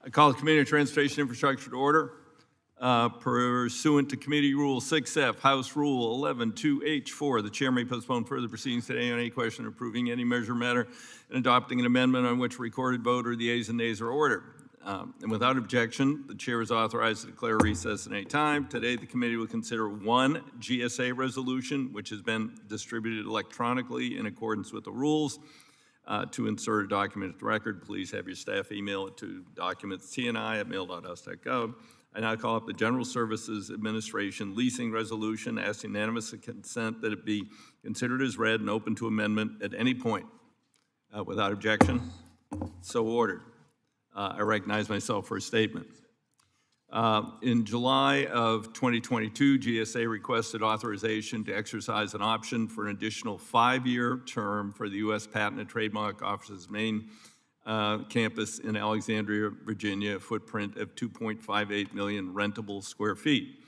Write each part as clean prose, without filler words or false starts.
I call the Committee on Transportation Infrastructure to order. Pursuant to Committee Rule 6F, House Rule 11-2H4, the Chair may postpone further proceedings today on any question approving any measure, matter, and adopting an amendment on which a recorded vote or the ayes and nays are ordered. And without objection, the Chair is authorized to declare recess at any time. Today, the committee will consider one GSA resolution, which has been distributed electronically in accordance with the rules. To insert a document at the record, please have your staff email it to documentstni@mail.us.gov. I now call up the General Services Administration leasing resolution, ask unanimous consent that it be considered as read and open to amendment at any point. Without objection, so ordered. I recognize myself for a statement. In July of 2022, GSA requested authorization to exercise an option for an additional 5-year term for the U.S. Patent and Trademark Office's main campus in Alexandria, Virginia, a footprint of 2.58 million rentable square feet.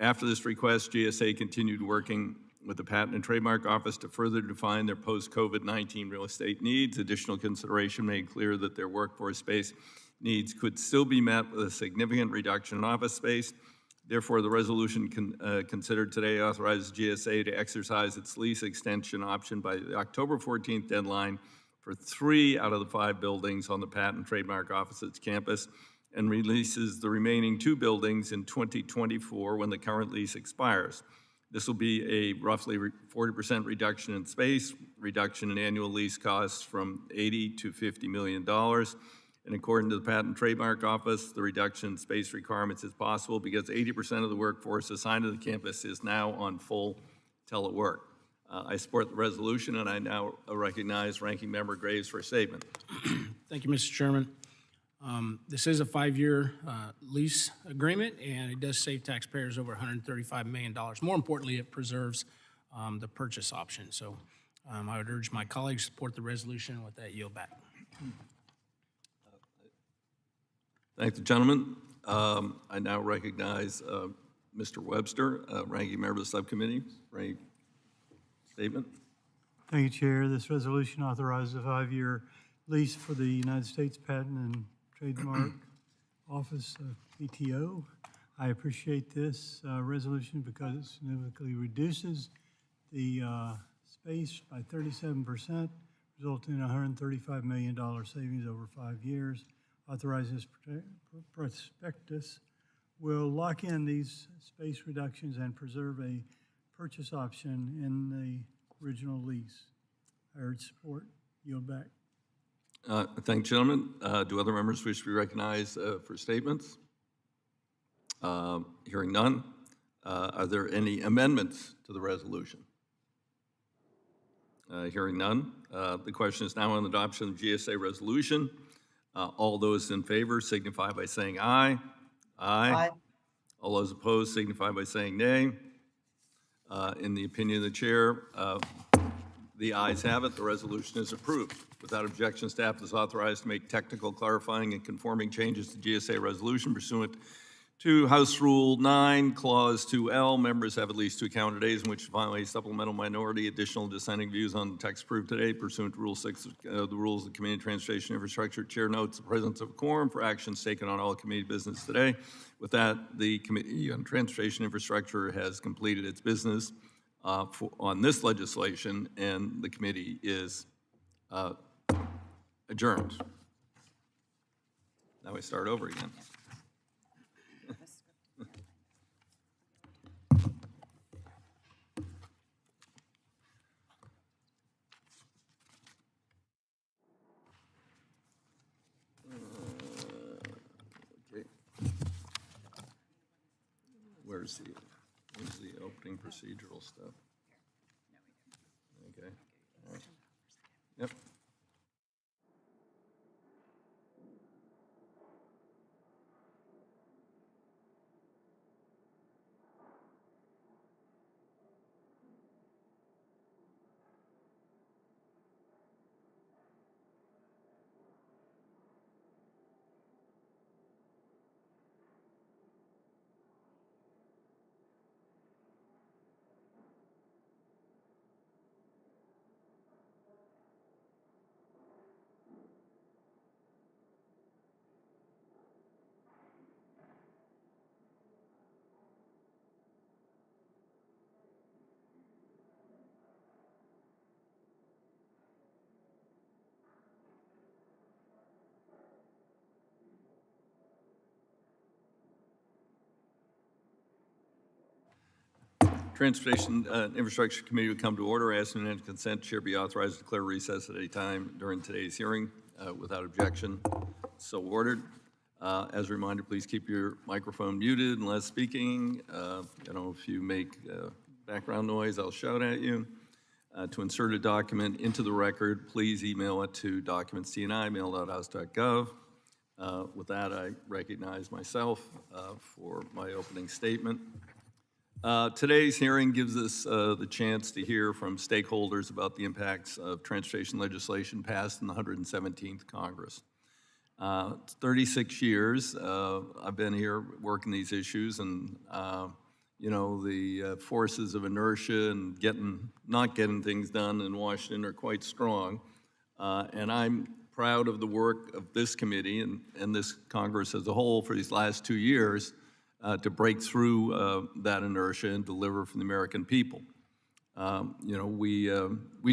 After this request, GSA continued working with the Patent and Trademark Office to further define their post-COVID-19 real estate needs. Additional consideration made clear that their workforce space needs could still be met with a significant reduction in office space. Therefore, the resolution considered today authorizes GSA to exercise its lease extension option by the October 14th deadline for 3 out of the 5 buildings on the Patent and Trademark Office's campus, and releases the remaining 2 buildings in 2024 when the current lease expires. This will be a roughly 40% reduction in space, reduction in annual lease costs from $80 to $50 million. And according to the Patent and Trademark Office, the reduction in space requirements is possible because 80% of the workforce assigned to the campus is now on full telework. I support the resolution, and I now recognize Ranking Member Graves for a statement. Thank you, Mr. Chairman. This is a 5-year lease agreement, and it does save taxpayers over $135 million. More importantly, it preserves the purchase option. So I would urge my colleagues to support the resolution. With that, yield back. Thank the gentleman. I now recognize Mr. Webster, Ranking Member of the Subcommittee, for a statement. Thank you, Chair. This resolution authorizes a 5-year lease for the United States Patent and Trademark Office, PTO. I appreciate this resolution because it significantly reduces the space by 37%, resulting in $135 million savings over 5 years. Authorizing this prospectus will lock in these space reductions and preserve a purchase option in the original lease. I urge support. Yield back. Thank you, gentlemen. Do other members wish to be recognized for statements? Hearing none. Are there any amendments to the resolution? Hearing none. The question is now on the adoption of the GSA resolution. All those in favor signify by saying aye. Aye. All those opposed signify by saying nay. In the opinion of the chair, the ayes have it. The resolution is approved. Without objection, staff is authorized to make technical, clarifying, and conforming changes to GSA resolution pursuant to House Rule 9, Clause 2L. Members have at least 2 calendar days in which to file a supplemental minority additional dissenting views on the text approved today. Pursuant to Rule 6 of the Rules of the Committee on Transportation Infrastructure, Chair notes the presence of a quorum for actions taken on all committee business today. With that, the Committee on Transportation Infrastructure has completed its business on this legislation, and the committee is adjourned. Now we start over again. Where's the opening procedural stuff? Okay. All right. Yep. Transportation Infrastructure Committee would come to order. Asking unanimous consent, Chair be authorized to declare recess at any time during today's hearing without objection. So ordered. As a reminder, please keep your microphone muted unless speaking. If you make background noise, I'll shout at you. To insert a document into the record, please email it to documentsdni@mail.house.gov. With that, I recognize myself for my opening statement. Today's hearing gives us the chance to hear from stakeholders about the impacts of transportation legislation passed in the 117th Congress. 36 years I've been here working these issues, and the forces of inertia and not getting things done in Washington are quite strong. And I'm proud of the work of this committee and this Congress as a whole for these last 2 years to break through that inertia and deliver for the American people. We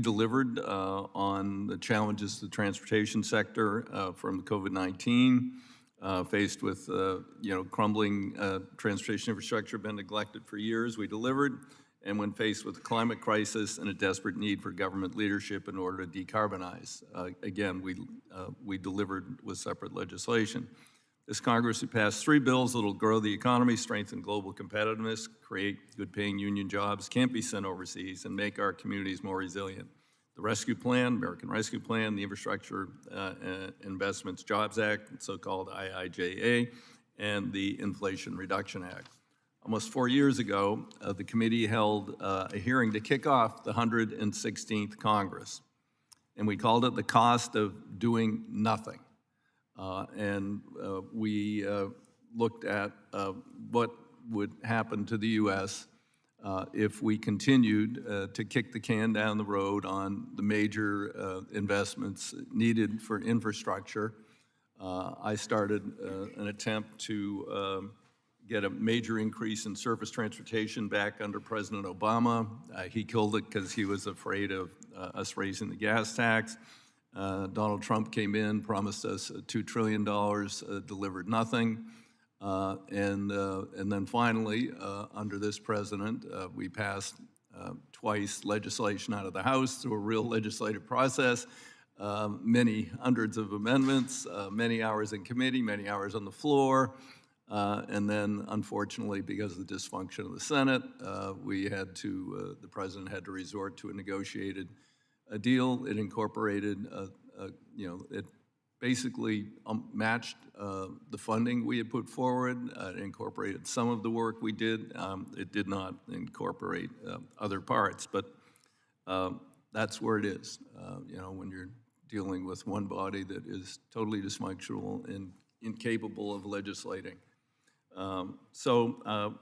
delivered on the challenges to the transportation sector from COVID-19, faced with crumbling transportation infrastructure, been neglected for years. We delivered, and when faced with the climate crisis and a desperate need for government leadership in order to decarbonize, again, we delivered with separate legislation. This Congress has passed 3 bills that will grow the economy, strengthen global competitiveness, create good-paying union jobs, can't be sent overseas, and make our communities more resilient. The Rescue Plan, American Rescue Plan, the Infrastructure Investments Jobs Act, so-called IIJA, and the Inflation Reduction Act. Almost 4 years ago, the committee held a hearing to kick off the 116th Congress, and we called it the cost of doing nothing. We looked at what would happen to the U.S. If we continued to kick the can down the road on the major investments needed for infrastructure. I started an attempt to get a major increase in surface transportation back under President Obama. He killed it because he was afraid of us raising the gas tax. Donald Trump came in, promised us $2 trillion, delivered nothing. And then finally, under this president, we passed twice legislation out of the House through a real legislative process, many hundreds of amendments, many hours in committee, many hours on the floor. And then, unfortunately, because of the dysfunction of the Senate, the president had to resort to a negotiated deal. It incorporated, it basically matched the funding we had put forward. It incorporated some of the work we did. It did not incorporate other parts, but that's where it is, when you're dealing with one body that is totally dysfunctional and incapable of legislating. So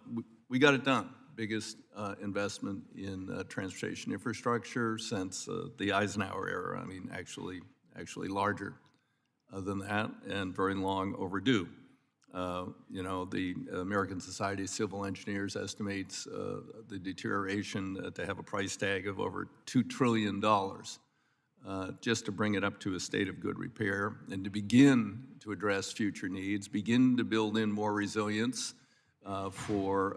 we got it done. Biggest investment in transportation infrastructure since the Eisenhower era. I mean, actually larger than that, and very long overdue. The American Society of Civil Engineers estimates the deterioration to have a price tag of over $2 trillion just to bring it up to a state of good repair and to begin to address future needs, begin to build in more resilience for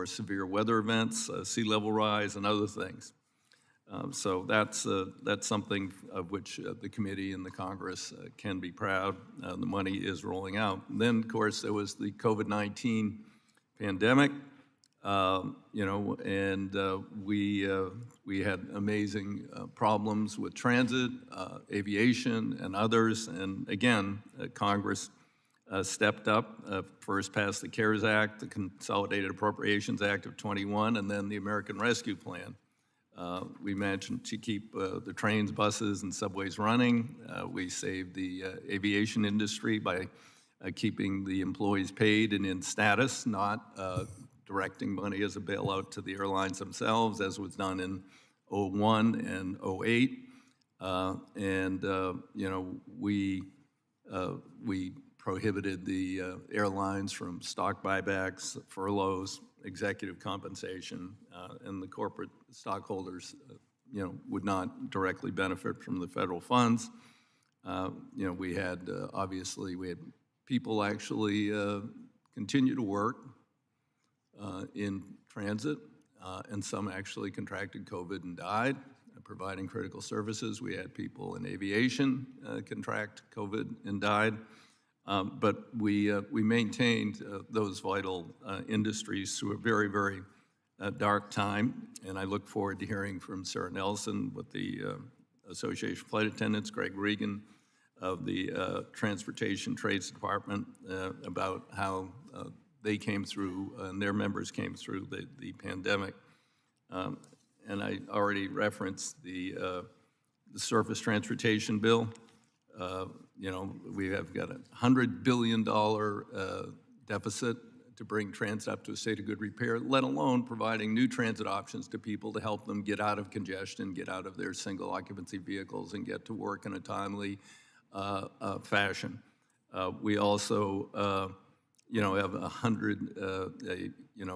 severe weather events, sea level rise, and other things. So that's something of which the committee and the Congress can be proud. The money is rolling out. And then, of course, there was the COVID-19 pandemic, we had amazing problems with transit, aviation, and others. And again, Congress stepped up, first passed the CARES Act, the Consolidated Appropriations Act of 21, and then the American Rescue Plan. We managed to keep the trains, buses, and subways running. We saved the aviation industry by keeping the employees paid and in status, not directing money as a bailout to the airlines themselves, as was done in 2001 and 2008. We prohibited the airlines from stock buybacks, furloughs, executive compensation, and the corporate stockholders, would not directly benefit from the federal funds. We had, obviously, people actually continue to work in transit, and some actually contracted COVID and died, providing critical services. We had people in aviation contract COVID and died. But we maintained those vital industries through a very, very dark time. And I look forward to hearing from Sarah Nelson with the Association of Flight Attendants, Greg Regan of the Transportation Trades Department about how they came through and their members came through the pandemic. And I already referenced the surface transportation bill. We have got a $100 billion deficit to bring transit up to a state of good repair, let alone providing new transit options to people to help them get out of congestion, get out of their single occupancy vehicles, and get to work in a timely fashion. We also,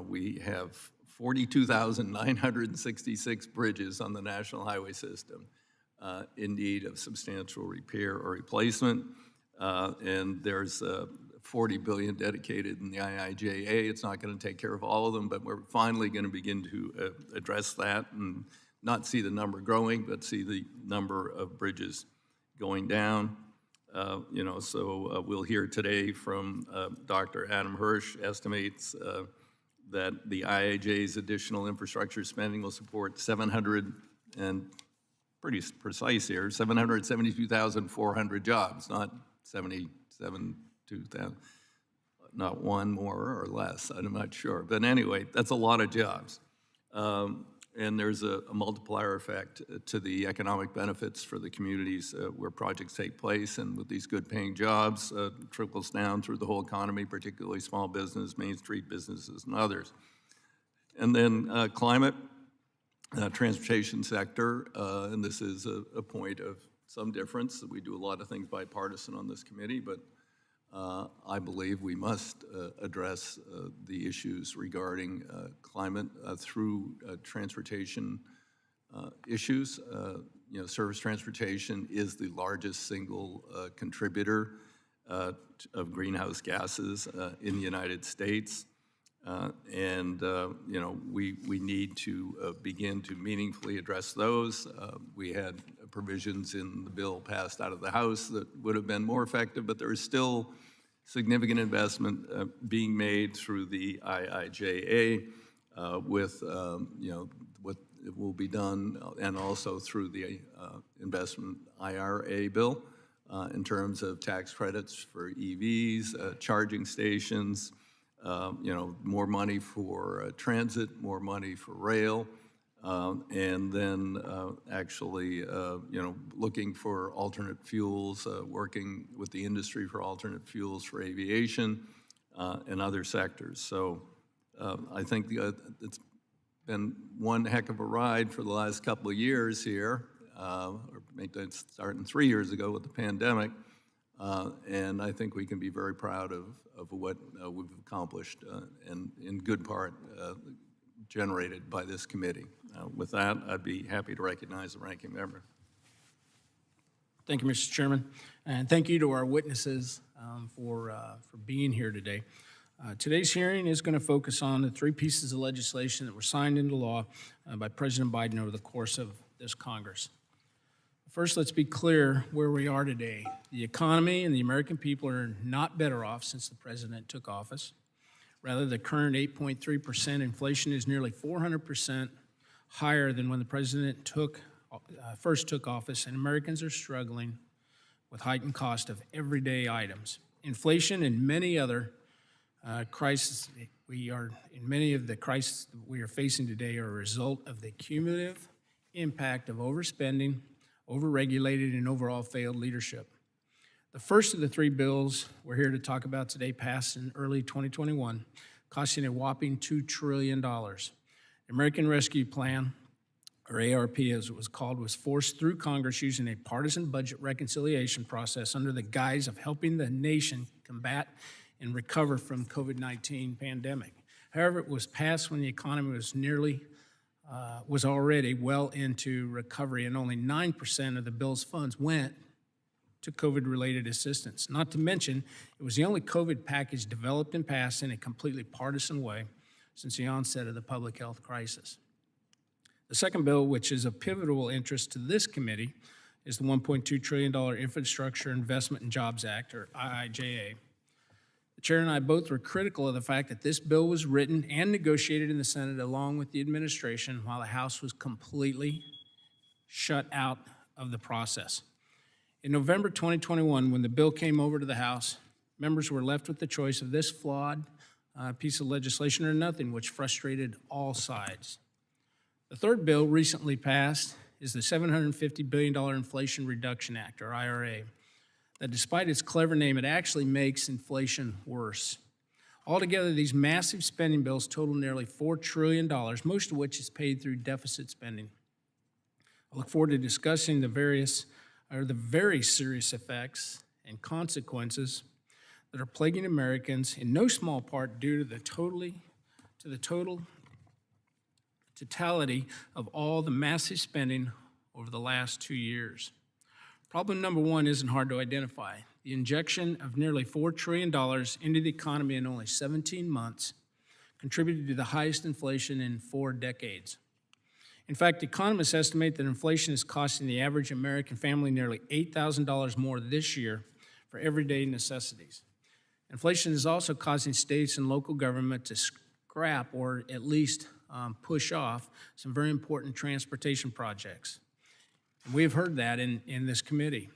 we have 42,966 bridges on the national highway system in need of substantial repair or replacement. And there's $40 billion dedicated in the IIJA. It's not going to take care of all of them, but we're finally going to begin to address that and not see the number growing, but see the number of bridges going down. So we'll hear today from Dr. Adam Hirsch estimates that the IIJA's additional infrastructure spending will support 772,400 jobs, not 2,000, not one more or less, I'm not sure. But anyway, that's a lot of jobs. And there's a multiplier effect to the economic benefits for the communities where projects take place, and with these good paying jobs, trickles down through the whole economy, particularly small business, Main Street businesses, and others. And then climate, transportation sector, and this is a point of some difference. We do a lot of things bipartisan on this committee, but I believe we must address the issues regarding climate through transportation issues. Service transportation is the largest single contributor of greenhouse gases in the United States. We need to begin to meaningfully address those. We had provisions in the bill passed out of the House that would have been more effective, but there is still significant investment being made through the IIJA with what will be done, and also through the investment IRA bill in terms of tax credits for EVs, charging stations, more money for transit, more money for rail, and then looking for alternate fuels, working with the industry for alternate fuels for aviation and other sectors. So I think it's been one heck of a ride for the last couple of years here, or maybe starting 3 years ago with the pandemic. And I think we can be very proud of what we've accomplished, and in good part generated by this committee. With that, I'd be happy to recognize the ranking member. Thank you, Mr. Chairman, and thank you to our witnesses for being here today. Today's hearing is going to focus on the three pieces of legislation that were signed into law by President Biden over the course of this Congress. First, let's be clear where we are today. The economy and the American people are not better off since the president took office. Rather, the current 8.3% inflation is nearly 400% higher than when the president first took office, and Americans are struggling with heightened cost of everyday items. Inflation and many other crises many of the crises we are facing today are a result of the cumulative impact of overspending, overregulated, and overall failed leadership. The first of the three bills we're here to talk about today passed in early 2021, costing a whopping $2 trillion. The American Rescue Plan, or ARP as it was called, was forced through Congress using a partisan budget reconciliation process under the guise of helping the nation combat and recover from COVID-19 pandemic. However, it was passed when the economy was already well into recovery, and only 9% of the bill's funds went to COVID-related assistance. Not to mention, it was the only COVID package developed and passed in a completely partisan way since the onset of the public health crisis. The second bill, which is of pivotal interest to this committee, is the $1.2 trillion Infrastructure Investment and Jobs Act, or IIJA. The chair and I both were critical of the fact that this bill was written and negotiated in the Senate along with the administration while the House was completely shut out of the process. In November 2021, when the bill came over to the House, members were left with the choice of this flawed piece of legislation or nothing, which frustrated all sides. The third bill recently passed is the $750 billion Inflation Reduction Act, or IRA, that despite its clever name, it actually makes inflation worse. Altogether, these massive spending bills total nearly $4 trillion, most of which is paid through deficit spending. I look forward to discussing the very serious effects and consequences that are plaguing Americans, in no small part due to the totality of all the massive spending over the last 2 years. Problem number one isn't hard to identify. The injection of nearly $4 trillion into the economy in only 17 months contributed to the highest inflation in 4 decades. In fact, economists estimate that inflation is costing the average American family nearly $8,000 more this year for everyday necessities. Inflation is also causing states and local government to scrap or at least push off some very important transportation projects. And we have heard that in this committee.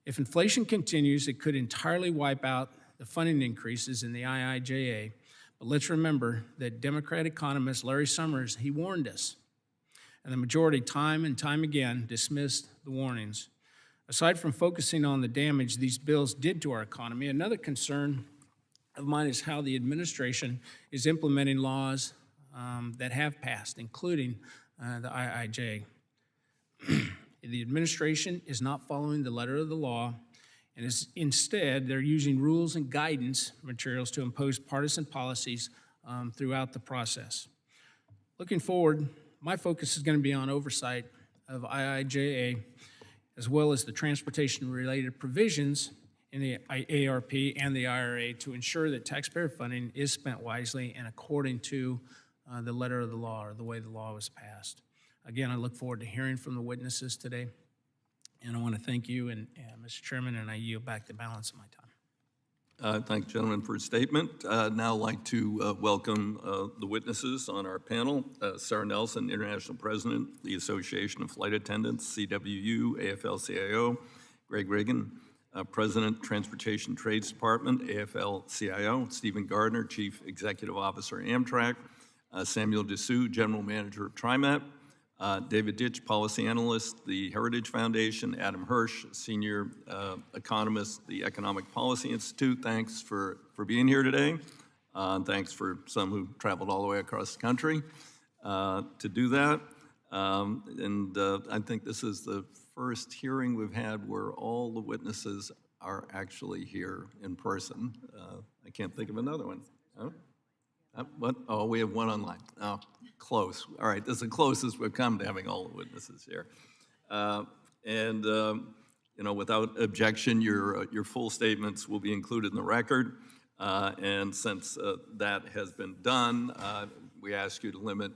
If inflation continues, it could entirely wipe out the funding increases in the IIJA. But let's remember that Democrat economist Larry Summers, he warned us. And the majority, time and time again, dismissed the warnings. Aside from focusing on the damage these bills did to our economy, another concern of mine is how the administration is implementing laws that have passed, including the IIJA. The administration is not following the letter of the law, and instead they're using rules and guidance materials to impose partisan policies throughout the process. Looking forward, my focus is going to be on oversight of IIJA, as well as the transportation-related provisions in the ARP and the IRA to ensure that taxpayer funding is spent wisely and according to the letter of the law, or the way the law was passed. Again, I look forward to hearing from the witnesses today, and I want to thank you, and Mr. Chairman, and I yield back the balance of my time. Thank the gentleman for his statement. Now I'd like to welcome the witnesses on our panel. Sarah Nelson, International President, the Association of Flight Attendants, CWU, AFL-CIO. Greg Regan, President, Transportation Trades Department, AFL-CIO. Stephen Garner, Chief Executive Officer, Amtrak. Samuel Dessous, General Manager of TriMet. David Ditch, Policy Analyst, the Heritage Foundation. Adam Hirsch, Senior Economist, the Economic Policy Institute. Thanks for being here today. Thanks for some who traveled all the way across the country to do that. I think this is the first hearing we've had where all the witnesses are actually here in person. I can't think of another one. Oh? What? Oh, we have one online. Oh, close. All right, this is the closest we've come to having all the witnesses here. Without objection, your full statements will be included in the record. And since that has been done, we ask you to limit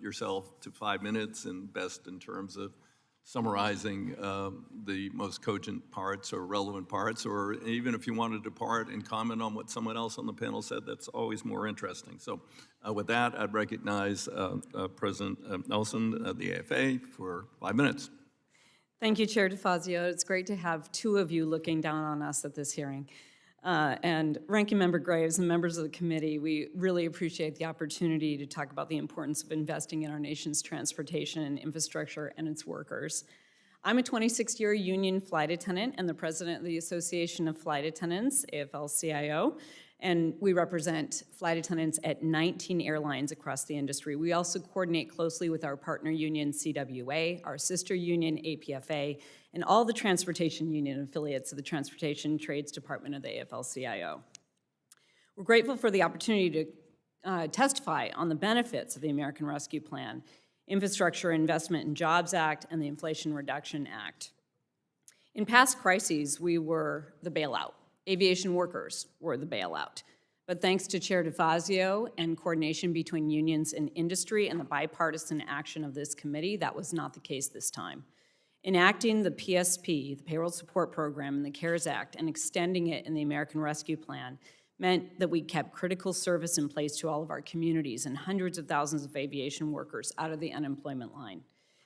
yourself to 5 minutes, and best in terms of summarizing the most cogent parts or relevant parts, or even if you want to depart and comment on what someone else on the panel said, that's always more interesting. So with that, I'd recognize President Nelson of the AFA for 5 minutes. Thank you, Chair DeFazio. It's great to have two of you looking down on us at this hearing. And Ranking Member Graves and members of the committee, we really appreciate the opportunity to talk about the importance of investing in our nation's transportation and infrastructure and its workers. I'm a 26-year union flight attendant and the president of the Association of Flight Attendants, AFL-CIO, and we represent flight attendants at 19 airlines across the industry. We also coordinate closely with our partner union, CWA, our sister union, APFA, and all the transportation union affiliates of the Transportation Trades Department of the AFL-CIO. We're grateful for the opportunity to testify on the benefits of the American Rescue Plan, Infrastructure Investment and Jobs Act, and the Inflation Reduction Act. In past crises, we were the bailout. Aviation workers were the bailout. But thanks to Chair DeFazio and coordination between unions and industry and the bipartisan action of this committee, that was not the case this time. Enacting the PSP, the Payroll Support Program, and the CARES Act, and extending it in the American Rescue Plan meant that we kept critical service in place to all of our communities and hundreds of thousands of aviation workers out of the unemployment line.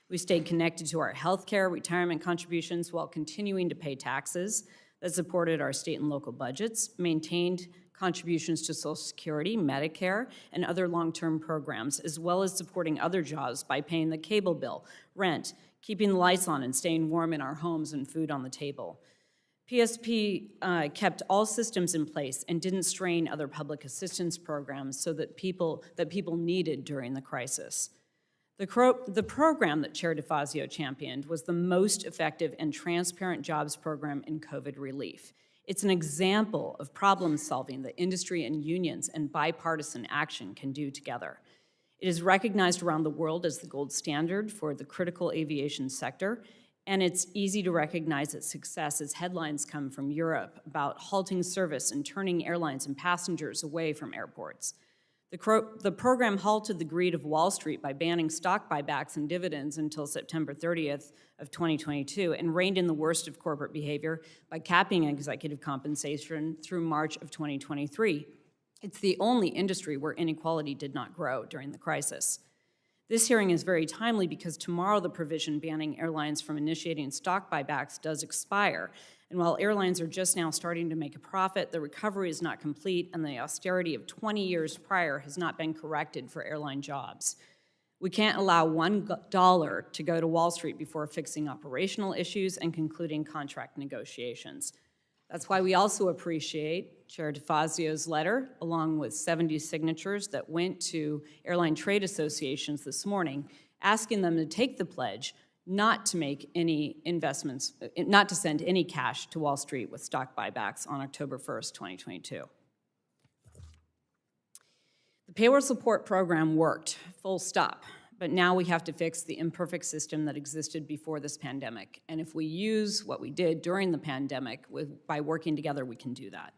We stayed connected to our health care, retirement contributions while continuing to pay taxes that supported our state and local budgets, maintained contributions to Social Security, Medicare, and other long-term programs, as well as supporting other jobs by paying the cable bill, rent, keeping the lights on and staying warm in our homes and food on the table. PSP kept all systems in place and didn't strain other public assistance programs so that people needed during the crisis. The program that Chair DeFazio championed was the most effective and transparent jobs program in COVID relief. It's an example of problem solving that industry and unions and bipartisan action can do together. It is recognized around the world as the gold standard for the critical aviation sector, and it's easy to recognize its success as headlines come from Europe about halting service and turning airlines and passengers away from airports. The program halted the greed of Wall Street by banning stock buybacks and dividends until September 30th of 2022 and reined in the worst of corporate behavior by capping executive compensation through March of 2023. It's the only industry where inequality did not grow during the crisis. This hearing is very timely because tomorrow the provision banning airlines from initiating stock buybacks does expire. And while airlines are just now starting to make a profit, the recovery is not complete and the austerity of 20 years prior has not been corrected for airline jobs. We can't allow $1 to go to Wall Street before fixing operational issues and concluding contract negotiations. That's why we also appreciate Chair DeFazio's letter, along with 70 signatures that went to airline trade associations this morning, asking them to take the pledge not to make any investments, not to send any cash to Wall Street with stock buybacks on October 1st, 2022. The Payroll Support Program worked, full stop. But now we have to fix the imperfect system that existed before this pandemic. And if we use what we did during the pandemic by working together, we can do that.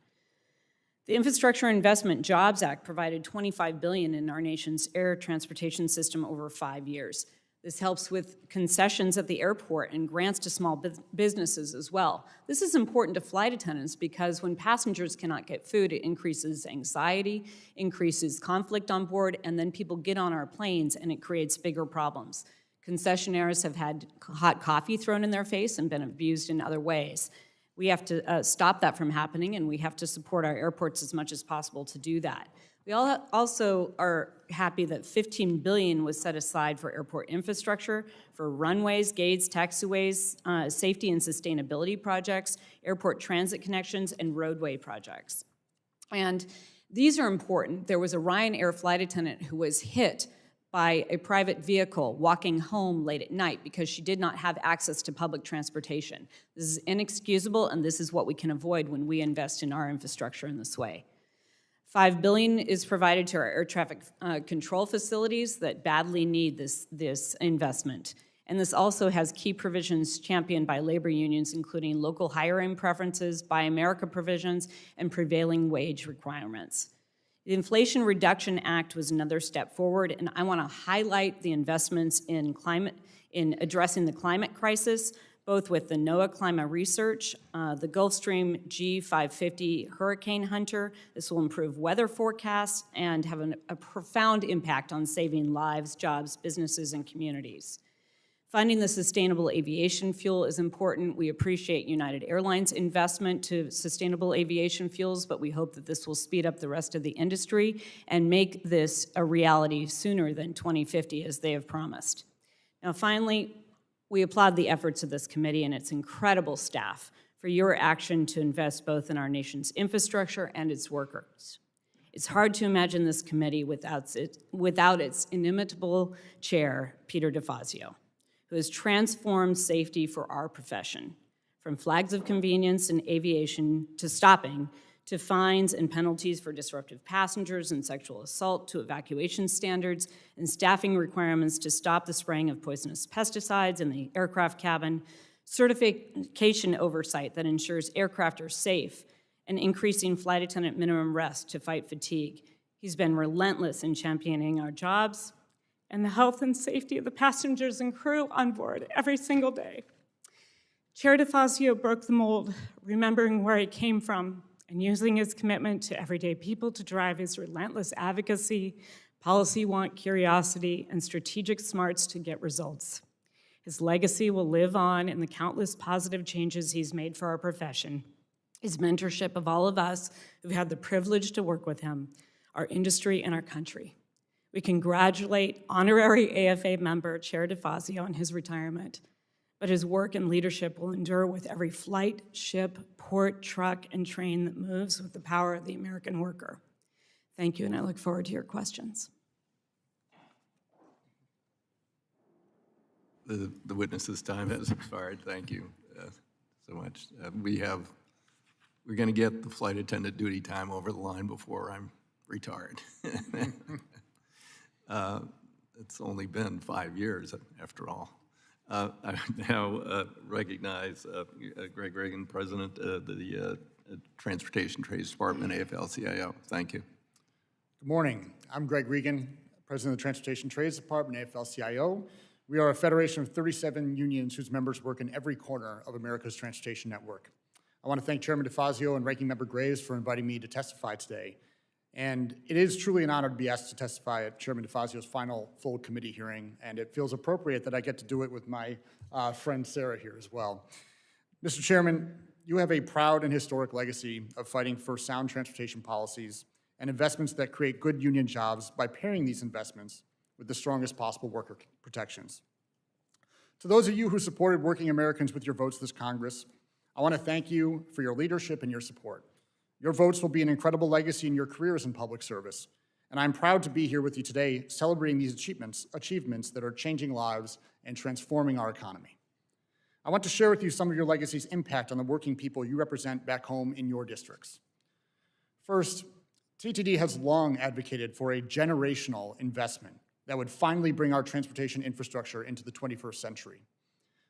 The Infrastructure Investment Jobs Act provided $25 billion in our nation's air transportation system over 5 years. This helps with concessions at the airport and grants to small businesses as well. This is important to flight attendants because when passengers cannot get food, it increases anxiety, increases conflict on board, and then people get on our planes and it creates bigger problems. Concessionaires have had hot coffee thrown in their face and been abused in other ways. We have to stop that from happening, and we have to support our airports as much as possible to do that. We also are happy that $15 billion was set aside for airport infrastructure, for runways, gates, taxiways, safety and sustainability projects, airport transit connections, and roadway projects. And these are important. There was a Ryanair flight attendant who was hit by a private vehicle walking home late at night because she did not have access to public transportation. This is inexcusable, and this is what we can avoid when we invest in our infrastructure in this way. $5 billion is provided to our air traffic control facilities that badly need this investment. And this also has key provisions championed by labor unions, including local hiring preferences, Buy America provisions, and prevailing wage requirements. The Inflation Reduction Act was another step forward, and I want to highlight the investments in addressing the climate crisis, both with the NOAA Climate Research, the Gulfstream G550 Hurricane Hunter. This will improve weather forecasts and have a profound impact on saving lives, jobs, businesses, and communities. Funding the sustainable aviation fuel is important. We appreciate United Airlines' investment to sustainable aviation fuels, but we hope that this will speed up the rest of the industry and make this a reality sooner than 2050, as they have promised. Now, finally, we applaud the efforts of this committee and its incredible staff for your action to invest both in our nation's infrastructure and its workers. It's hard to imagine this committee without its inimitable chair, Peter DeFazio, who has transformed safety for our profession, from flags of convenience in aviation to stopping, to fines and penalties for disruptive passengers and sexual assault, to evacuation standards and staffing requirements to stop the spraying of poisonous pesticides in the aircraft cabin, certification oversight that ensures aircraft are safe and increasing flight attendant minimum rest to fight fatigue. He's been relentless in championing our jobs and the health and safety of the passengers and crew on board every single day. Chair DeFazio broke the mold, remembering where he came from and using his commitment to everyday people to drive his relentless advocacy, policy want, curiosity, and strategic smarts to get results. His legacy will live on in the countless positive changes he's made for our profession, his mentorship of all of us who've had the privilege to work with him, our industry, and our country. We congratulate honorary AFA member Chair DeFazio on his retirement, but his work and leadership will endure with every flight, ship, port, truck, and train that moves with the power of the American worker. Thank you, and I look forward to your questions. The witness's time has expired. Thank you so much. We're going to get the flight attendant duty time over the line before I'm retired. It's only been 5 years, after all. I now recognize Greg Regan, President of the Transportation Trades Department, AFL-CIO. Thank you. Good morning. I'm Greg Regan, President of the Transportation Trades Department, AFL-CIO. We are a federation of 37 unions whose members work in every corner of America's transportation network. I want to thank Chairman DeFazio and Ranking Member Graves for inviting me to testify today. And it is truly an honor to be asked to testify at Chairman DeFazio's final full committee hearing, and it feels appropriate that I get to do it with my friend Sarah here as well. Mr. Chairman, you have a proud and historic legacy of fighting for sound transportation policies and investments that create good union jobs by pairing these investments with the strongest possible worker protections. To those of you who supported working Americans with your votes this Congress, I want to thank you for your leadership and your support. Your votes will be an incredible legacy in your careers in public service, and I'm proud to be here with you today celebrating these achievements that are changing lives and transforming our economy. I want to share with you some of your legacy's impact on the working people you represent back home in your districts. First, TTD has long advocated for a generational investment that would finally bring our transportation infrastructure into the 21st century.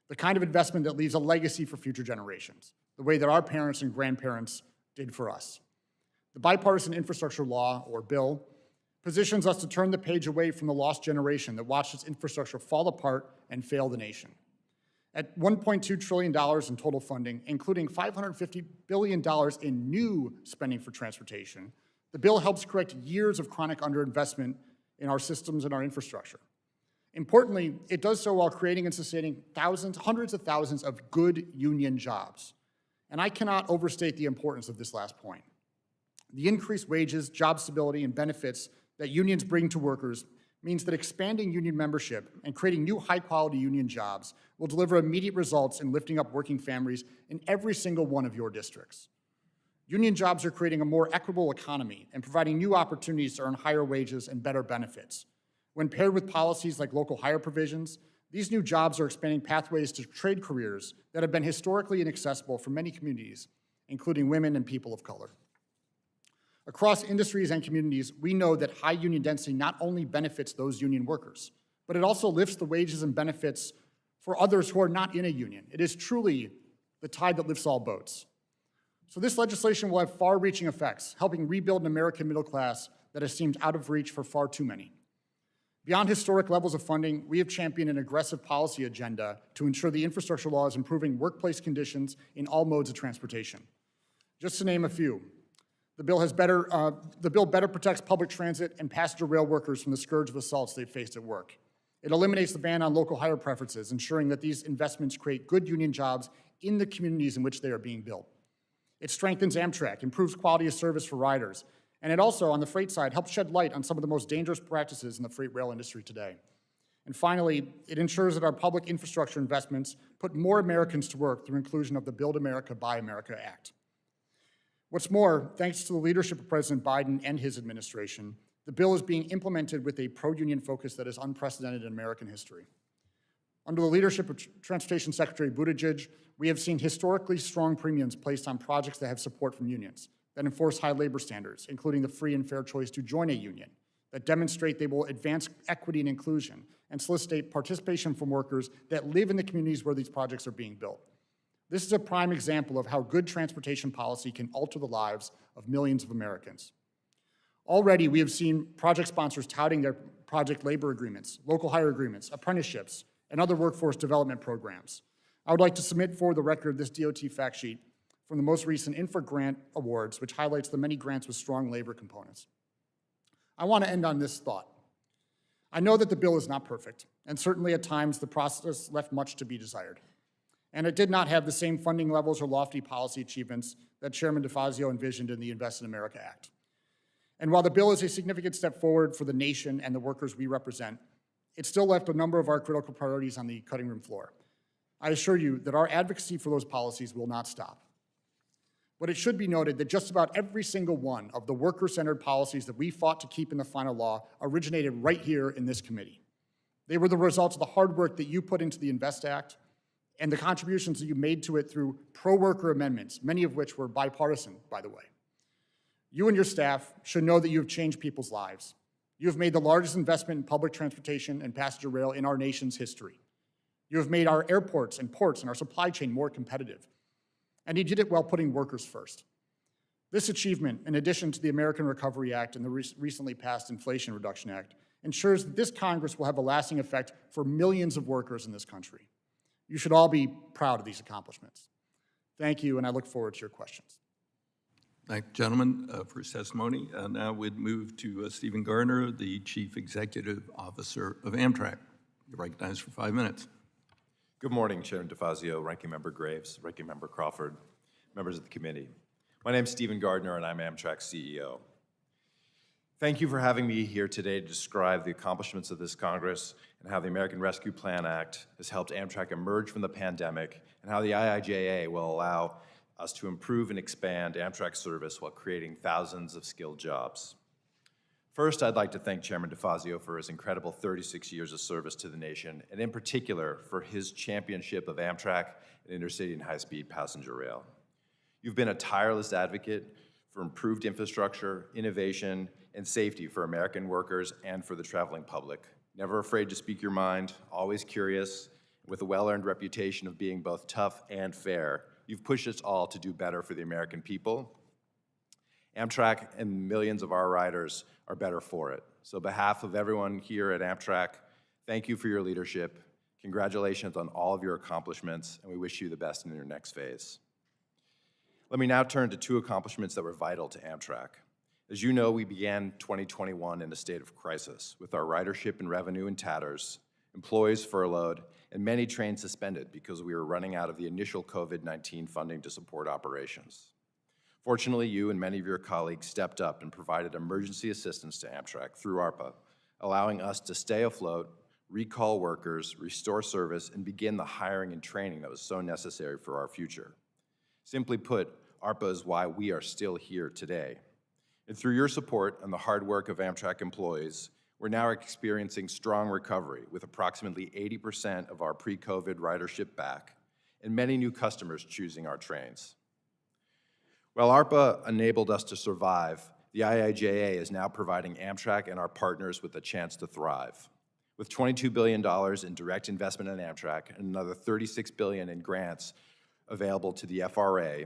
The kind of investment that leaves a legacy for future generations, the way that our parents and grandparents did for us. The bipartisan infrastructure law, or bill, positions us to turn the page away from the lost generation that watched its infrastructure fall apart and fail the nation. At $1.2 trillion in total funding, including $550 billion in new spending for transportation, the bill helps correct years of chronic underinvestment in our systems and our infrastructure. Importantly, it does so while creating and sustaining hundreds of thousands of good union jobs. And I cannot overstate the importance of this last point. The increased wages, job stability, and benefits that unions bring to workers means that expanding union membership and creating new high-quality union jobs will deliver immediate results in lifting up working families in every single one of your districts. Union jobs are creating a more equitable economy and providing new opportunities to earn higher wages and better benefits. When paired with policies like local hire provisions, these new jobs are expanding pathways to trade careers that have been historically inaccessible for many communities, including women and people of color. Across industries and communities, we know that high union density not only benefits those union workers, but it also lifts the wages and benefits for others who are not in a union. It is truly the tide that lifts all boats. So this legislation will have far-reaching effects, helping rebuild an American middle class that has seemed out of reach for far too many. Beyond historic levels of funding, we have championed an aggressive policy agenda to ensure the infrastructure law is improving workplace conditions in all modes of transportation. Just to name a few, the bill better protects public transit and passenger rail workers from the scourge of assaults they've faced at work. It eliminates the ban on local hire preferences, ensuring that these investments create good union jobs in the communities in which they are being built. It strengthens Amtrak, improves quality of service for riders, and it also, on the freight side, helps shed light on some of the most dangerous practices in the freight rail industry today. And finally, it ensures that our public infrastructure investments put more Americans to work through inclusion of the Build America, Buy America Act. What's more, thanks to the leadership of President Biden and his administration, the bill is being implemented with a pro-union focus that is unprecedented in American history. Under the leadership of Transportation Secretary Buttigieg, we have seen historically strong premiums placed on projects that have support from unions, that enforce high labor standards, including the free and fair choice to join a union, that demonstrate they will advance equity and inclusion, and solicit participation from workers that live in the communities where these projects are being built. This is a prime example of how good transportation policy can alter the lives of millions of Americans. Already, we have seen project sponsors touting their project labor agreements, local hire agreements, apprenticeships, and other workforce development programs. I would like to submit for the record this DOT fact sheet from the most recent Infra Grant Awards, which highlights the many grants with strong labor components. I want to end on this thought. I know that the bill is not perfect, and certainly at times the process left much to be desired. And it did not have the same funding levels or lofty policy achievements that Chairman DeFazio envisioned in the Invest in America Act. And while the bill is a significant step forward for the nation and the workers we represent, it still left a number of our critical priorities on the cutting room floor. I assure you that our advocacy for those policies will not stop. But it should be noted that just about every single one of the worker-centered policies that we fought to keep in the final law originated right here in this committee. They were the results of the hard work that you put into the Invest Act and the contributions that you made to it through pro-worker amendments, many of which were bipartisan, by the way. You and your staff should know that you have changed people's lives. You have made the largest investment in public transportation and passenger rail in our nation's history. You have made our airports and ports and our supply chain more competitive. And you did it while putting workers first. This achievement, in addition to the American Recovery Act and the recently passed Inflation Reduction Act, ensures that this Congress will have a lasting effect for millions of workers in this country. You should all be proud of these accomplishments. Thank you, and I look forward to your questions. Thank you, gentlemen, for his testimony. Now we'd move to Stephen Garner, the Chief Executive Officer of Amtrak. You're recognized for 5 minutes. Good morning, Chairman DeFazio, Ranking Member Graves, Ranking Member Crawford, members of the committee. My name is Stephen Gardner, and I'm Amtrak's CEO. Thank you for having me here today to describe the accomplishments of this Congress and how the American Rescue Plan Act has helped Amtrak emerge from the pandemic and how the IIJA will allow us to improve and expand Amtrak service while creating thousands of skilled jobs. First, I'd like to thank Chairman DeFazio for his incredible 36 years of service to the nation, and in particular for his championship of Amtrak and intercity and high-speed passenger rail. You've been a tireless advocate for improved infrastructure, innovation, and safety for American workers and for the traveling public. Never afraid to speak your mind, always curious, with a well-earned reputation of being both tough and fair. You've pushed us all to do better for the American people. Amtrak and millions of our riders are better for it. So on behalf of everyone here at Amtrak, thank you for your leadership. Congratulations on all of your accomplishments, and we wish you the best in your next phase. Let me now turn to two accomplishments that were vital to Amtrak. As you know, we began 2021 in a state of crisis, with our ridership and revenue in tatters, employees furloughed, and many trains suspended because we were running out of the initial COVID-19 funding to support operations. Fortunately, you and many of your colleagues stepped up and provided emergency assistance to Amtrak through ARPA, allowing us to stay afloat, recall workers, restore service, and begin the hiring and training that was so necessary for our future. Simply put, ARPA is why we are still here today. And through your support and the hard work of Amtrak employees, we're now experiencing strong recovery with approximately 80% of our pre-COVID ridership back and many new customers choosing our trains. While ARPA enabled us to survive, the IIJA is now providing Amtrak and our partners with a chance to thrive. With $22 billion in direct investment in Amtrak and another $36 billion in grants available to the FRA,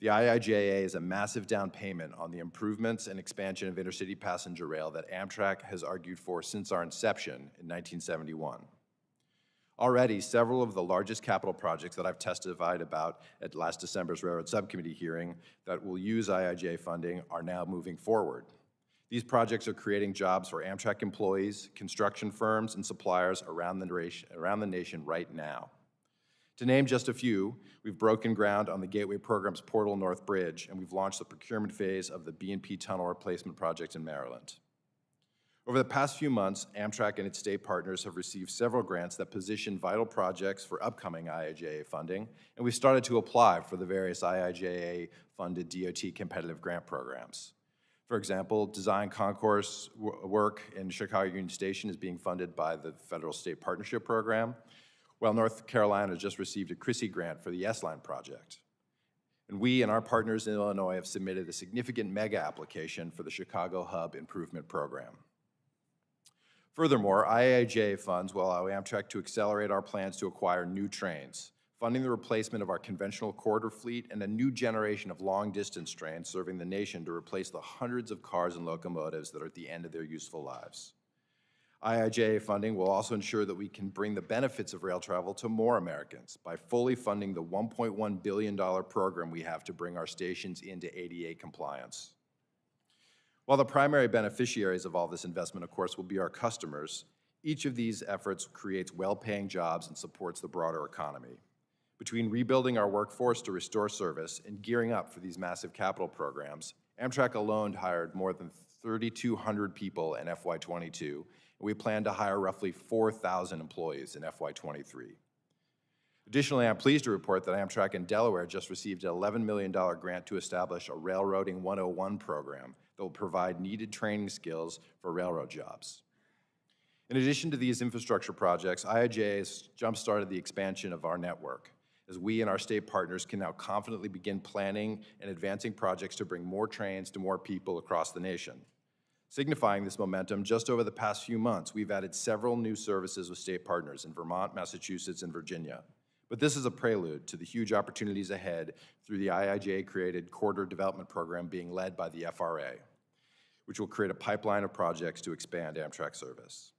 the IIJA is a massive down payment on the improvements and expansion of intercity passenger rail that Amtrak has argued for since our inception in 1971. Already, several of the largest capital projects that I've testified about at last December's Railroad Subcommittee hearing that will use IIJA funding are now moving forward. These projects are creating jobs for Amtrak employees, construction firms, and suppliers around the nation right now. To name just a few, we've broken ground on the Gateway Program's Portal North Bridge, and we've launched the procurement phase of the B&P Tunnel Replacement Project in Maryland. Over the past few months, Amtrak and its state partners have received several grants that position vital projects for upcoming IIJA funding, and we've started to apply for the various IIJA-funded DOT competitive grant programs. For example, design concourse work in Chicago Union Station is being funded by the Federal State Partnership Program, while North Carolina just received a CRISI grant for the S-Line project. And we and our partners in Illinois have submitted a significant mega application for the Chicago Hub Improvement Program. Furthermore, IIJA funds will allow Amtrak to accelerate our plans to acquire new trains, funding the replacement of our conventional corridor fleet and a new generation of long-distance trains serving the nation to replace the hundreds of cars and locomotives that are at the end of their useful lives. IIJA funding will also ensure that we can bring the benefits of rail travel to more Americans by fully funding the $1.1 billion program we have to bring our stations into ADA compliance. While the primary beneficiaries of all this investment, of course, will be our customers, each of these efforts creates well-paying jobs and supports the broader economy. Between rebuilding our workforce to restore service and gearing up for these massive capital programs, Amtrak alone hired more than 3,200 people in FY22, and we plan to hire roughly 4,000 employees in FY23. Additionally, I'm pleased to report that Amtrak in Delaware just received an $11 million grant to establish a Railroading 101 program that will provide needed training skills for railroad jobs. In addition to these infrastructure projects, IIJA has jump-started the expansion of our network, as we and our state partners can now confidently begin planning and advancing projects to bring more trains to more people across the nation. Signifying this momentum, just over the past few months, we've added several new services with state partners in Vermont, Massachusetts, and Virginia. But this is a prelude to the huge opportunities ahead through the IIJA-created Corridor Development Program being led by the FRA, which will create a pipeline of projects to expand Amtrak service.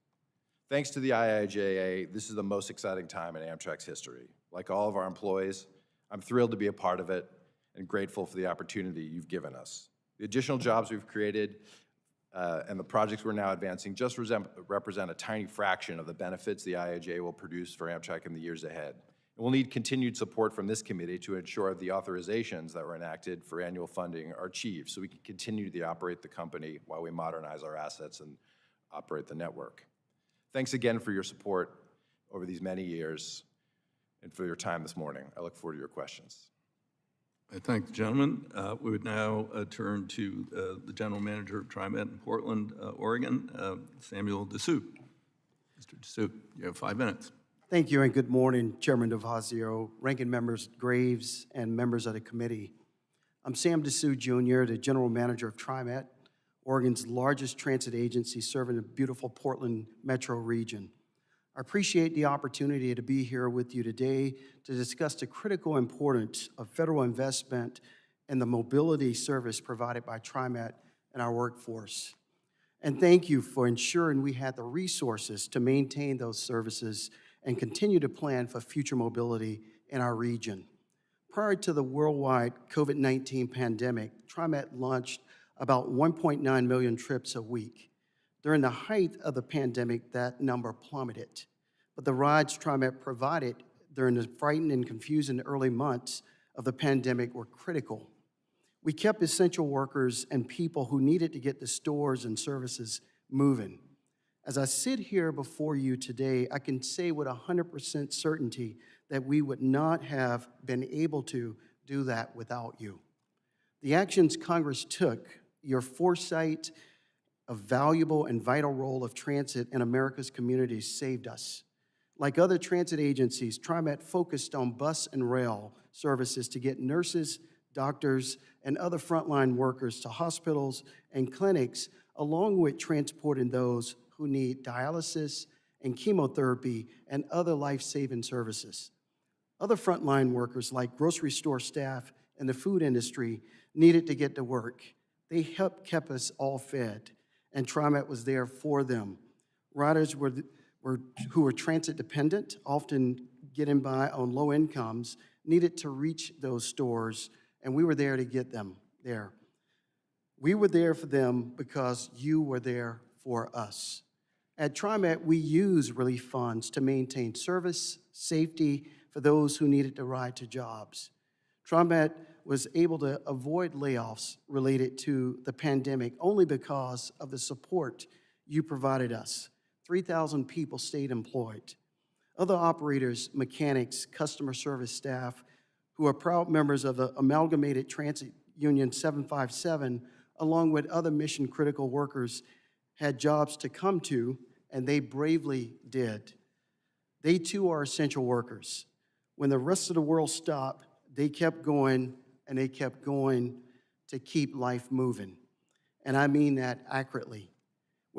Thanks to the IIJA, this is the most exciting time in Amtrak's history. Like all of our employees, I'm thrilled to be a part of it and grateful for the opportunity you've given us. The additional jobs we've created and the projects we're now advancing just represent a tiny fraction of the benefits the IIJA will produce for Amtrak in the years ahead. And we'll need continued support from this committee to ensure the authorizations that were enacted for annual funding are achieved so we can continue to operate the company while we modernize our assets and operate the network. Thanks again for your support over these many years and for your time this morning. I look forward to your questions. I thank the gentleman. We would now turn to the General Manager of TriMet in Portland, Oregon, Samuel DeSutte. Mr. DeSutte, you have 5 minutes. Thank you and good morning, Chairman DeFazio, ranking members Graves, and members of the committee. I'm Sam DeSutte, Jr., the General Manager of TriMet, Oregon's largest transit agency serving the beautiful Portland metro region. I appreciate the opportunity to be here with you today to discuss the critical importance of federal investment in the mobility service provided by TriMet and our workforce. And thank you for ensuring we had the resources to maintain those services and continue to plan for future mobility in our region. Prior to the worldwide COVID-19 pandemic, TriMet launched about 1.9 million trips a week. During the height of the pandemic, that number plummeted. But the rides TriMet provided during the frightened and confusing early months of the pandemic were critical. We kept essential workers and people who needed to get the stores and services moving. As I sit here before you today, I can say with 100% certainty that we would not have been able to do that without you. The actions Congress took, your foresight, a valuable and vital role of transit in America's communities saved us. Like other transit agencies, TriMet focused on bus and rail services to get nurses, doctors, and other frontline workers to hospitals and clinics, along with transporting those who need dialysis and chemotherapy and other life-saving services. Other frontline workers like grocery store staff and the food industry needed to get to work. They helped keep us all fed, and TriMet was there for them. Riders who were transit dependent, often getting by on low incomes, needed to reach those stores, and we were there to get them there. We were there for them because you were there for us. At TriMet, we use relief funds to maintain service, safety for those who needed to ride to jobs. TriMet was able to avoid layoffs related to the pandemic only because of the support you provided us. 3,000 people stayed employed. Other operators, mechanics, customer service staff, who are proud members of the Amalgamated Transit Union 757, along with other mission-critical workers, had jobs to come to, and they bravely did. They too are essential workers. When the rest of the world stopped, they kept going, and they kept going to keep life moving. And I mean that accurately.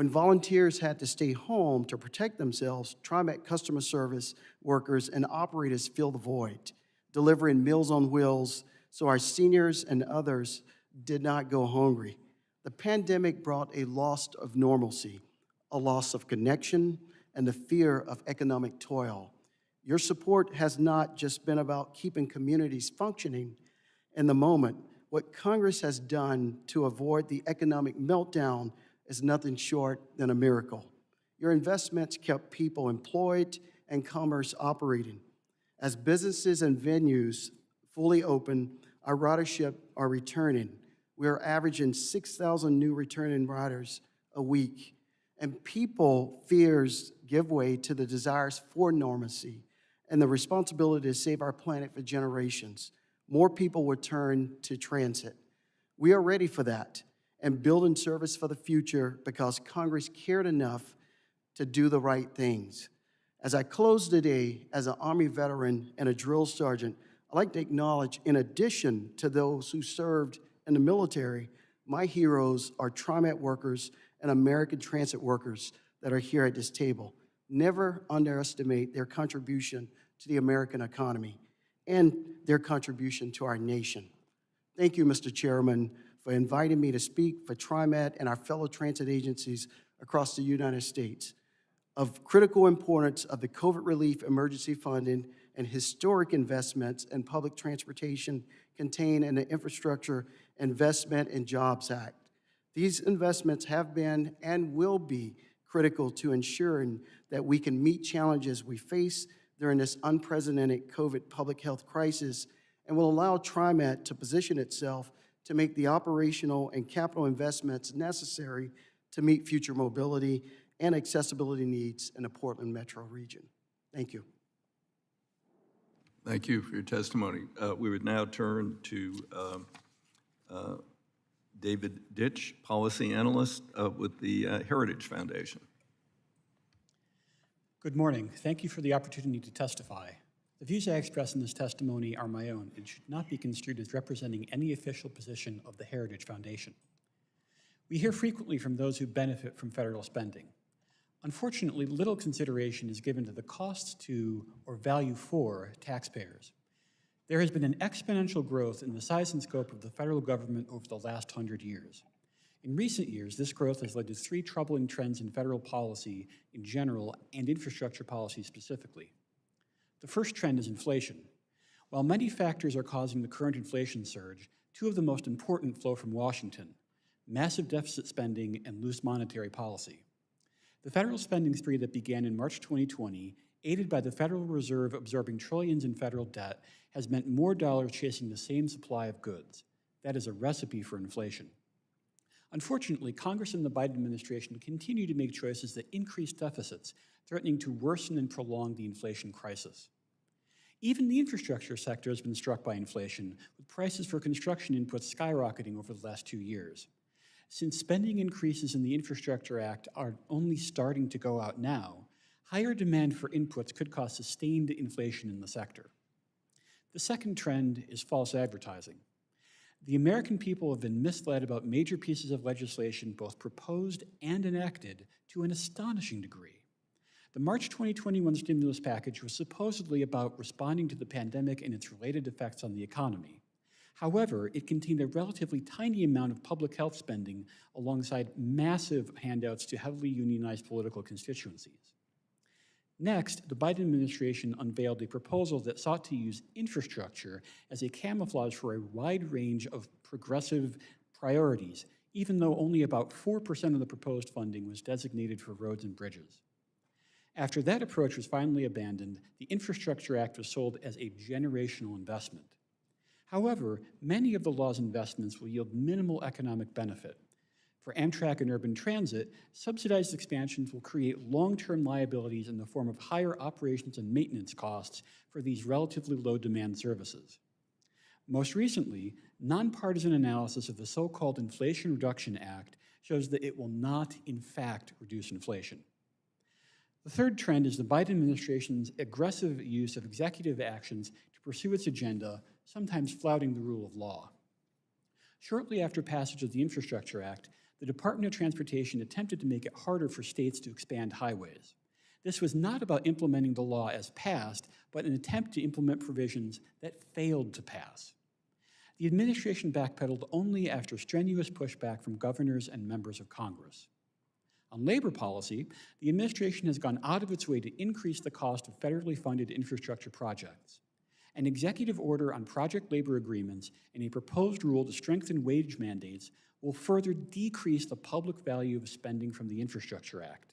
When volunteers had to stay home to protect themselves, TriMet customer service workers and operators filled the void, delivering Meals on Wheels so our seniors and others did not go hungry. The pandemic brought a loss of normalcy, a loss of connection, and the fear of economic toil. Your support has not just been about keeping communities functioning in the moment. What Congress has done to avoid the economic meltdown is nothing short than a miracle. Your investments kept people employed and commerce operating. As businesses and venues fully open, our ridership are returning. We are averaging 6,000 new returning riders a week. And people fears give way to the desires for normalcy and the responsibility to save our planet for generations. More people will turn to transit. We are ready for that and building service for the future because Congress cared enough to do the right things. As I close today, as an Army veteran and a drill sergeant, I'd like to acknowledge, in addition to those who served in the military, my heroes are TriMet workers and American transit workers that are here at this table. Never underestimate their contribution to the American economy and their contribution to our nation. Thank you, Mr. Chairman, for inviting me to speak for TriMet and our fellow transit agencies across the United States. Of critical importance of the COVID relief emergency funding and historic investments in public transportation contained in the Infrastructure Investment and Jobs Act. These investments have been and will be critical to ensuring that we can meet challenges we face during this unprecedented COVID public health crisis and will allow TriMet to position itself to make the operational and capital investments necessary to meet future mobility and accessibility needs in the Portland metro region. Thank you. Thank you for your testimony. We would now turn to David Ditch, Policy Analyst with the Heritage Foundation. Good morning. Thank you for the opportunity to testify. The views I express in this testimony are my own and should not be construed as representing any official position of the Heritage Foundation. We hear frequently from those who benefit from federal spending. Unfortunately, little consideration is given to the costs to or value for taxpayers. There has been an exponential growth in the size and scope of the federal government over the last 100 years. In recent years, this growth has led to three troubling trends in federal policy in general and infrastructure policy specifically. The first trend is inflation. While many factors are causing the current inflation surge, two of the most important flow from Washington: massive deficit spending and loose monetary policy. The federal spending spree that began in March 2020, aided by the Federal Reserve absorbing trillions in federal debt, has meant more dollars chasing the same supply of goods. That is a recipe for inflation. Unfortunately, Congress and the Biden administration continue to make choices that increase deficits, threatening to worsen and prolong the inflation crisis. Even the infrastructure sector has been struck by inflation, with prices for construction inputs skyrocketing over the last 2 years. Since spending increases in the Infrastructure Act are only starting to go out now, higher demand for inputs could cause sustained inflation in the sector. The second trend is false advertising. The American people have been misled about major pieces of legislation, both proposed and enacted, to an astonishing degree. The March 2021 stimulus package was supposedly about responding to the pandemic and its related effects on the economy. However, it contained a relatively tiny amount of public health spending alongside massive handouts to heavily unionized political constituencies. Next, the Biden administration unveiled a proposal that sought to use infrastructure as a camouflage for a wide range of progressive priorities, even though only about 4% of the proposed funding was designated for roads and bridges. After that approach was finally abandoned, the Infrastructure Act was sold as a generational investment. However, many of the law's investments will yield minimal economic benefit. For Amtrak and urban transit, subsidized expansions will create long-term liabilities in the form of higher operations and maintenance costs for these relatively low-demand services. Most recently, nonpartisan analysis of the so-called Inflation Reduction Act shows that it will not, in fact, reduce inflation. The third trend is the Biden administration's aggressive use of executive actions to pursue its agenda, sometimes flouting the rule of law. Shortly after passage of the Infrastructure Act, the Department of Transportation attempted to make it harder for states to expand highways. This was not about implementing the law as passed, but an attempt to implement provisions that failed to pass. The administration backpedaled only after strenuous pushback from governors and members of Congress. On labor policy, the administration has gone out of its way to increase the cost of federally funded infrastructure projects. An executive order on project labor agreements and a proposed rule to strengthen wage mandates will further decrease the public value of spending from the Infrastructure Act.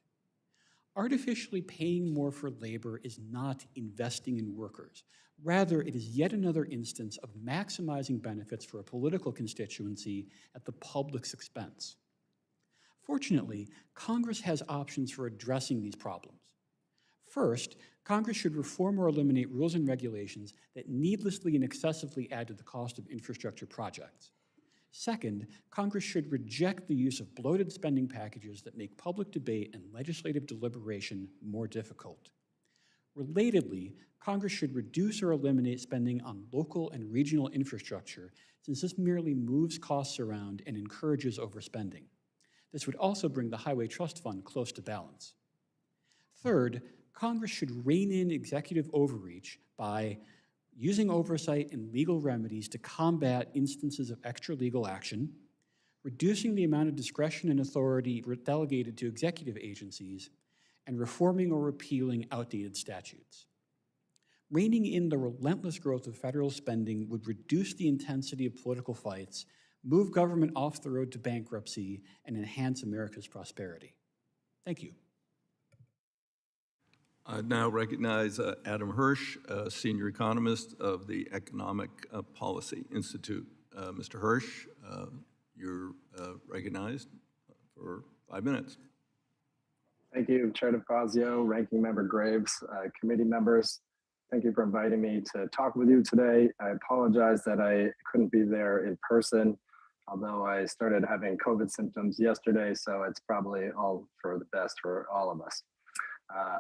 Artificially paying more for labor is not investing in workers. Rather, it is yet another instance of maximizing benefits for a political constituency at the public's expense. Fortunately, Congress has options for addressing these problems. First, Congress should reform or eliminate rules and regulations that needlessly and excessively add to the cost of infrastructure projects. Second, Congress should reject the use of bloated spending packages that make public debate and legislative deliberation more difficult. Relatedly, Congress should reduce or eliminate spending on local and regional infrastructure, since this merely moves costs around and encourages overspending. This would also bring the Highway Trust Fund close to balance. Third, Congress should rein in executive overreach by using oversight and legal remedies to combat instances of extra-legal action, reducing the amount of discretion and authority delegated to executive agencies, and reforming or repealing outdated statutes. Reining in the relentless growth of federal spending would reduce the intensity of political fights, move government off the road to bankruptcy, and enhance America's prosperity. Thank you. I now recognize Adam Hirsch, Senior Economist of the Economic Policy Institute. Mr. Hirsch, you're recognized for 5 minutes. Thank you, Chair DeFazio, Ranking Member Graves, committee members. Thank you for inviting me to talk with you today. I apologize that I couldn't be there in person, although I started having COVID symptoms yesterday, so it's probably all for the best for all of us.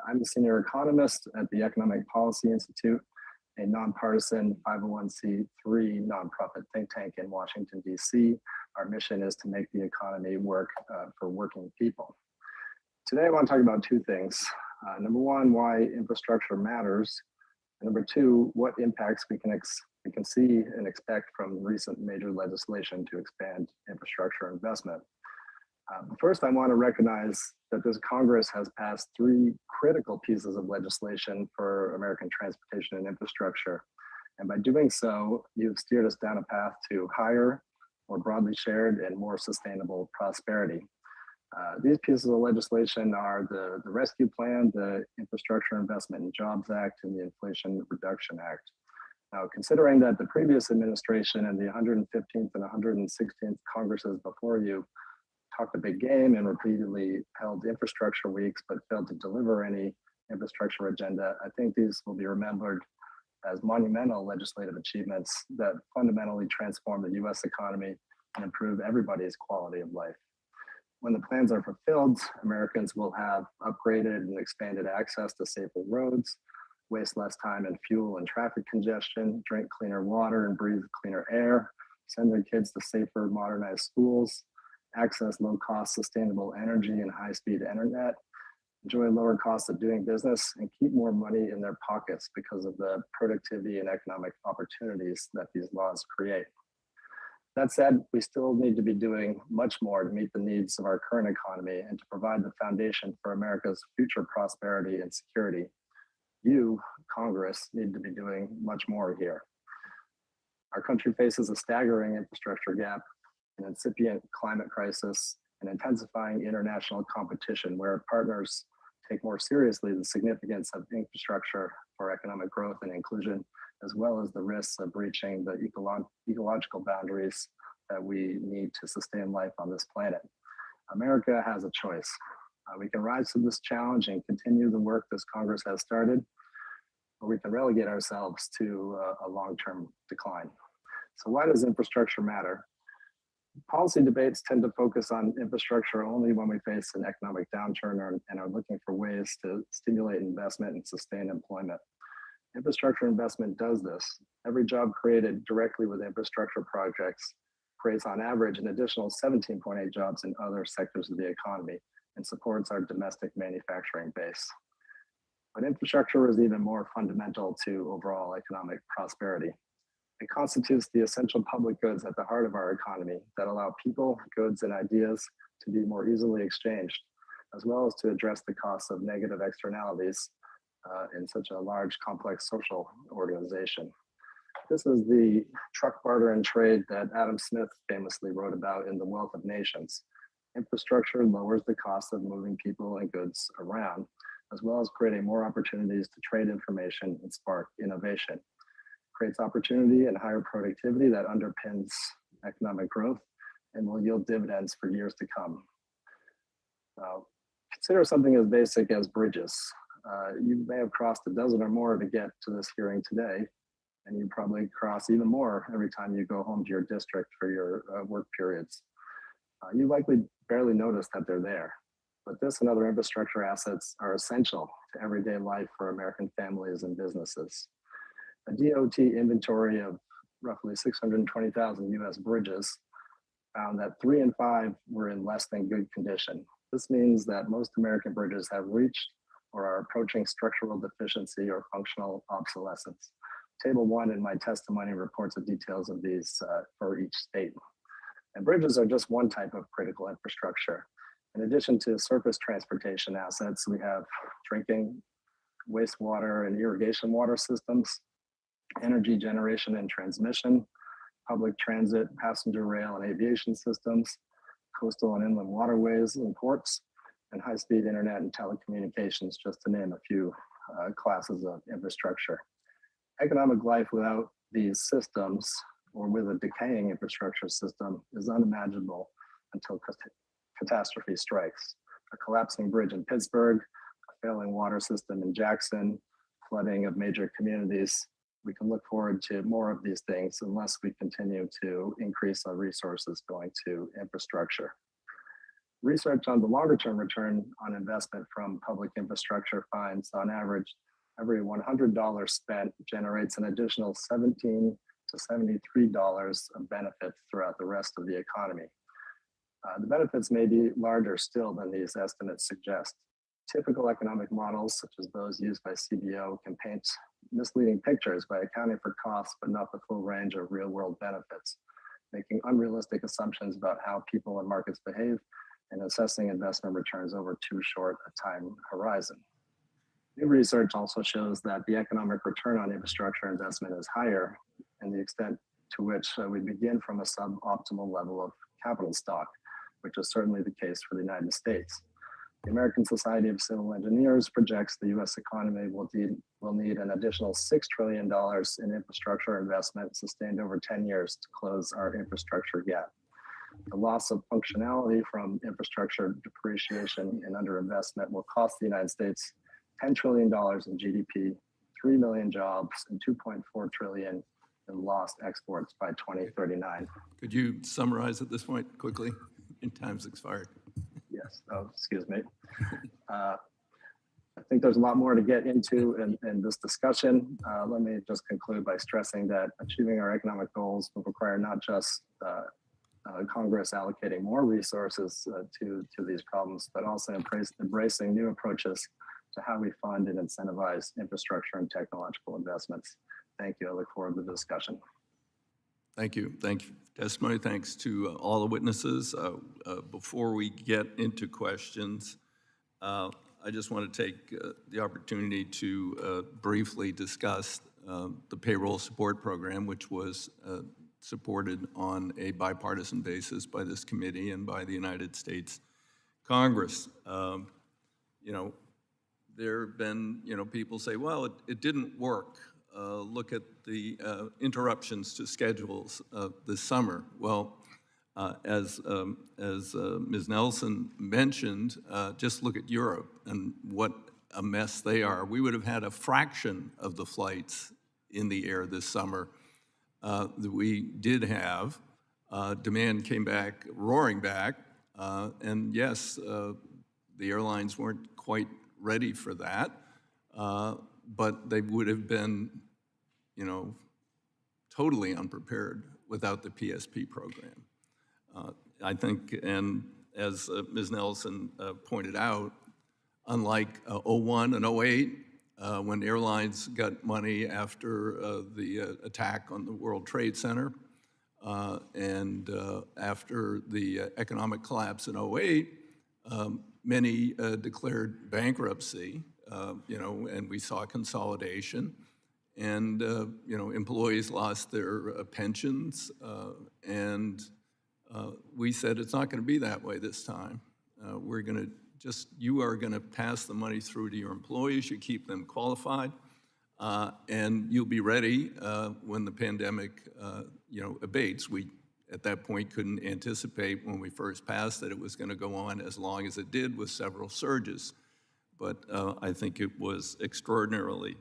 I'm a senior economist at the Economic Policy Institute, a nonpartisan 501c3 nonprofit think tank in Washington, D.C. Our mission is to make the economy work for working people. Today, I want to talk about two things. Number one, why infrastructure matters. And number two, what impacts we can see and expect from recent major legislation to expand infrastructure investment. First, I want to recognize that this Congress has passed 3 critical pieces of legislation for American transportation and infrastructure. And by doing so, you've steered us down a path to higher, more broadly shared, and more sustainable prosperity. These pieces of legislation are the Rescue Plan, the Infrastructure Investment and Jobs Act, and the Inflation Reduction Act. Now, considering that the previous administration and the 115th and 116th Congresses before you talked a big game and repeatedly held infrastructure weeks, but failed to deliver any infrastructure agenda, I think these will be remembered as monumental legislative achievements that fundamentally transform the US economy and improve everybody's quality of life. When the plans are fulfilled, Americans will have upgraded and expanded access to safer roads, waste less time in fuel and traffic congestion, drink cleaner water and breathe cleaner air, send their kids to safer, modernized schools, access low-cost sustainable energy and high-speed internet, enjoy lower costs of doing business, and keep more money in their pockets because of the productivity and economic opportunities that these laws create. That said, we still need to be doing much more to meet the needs of our current economy and to provide the foundation for America's future prosperity and security. You, Congress, need to be doing much more here. Our country faces a staggering infrastructure gap, an incipient climate crisis, and intensifying international competition where partners take more seriously the significance of infrastructure for economic growth and inclusion, as well as the risks of breaching the ecological boundaries that we need to sustain life on this planet. America has a choice. We can rise to this challenge and continue the work this Congress has started, or we can relegate ourselves to a long-term decline. So why does infrastructure matter? Policy debates tend to focus on infrastructure only when we face an economic downturn and are looking for ways to stimulate investment and sustain employment. Infrastructure investment does this. Every job created directly with infrastructure projects creates on average an additional 17.8 jobs in other sectors of the economy and supports our domestic manufacturing base. But infrastructure is even more fundamental to overall economic prosperity. It constitutes the essential public goods at the heart of our economy that allow people, goods, and ideas to be more easily exchanged, as well as to address the costs of negative externalities in such a large, complex social organization. This is the truck barter and trade that Adam Smith famously wrote about in The Wealth of Nations. Infrastructure lowers the cost of moving people and goods around, as well as creating more opportunities to trade information and spark innovation. Creates opportunity and higher productivity that underpins economic growth and will yield dividends for years to come. Consider something as basic as bridges. You may have crossed a dozen or more to get to this hearing today, and you probably cross even more every time you go home to your district for your work periods. You likely barely notice that they're there, but this and other infrastructure assets are essential to everyday life for American families and businesses. A DOT inventory of roughly 620,000 US bridges found that 3 in 5 were in less than good condition. This means that most American bridges have reached or are approaching structural deficiency or functional obsolescence. Table 1 in my testimony reports the details of these for each state. And bridges are just one type of critical infrastructure. In addition to surface transportation assets, we have drinking, wastewater and irrigation water systems, energy generation and transmission, public transit, passenger rail and aviation systems, coastal and inland waterways and ports, and high-speed internet and telecommunications, just to name a few classes of infrastructure. Economic life without these systems or with a decaying infrastructure system is unimaginable until catastrophe strikes. A collapsing bridge in Pittsburgh, a failing water system in Jackson, flooding of major communities. We can look forward to more of these things unless we continue to increase our resources going to infrastructure. Research on the longer-term return on investment from public infrastructure finds, on average, every $100 spent generates an additional $17 to $73 of benefits throughout the rest of the economy. The benefits may be larger still than these estimates suggest. Typical economic models, such as those used by CBO, can paint misleading pictures by accounting for costs, but not the full range of real-world benefits, making unrealistic assumptions about how people and markets behave and assessing investment returns over too short a time horizon. New research also shows that the economic return on infrastructure investment is higher, and the extent to which we begin from a suboptimal level of capital stock, which is certainly the case for the United States. The American Society of Civil Engineers projects the US economy will need an additional $6 trillion in infrastructure investment sustained over 10 years to close our infrastructure gap. The loss of functionality from infrastructure depreciation and underinvestment will cost the United States $10 trillion in GDP, 3 million jobs, and 2.4 trillion in lost exports by 2039. Could you summarize at this point quickly? In time's expired. Yes, oh, excuse me. I think there's a lot more to get into in this discussion. Let me just conclude by stressing that achieving our economic goals will require not just Congress allocating more resources to these problems, but also embracing new approaches to how we fund and incentivize infrastructure and technological investments. Thank you. I look forward to the discussion. Thank you. Thank you for testimony. Thanks to all the witnesses. Before we get into questions, I just want to take the opportunity to briefly discuss the payroll support program, which was supported on a bipartisan basis by this committee and by the United States Congress. There have been, people say, well, it didn't work. Look at the interruptions to schedules this summer. Well, as Ms. Nelson mentioned, just look at Europe and what a mess they are. We would have had a fraction of the flights in the air this summer that we did have. Demand came back, roaring back, and yes, the airlines weren't quite ready for that, but they would have been, totally unprepared without the PSP program. I think, and as Ms. Nelson pointed out, unlike '01 and '08, when airlines got money after the attack on the World Trade Center, and after the economic collapse in '08, many declared bankruptcy, and we saw consolidation. And, employees lost their pensions, and we said it's not going to be that way this time. We're going to you are going to pass the money through to your employees, you keep them qualified, and you'll be ready when the pandemic, abates. We, at that point, couldn't anticipate when we first passed that it was going to go on as long as it did with several surges. But I think it was extraordinarily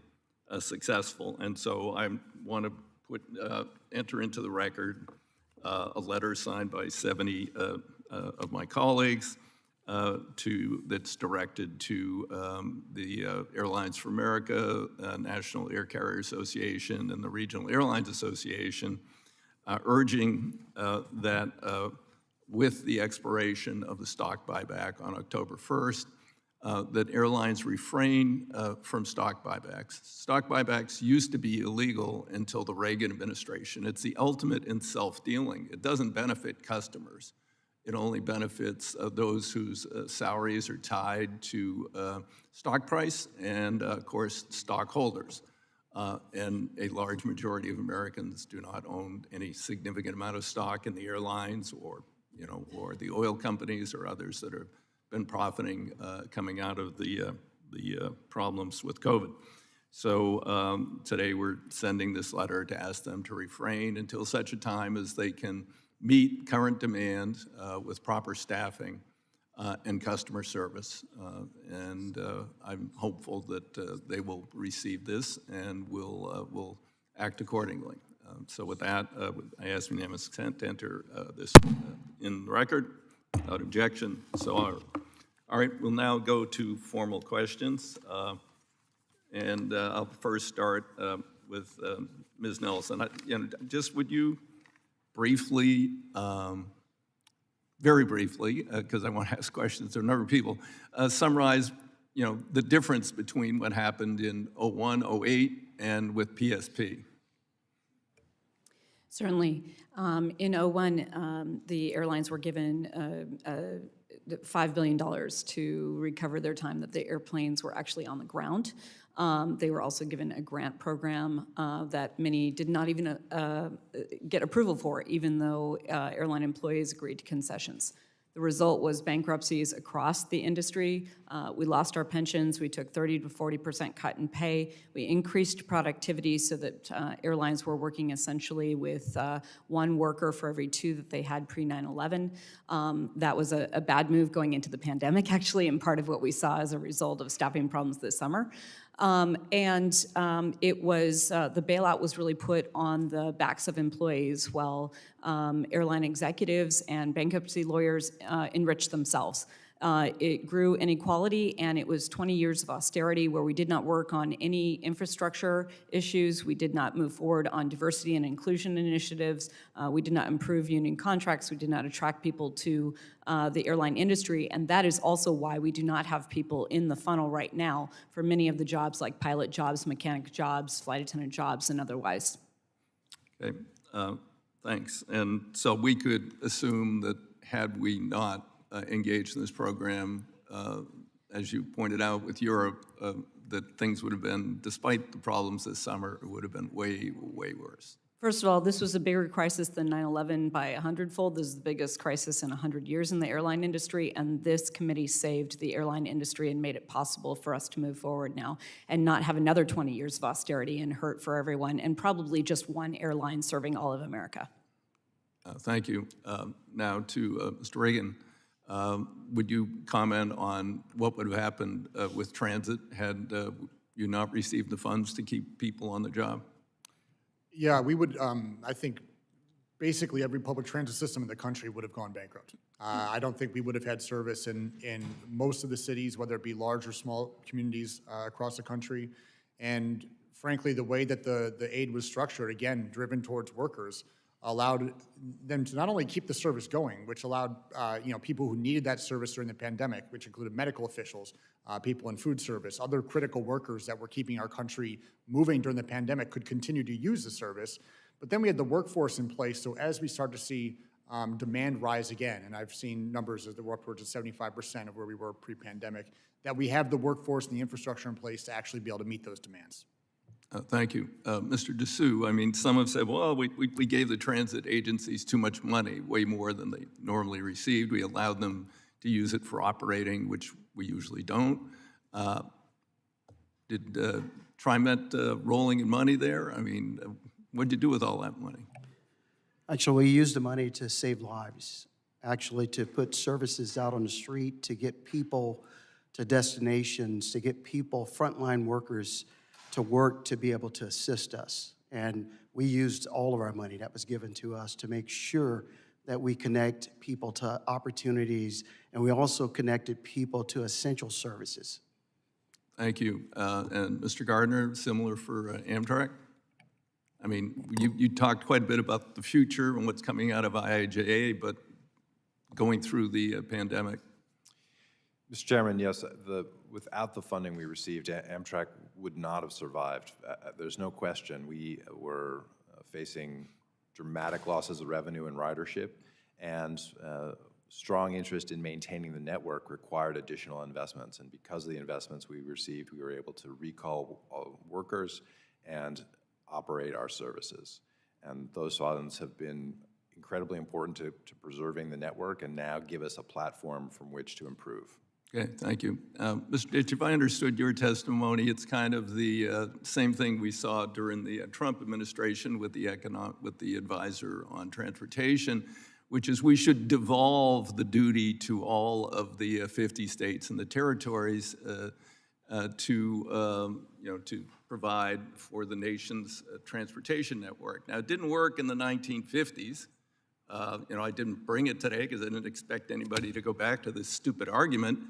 successful. And so I want to enter into the record a letter signed by 70 of my colleagues that's directed to the Airlines for America, National Air Carrier Association, and the Regional Airlines Association, urging that with the expiration of the stock buyback on October 1st, that airlines refrain from stock buybacks. Stock buybacks used to be illegal until the Reagan administration. It's the ultimate in self-dealing. It doesn't benefit customers. It only benefits those whose salaries are tied to stock price and, of course, stockholders. And a large majority of Americans do not own any significant amount of stock in the airlines or the oil companies or others that have been profiting coming out of the problems with COVID. So today we're sending this letter to ask them to refrain until such a time as they can meet current demand with proper staffing and customer service. And I'm hopeful that they will receive this and will act accordingly. So with that, I ask unanimous consent to enter this in the record without objection. So all right, we'll now go to formal questions. And I'll first start with Ms. Nelson. Just would you briefly, very briefly, because I want to ask questions to a number of people, summarize, the difference between what happened in '01, '08, and with PSP? Certainly. In '01, the airlines were given $5 billion to recover their time that the airplanes were actually on the ground. They were also given a grant program that many did not even get approval for, even though airline employees agreed to concessions. The result was bankruptcies across the industry. We lost our pensions. We took 30 to 40% cut in pay. We increased productivity so that airlines were working essentially with one worker for every two that they had pre-9/11. That was a bad move going into the pandemic, actually, and part of what we saw as a result of staffing problems this summer. It was, the bailout was really put on the backs of employees while airline executives and bankruptcy lawyers enriched themselves. It grew inequality, and it was 20 years of austerity where we did not work on any infrastructure issues. We did not move forward on diversity and inclusion initiatives. We did not improve union contracts. We did not attract people to the airline industry, and that is also why we do not have people in the funnel right now for many of the jobs like pilot jobs, mechanic jobs, flight attendant jobs, and otherwise. Okay, thanks. And so we could assume that had we not engaged in this program, as you pointed out with Europe, that things would have been, despite the problems this summer, it would have been way, way worse. First of all, this was a bigger crisis than 9/11 by 100-fold. This is the biggest crisis in 100 years in the airline industry, and this committee saved the airline industry and made it possible for us to move forward now and not have another 20 years of austerity and hurt for everyone, and probably just one airline serving all of America. Thank you. Now to Mr. Regan. Would you comment on what would have happened with transit had you not received the funds to keep people on the job? Yeah, we would, I think, basically every public transit system in the country would have gone bankrupt. I don't think we would have had service in most of the cities, whether it be large or small communities across the country. And frankly, the way that the aid was structured, again, driven towards workers, allowed them to not only keep the service going, which allowed people who needed that service during the pandemic, which included medical officials, people in food service, other critical workers that were keeping our country moving during the pandemic could continue to use the service. But then we had the workforce in place, so as we start to see demand rise again, and I've seen numbers that were upwards of 75% of where we were pre-pandemic, that we have the workforce and the infrastructure in place to actually be able to meet those demands. Thank you. Mr. Dessous, I mean, some have said, well, we gave the transit agencies too much money, way more than they normally received. We allowed them to use it for operating, which we usually don't. Did TriMet rolling in money there? I mean, what'd you do with all that money? Actually, we used the money to save lives, actually to put services out on the street, to get people to destinations, to get people, frontline workers, to work to be able to assist us. And we used all of our money that was given to us to make sure that we connect people to opportunities, and we also connected people to essential services. Thank you. And Mr. Garner, similar for Amtrak? I mean, you talked quite a bit about the future and what's coming out of IIJA, but going through the pandemic. Mr. Chairman, yes, without the funding we received, Amtrak would not have survived. There's no question. We were facing dramatic losses of revenue and ridership, and strong interest in maintaining the network required additional investments. And because of the investments we received, we were able to recall workers and operate our services. And those funds have been incredibly important to preserving the network and now give us a platform from which to improve. Okay, thank you. Mr. Ditch, if I understood your testimony, it's kind of the same thing we saw during the Trump administration with the advisor on transportation, which is we should devolve the duty to all of the 50 states and the territories to provide for the nation's transportation network. Now, it didn't work in the 1950s. I didn't bring it today because I didn't expect anybody to go back to this stupid argument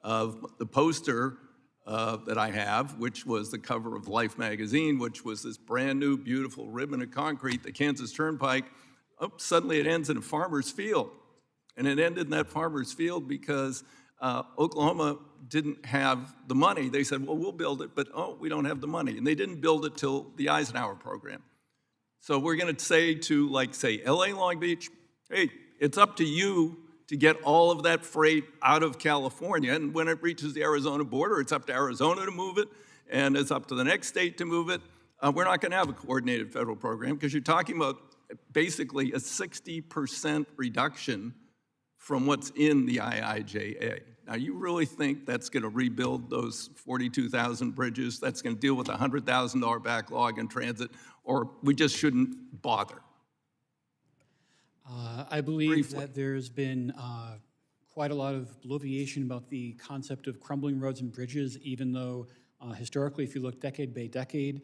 of the poster that I have, which was the cover of Life magazine, which was this brand new, beautiful ribbon of concrete, the Kansas Turnpike. Oh, suddenly it ends in a farmer's field. And it ended in that farmer's field because Oklahoma didn't have the money. They said, well, we'll build it, but we don't have the money. And they didn't build it till the Eisenhower program. So we're going to say to, say, LA Long Beach, hey, it's up to you to get all of that freight out of California. And when it reaches the Arizona border, it's up to Arizona to move it, and it's up to the next state to move it. We're not going to have a coordinated federal program because you're talking about basically a 60% reduction from what's in the IIJA. Now, you really think that's going to rebuild those 42,000 bridges? That's going to deal with a $100,000 backlog in transit? Or we just shouldn't bother? I believe Briefly. that there's been quite a lot of bloviation about the concept of crumbling roads and bridges, even though historically, if you look decade by decade,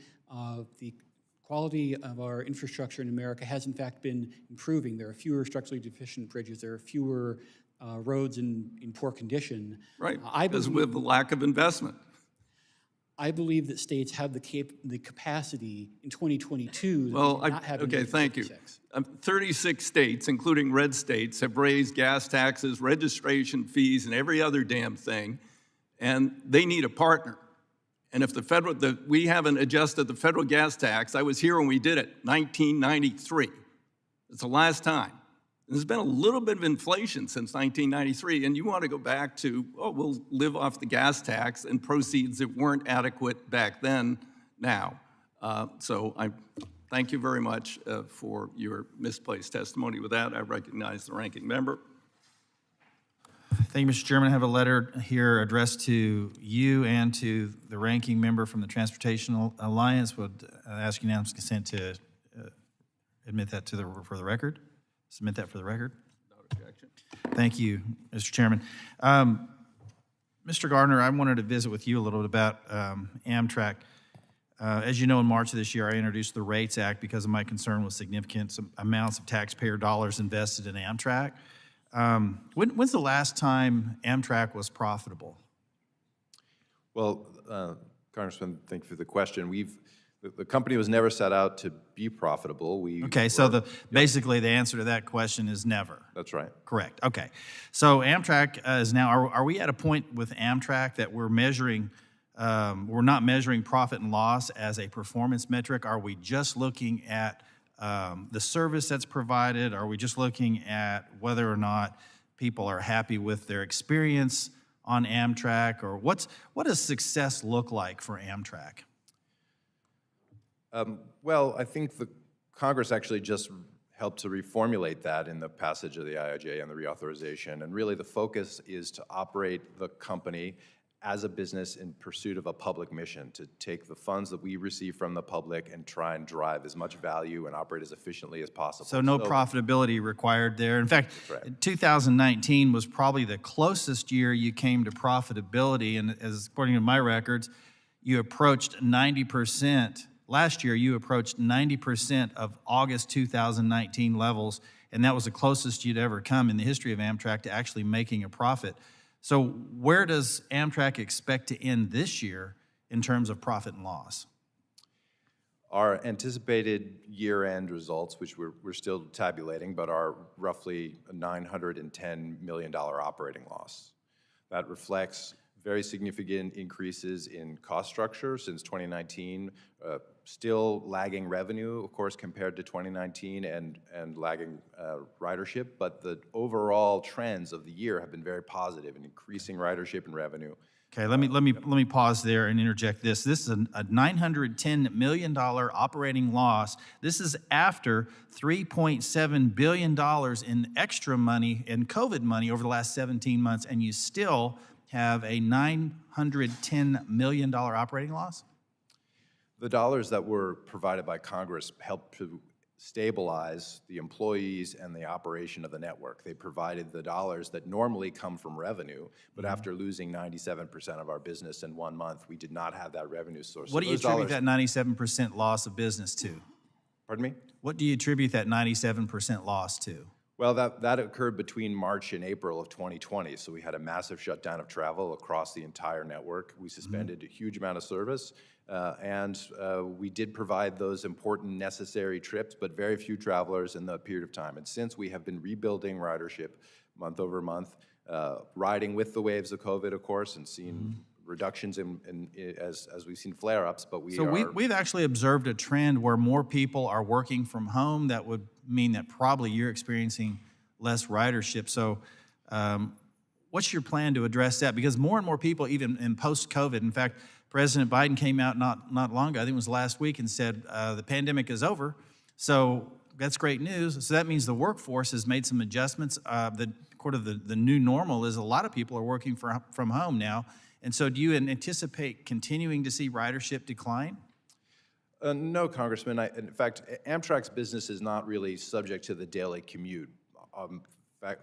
the quality of our infrastructure in America has in fact been improving. There are fewer structurally deficient bridges. There are fewer roads in poor condition. Right, because we have a lack of investment. I believe that states have the capacity in 2022 that Well, they did not have in okay, thank you. 1956. 36 states, including red states, have raised gas taxes, registration fees, and every other damn thing, and they need a partner. And if we haven't adjusted the federal gas tax, I was here when we did it, 1993. It's the last time. There's been a little bit of inflation since 1993, and you want to go back to, we'll live off the gas tax and proceeds that weren't adequate back then now. So I thank you very much for your misplaced testimony. With that, I recognize the ranking member. Thank you, Mr. Chairman. I have a letter here addressed to you and to the ranking member from the Transportation Alliance. Would ask unanimous consent to admit that for the record. Submit that for the record. Without objection. Thank you, Mr. Chairman. Mr. Garner, I wanted to visit with you a little bit about Amtrak. As you know, in March of this year, I introduced the Rates Act because of my concern with significant amounts of taxpayer dollars invested in Amtrak. When's the last time Amtrak was profitable? Well, Congressman, thank you for the question. The company was never set out to be profitable. Okay, so basically the answer to that question is never. That's right. Correct, okay. So Amtrak is now, are we at a point with Amtrak that we're measuring, we're not measuring profit and loss as a performance metric? Are we just looking at the service that's provided? Are we just looking at whether or not people are happy with their experience on Amtrak? Or what does success look like for Amtrak? Well, I think the Congress actually just helped to reformulate that in the passage of the IIJ and the reauthorization. And really the focus is to operate the company as a business in pursuit of a public mission, to take the funds that we receive from the public and try and drive as much value and operate as efficiently as possible. So no profitability required there. In fact, 2019 was probably the closest year you came to profitability, and as according to my records, you approached 90%. Last year, you approached 90% of August 2019 levels, and that was the closest you'd ever come in the history of Amtrak to actually making a profit. So where does Amtrak expect to end this year in terms of profit and loss? Our anticipated year-end results, which we're still tabulating, but are roughly a $910 million operating loss. That reflects very significant increases in cost structure since 2019, still lagging revenue, of course, compared to 2019 and lagging ridership, but the overall trends of the year have been very positive in increasing ridership and revenue. Okay, let me pause there and interject this. This is a $910 million operating loss. This is after $3.7 billion in extra money, in COVID money over the last 17 months, and you still have a $910 million operating loss? The dollars that were provided by Congress helped to stabilize the employees and the operation of the network. They provided the dollars that normally come from revenue, but after losing 97% of our business in 1 month, we did not have that revenue source. What do you attribute that 97% loss of business to? Pardon me? What do you attribute that 97% loss to? Well, that occurred between March and April of 2020, so we had a massive shutdown of travel across the entire network. We suspended a huge amount of service, and we did provide those important necessary trips, but very few travelers in that period of time. And since we have been rebuilding ridership month over month, riding with the waves of COVID, of course, and seeing reductions as we've seen flare-ups, but we've actually observed a trend where more people are working from home. That would mean that probably you're experiencing less ridership. So what's your plan to address that? Because more and more people, even in post-COVID, in fact, President Biden came out not long ago, I think it was last week, and said the pandemic is over. So that's great news. So that means the workforce has made some adjustments. The new normal is a lot of people are working from home now. And so do you anticipate continuing to see ridership decline? No, Congressman. In fact, Amtrak's business is not really subject to the daily commute.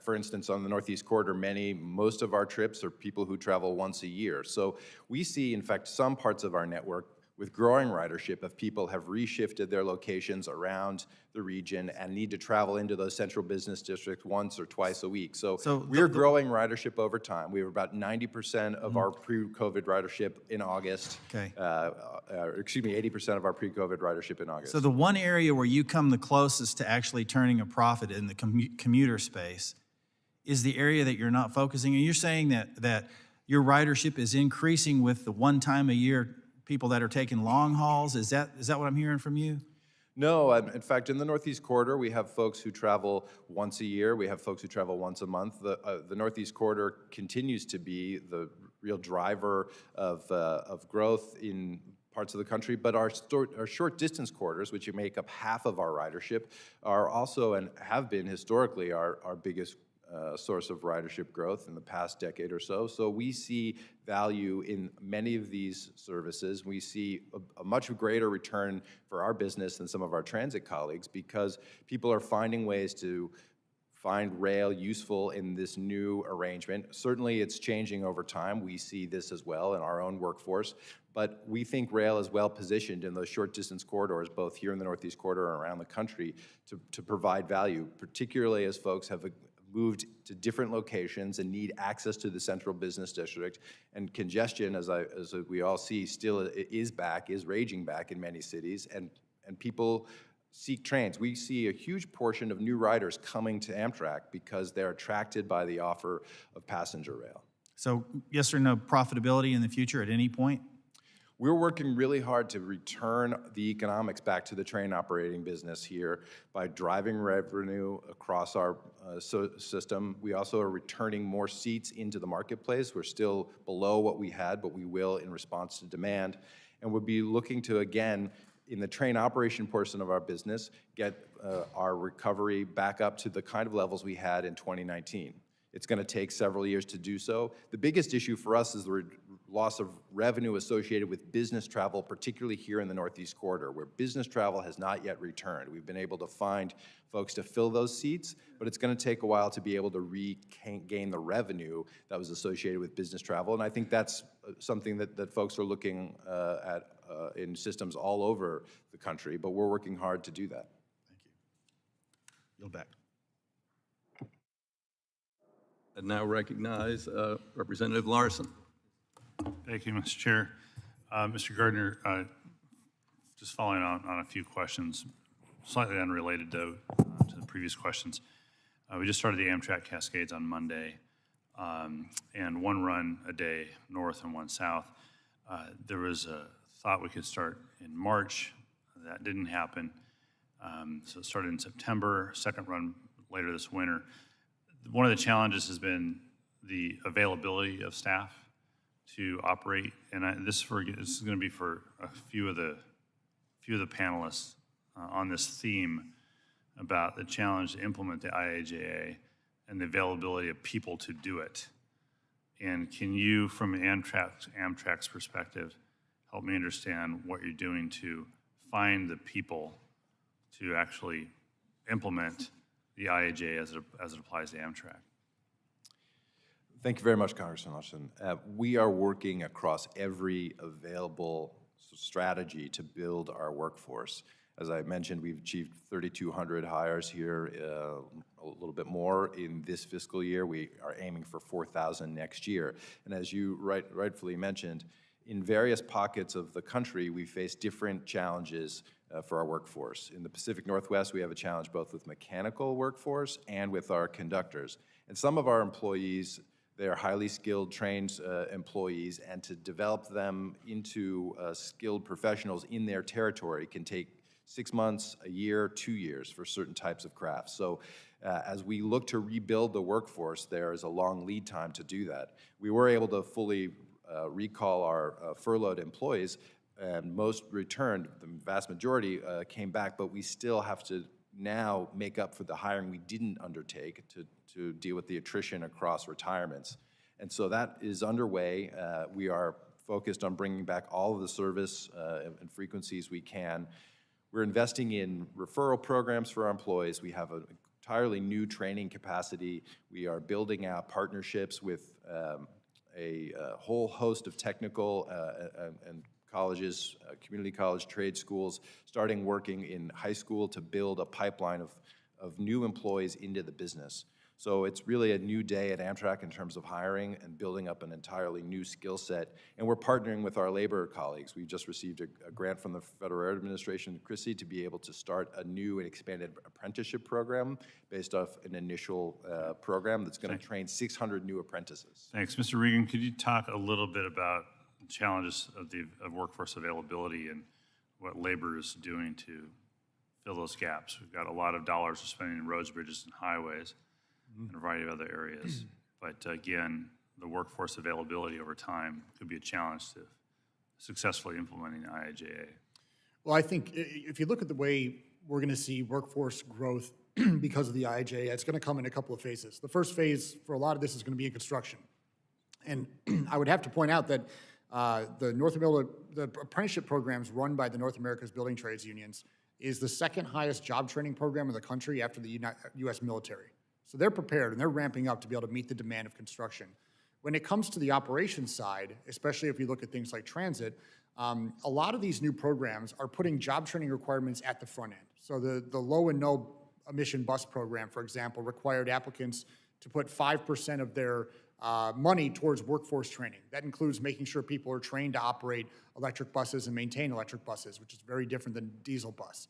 For instance, on the Northeast Corridor, most of our trips are people who travel once a year. So we see, in fact, some parts of our network with growing ridership if people have reshifted their locations around the region and need to travel into those central business districts once or twice a week. So we're growing ridership over time. We were about 90% of our pre-COVID ridership in August. Okay. 80% of our pre-COVID ridership in August. So the one area where you come the closest to actually turning a profit in the commuter space is the area that you're not focusing. And you're saying that your ridership is increasing with the one time a year people that are taking long hauls. Is that what I'm hearing from you? No, in fact, in the Northeast Corridor, we have folks who travel once a year. We have folks who travel once a month. The Northeast Corridor continues to be the real driver of growth in parts of the country, but our short distance corridors, which make up half of our ridership, are also and have been historically our biggest source of ridership growth in the past decade or so. So we see value in many of these services. We see a much greater return for our business than some of our transit colleagues because people are finding ways to find rail useful in this new arrangement. Certainly it's changing over time. We see this as well in our own workforce, but we think rail is well positioned in those short distance corridors, both here in the Northeast Corridor and around the country, to provide value, particularly as folks have moved to different locations and need access to the central business district. And congestion, as we all see, still is raging back in many cities, and people seek trains. We see a huge portion of new riders coming to Amtrak because they're attracted by the offer of passenger rail. So yes or no profitability in the future at any point? We're working really hard to return the economics back to the train operating business here by driving revenue across our system. We also are returning more seats into the marketplace. We're still below what we had, but we will in response to demand. And we'll be looking to, again, in the train operation portion of our business, get our recovery back up to the kind of levels we had in 2019. It's going to take several years to do so. The biggest issue for us is the loss of revenue associated with business travel, particularly here in the Northeast Corridor, where business travel has not yet returned. We've been able to find folks to fill those seats, but it's going to take a while to be able to regain the revenue that was associated with business travel. And I think that's something that folks are looking at in systems all over the country, but we're working hard to do that. Thank you. Yield back. And now recognize Representative Larson. Thank you, Mr. Chair. Mr. Gardner, just following on a few questions, slightly unrelated though to the previous questions. We just started the Amtrak Cascades on Monday, and one run a day north and one south. There was a thought we could start in March. That didn't happen. So it started in September, second run later this winter. One of the challenges has been the availability of staff to operate, and this is going to be for a few of the panelists on this theme about the challenge to implement the IAJA and the availability of people to do it. And can you, from Amtrak's perspective, help me understand what you're doing to find the people to actually implement the IAJ as it applies to Amtrak? Thank you very much, Congressman Larson. We are working across every available strategy to build our workforce. As I mentioned, we've achieved 3,200 hires here, a little bit more in this fiscal year. We are aiming for 4,000 next year. And as you rightfully mentioned, in various pockets of the country, we face different challenges for our workforce. In the Pacific Northwest, we have a challenge both with mechanical workforce and with our conductors. And some of our employees, they are highly skilled, trained employees, and to develop them into skilled professionals in their territory can take 6 months, a year, 2 years for certain types of crafts. So as we look to rebuild the workforce, there is a long lead time to do that. We were able to fully recall our furloughed employees, and most returned. The vast majority came back, but we still have to now make up for the hiring we didn't undertake to deal with the attrition across retirements. And so that is underway. We are focused on bringing back all of the service and frequencies we can. We're investing in referral programs for our employees. We have an entirely new training capacity. We are building out partnerships with a whole host of technical and colleges, community college, trade schools, starting working in high school to build a pipeline of new employees into the business. So it's really a new day at Amtrak in terms of hiring and building up an entirely new skill set. And we're partnering with our labor colleagues. We've just received a grant from the Federal Air Administration, Chrissy, to be able to start a new and expanded apprenticeship program based off an initial program that's going to train 600 new apprentices. Thanks. Mr. Regan, could you talk a little bit about challenges of workforce availability and what labor is doing to fill those gaps? We've got a lot of dollars we're spending in roads, bridges, and highways, and a variety of other areas. But again, the workforce availability over time could be a challenge to successfully implementing the IIJA. Well, I think if you look at the way we're going to see workforce growth because of the IIJA, it's going to come in a couple of phases. The first phase for a lot of this is going to be in construction. And I would have to point out that the apprenticeship programs run by the North America's building trades unions is the second highest job training program in the country after the U.S. military. So they're prepared and they're ramping up to be able to meet the demand of construction. When it comes to the operations side, especially if you look at things like transit, a lot of these new programs are putting job training requirements at the front end. So the low and no emission bus program, for example, required applicants to put 5% of their money towards workforce training. That includes making sure people are trained to operate electric buses and maintain electric buses, which is very different than diesel bus.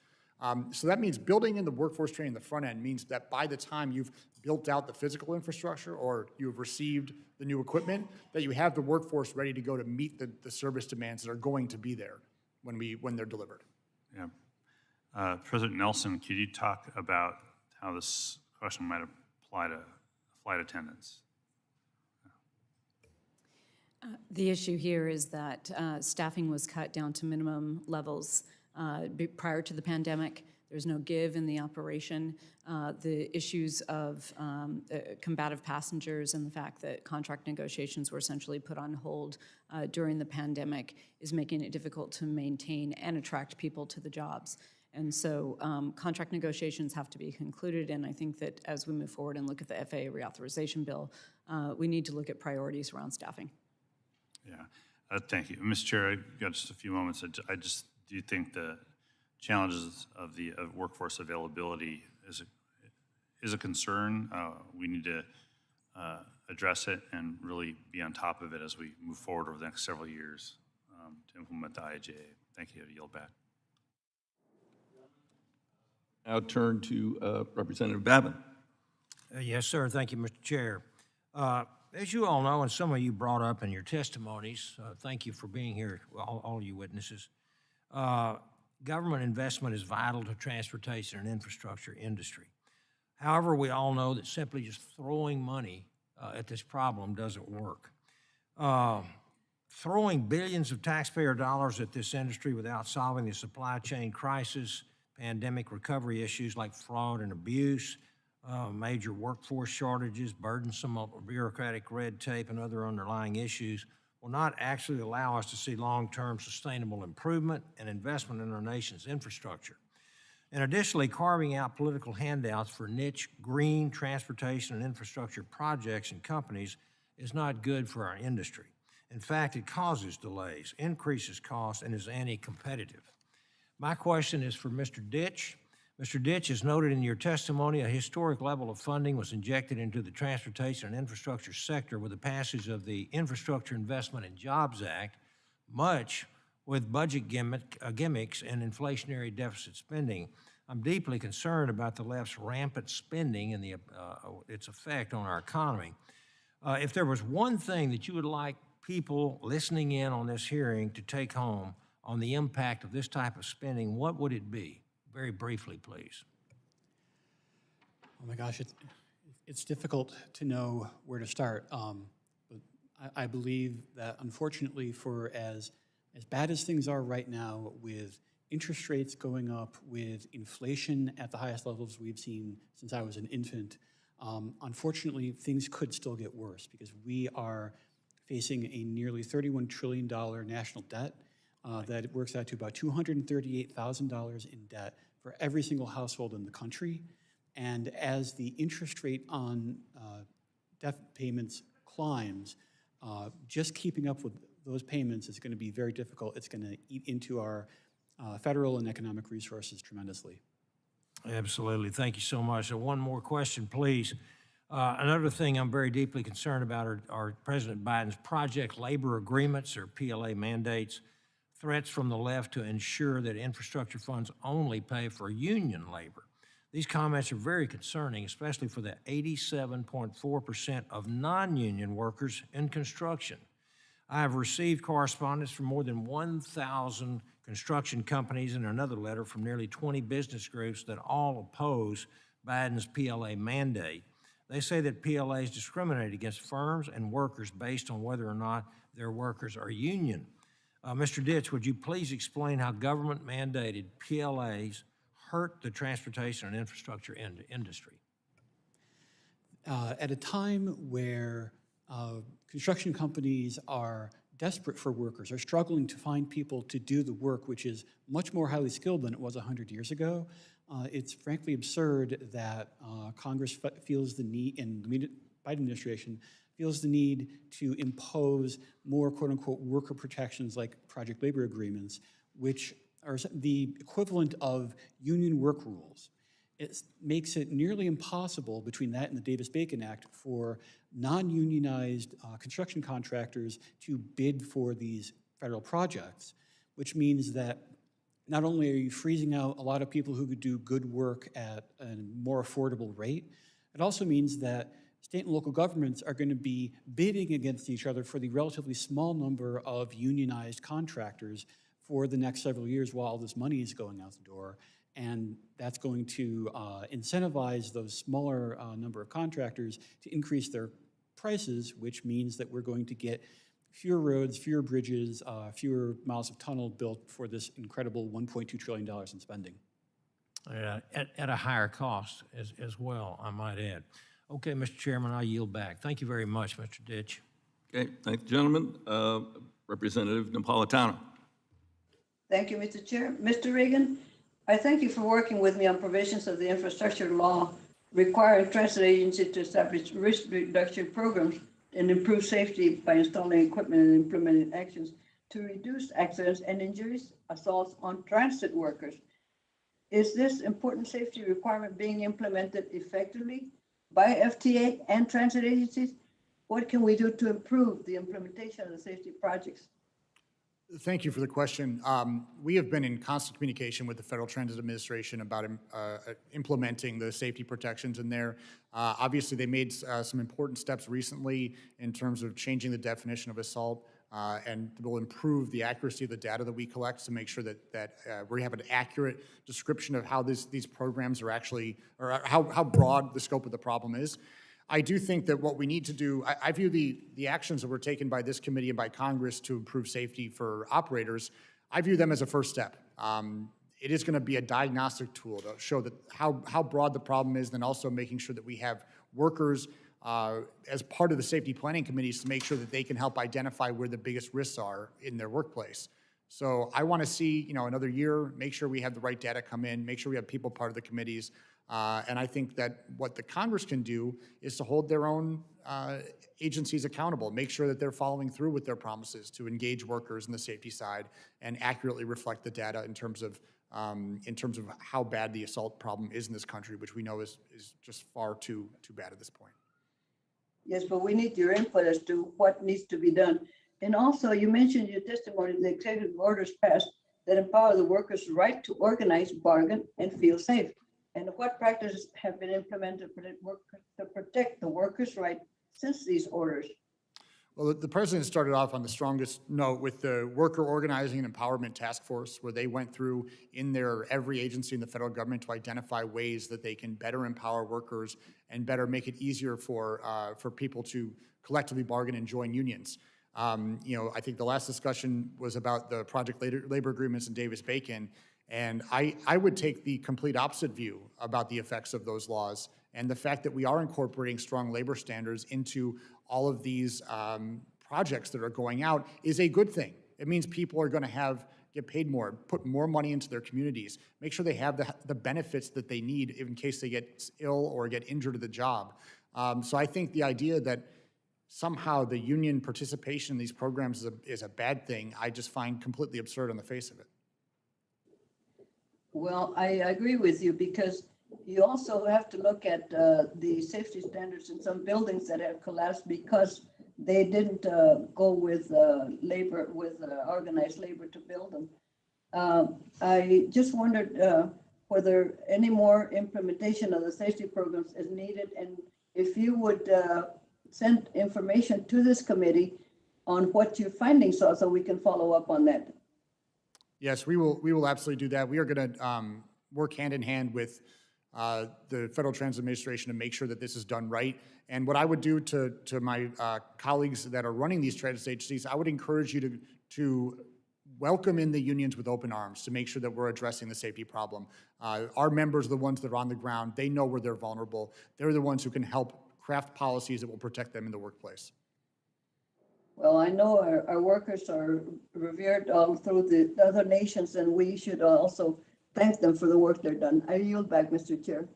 So that means building in the workforce training in the front end means that by the time you've built out the physical infrastructure or you've received the new equipment, that you have the workforce ready to go to meet the service demands that are going to be there when they're delivered. Yeah. President Nelson, could you talk about how this question might apply to flight attendants? The issue here is that staffing was cut down to minimum levels prior to the pandemic. There's no give in the operation. The issues of combative passengers and the fact that contract negotiations were essentially put on hold during the pandemic is making it difficult to maintain and attract people to the jobs. And so contract negotiations have to be concluded, and I think that as we move forward and look at the FAA reauthorization bill, we need to look at priorities around staffing. Yeah, thank you. Mr. Chair, I've got just a few moments. I just do think the challenges of the workforce availability is a concern. We need to address it and really be on top of it as we move forward over the next several years to implement the IIJA. Thank you. I yield back. Now turn to Representative Babin. Yes, sir. Thank you, Mr. Chair. As you all know, and some of you brought up in your testimonies, thank you for being here, all you witnesses. Government investment is vital to transportation and infrastructure industry. However, we all know that simply just throwing money at this problem doesn't work. Throwing billions of taxpayer dollars at this industry without solving the supply chain crisis, pandemic recovery issues like fraud and abuse, major workforce shortages, burdensome bureaucratic red tape, and other underlying issues will not actually allow us to see long-term sustainable improvement and investment in our nation's infrastructure. And additionally, carving out political handouts for niche green transportation and infrastructure projects and companies is not good for our industry. In fact, it causes delays, increases costs, and is anti-competitive. My question is for Mr. Ditch. Mr. Ditch, as noted in your testimony, a historic level of funding was injected into the transportation and infrastructure sector with the passage of the Infrastructure Investment and Jobs Act, much with budget gimmicks and inflationary deficit spending. I'm deeply concerned about the left's rampant spending and its effect on our economy. If there was one thing that you would like people listening in on this hearing to take home on the impact of this type of spending, what would it be? Very briefly, please. Oh my gosh, it's difficult to know where to start. But I believe that unfortunately, for as bad as things are right now, with interest rates going up, with inflation at the highest levels we've seen since I was an infant, unfortunately, things could still get worse because we are facing a nearly $31 trillion national debt. That works out to about $238,000 in debt for every single household in the country. And as the interest rate on debt payments climbs, just keeping up with those payments is going to be very difficult. It's going to eat into our federal and economic resources tremendously. Absolutely. Thank you so much. And one more question, please. Another thing I'm very deeply concerned about are President Biden's project labor agreements, or PLA mandates, threats from the left to ensure that infrastructure funds only pay for union labor. These comments are very concerning, especially for the 87.4% of non-union workers in construction. I have received correspondence from more than 1,000 construction companies and another letter from nearly 20 business groups that all oppose Biden's PLA mandate. They say that PLAs discriminate against firms and workers based on whether or not their workers are union. Mr. Ditch, would you please explain how government-mandated PLAs hurt the transportation and infrastructure industry? At a time where construction companies are desperate for workers, are struggling to find people to do the work, which is much more highly skilled than it was 100 years ago, it's frankly absurd that Congress feels the need, and the Biden administration feels the need to impose more quote-unquote worker protections like project labor agreements, which are the equivalent of union work rules. it makes it nearly impossible between that and the Davis-Bacon Act for non-unionized construction contractors to bid for these federal projects, which means that not only are you freezing out a lot of people who could do good work at a more affordable rate, it also means that state and local governments are going to be bidding against each other for the relatively small number of unionized contractors for the next several years while all this money is going out the door. And that's going to incentivize those smaller number of contractors to increase their prices, which means that we're going to get fewer roads, fewer bridges, fewer miles of tunnel built for this incredible $1.2 trillion in spending. At a higher cost as well, I might add. Okay, Mr. Chairman, I yield back. Thank you very much, Mr. Ditch. Okay, thank you, gentlemen. Representative Napolitano. Thank you, Mr. Chair. Mr. Regan, I thank you for working with me on provisions of the infrastructure law requiring transit agencies to establish risk reduction programs and improve safety by installing equipment and implementing actions to reduce accidents and injuries, assaults on transit workers. Is this important safety requirement being implemented effectively by FTA and transit agencies? What can we do to improve the implementation of the safety projects? Thank you for the question. We have been in constant communication with the Federal Transit Administration about implementing the safety protections in there. Obviously, they made some important steps recently in terms of changing the definition of assault and will improve the accuracy of the data that we collect to make sure that we have an accurate description of how these programs are actually, or how broad the scope of the problem is. I do think that what we need to do, I view the actions that were taken by this committee and by Congress to improve safety for operators, I view them as a first step. It is going to be a diagnostic tool to show that how broad the problem is, then also making sure that we have workers as part of the safety planning committees to make sure that they can help identify where the biggest risks are in their workplace. So I want to see, another year, make sure we have the right data come in, make sure we have people part of the committees. And I think that what the Congress can do is to hold their own agencies accountable, make sure that they're following through with their promises to engage workers in the safety side and accurately reflect the data in terms of how bad the assault problem is in this country, which we know is just far too bad at this point. Yes, but we need your input as to what needs to be done. And also, you mentioned in your testimony the executive orders passed that empower the workers' right to organize, bargain, and feel safe. And what practices have been implemented to protect the workers' right since these orders? Well, the president started off on the strongest note with the Worker Organizing and Empowerment Task Force, where they went through in every agency in the federal government to identify ways that they can better empower workers and better make it easier for people to collectively bargain and join unions. I think the last discussion was about the project labor agreements in Davis-Bacon, and I would take the complete opposite view about the effects of those laws and the fact that we are incorporating strong labor standards into all of these projects that are going out is a good thing. It means people are going to get paid more, put more money into their communities, make sure they have the benefits that they need in case they get ill or get injured at the job. So I think the idea that somehow the union participation in these programs is a bad thing, I just find completely absurd on the face of it. Well, I agree with you because you also have to look at the safety standards in some buildings that have collapsed because they didn't go with organized labor to build them. I just wondered whether any more implementation of the safety programs is needed, and if you would send information to this committee on what your findings are so we can follow up on that. Yes, we will absolutely do that. We are going to work hand in hand with the Federal Transit Administration to make sure that this is done right. And what I would do to my colleagues that are running these transit agencies, I would encourage you to welcome in the unions with open arms to make sure that we're addressing the safety problem. Our members are the ones that are on the ground. They know where they're vulnerable. They're the ones who can help craft policies that will protect them in the workplace. Well, I know our workers are revered all through the other nations, and we should also thank them for the work they've done. I yield back, Mr. Chair.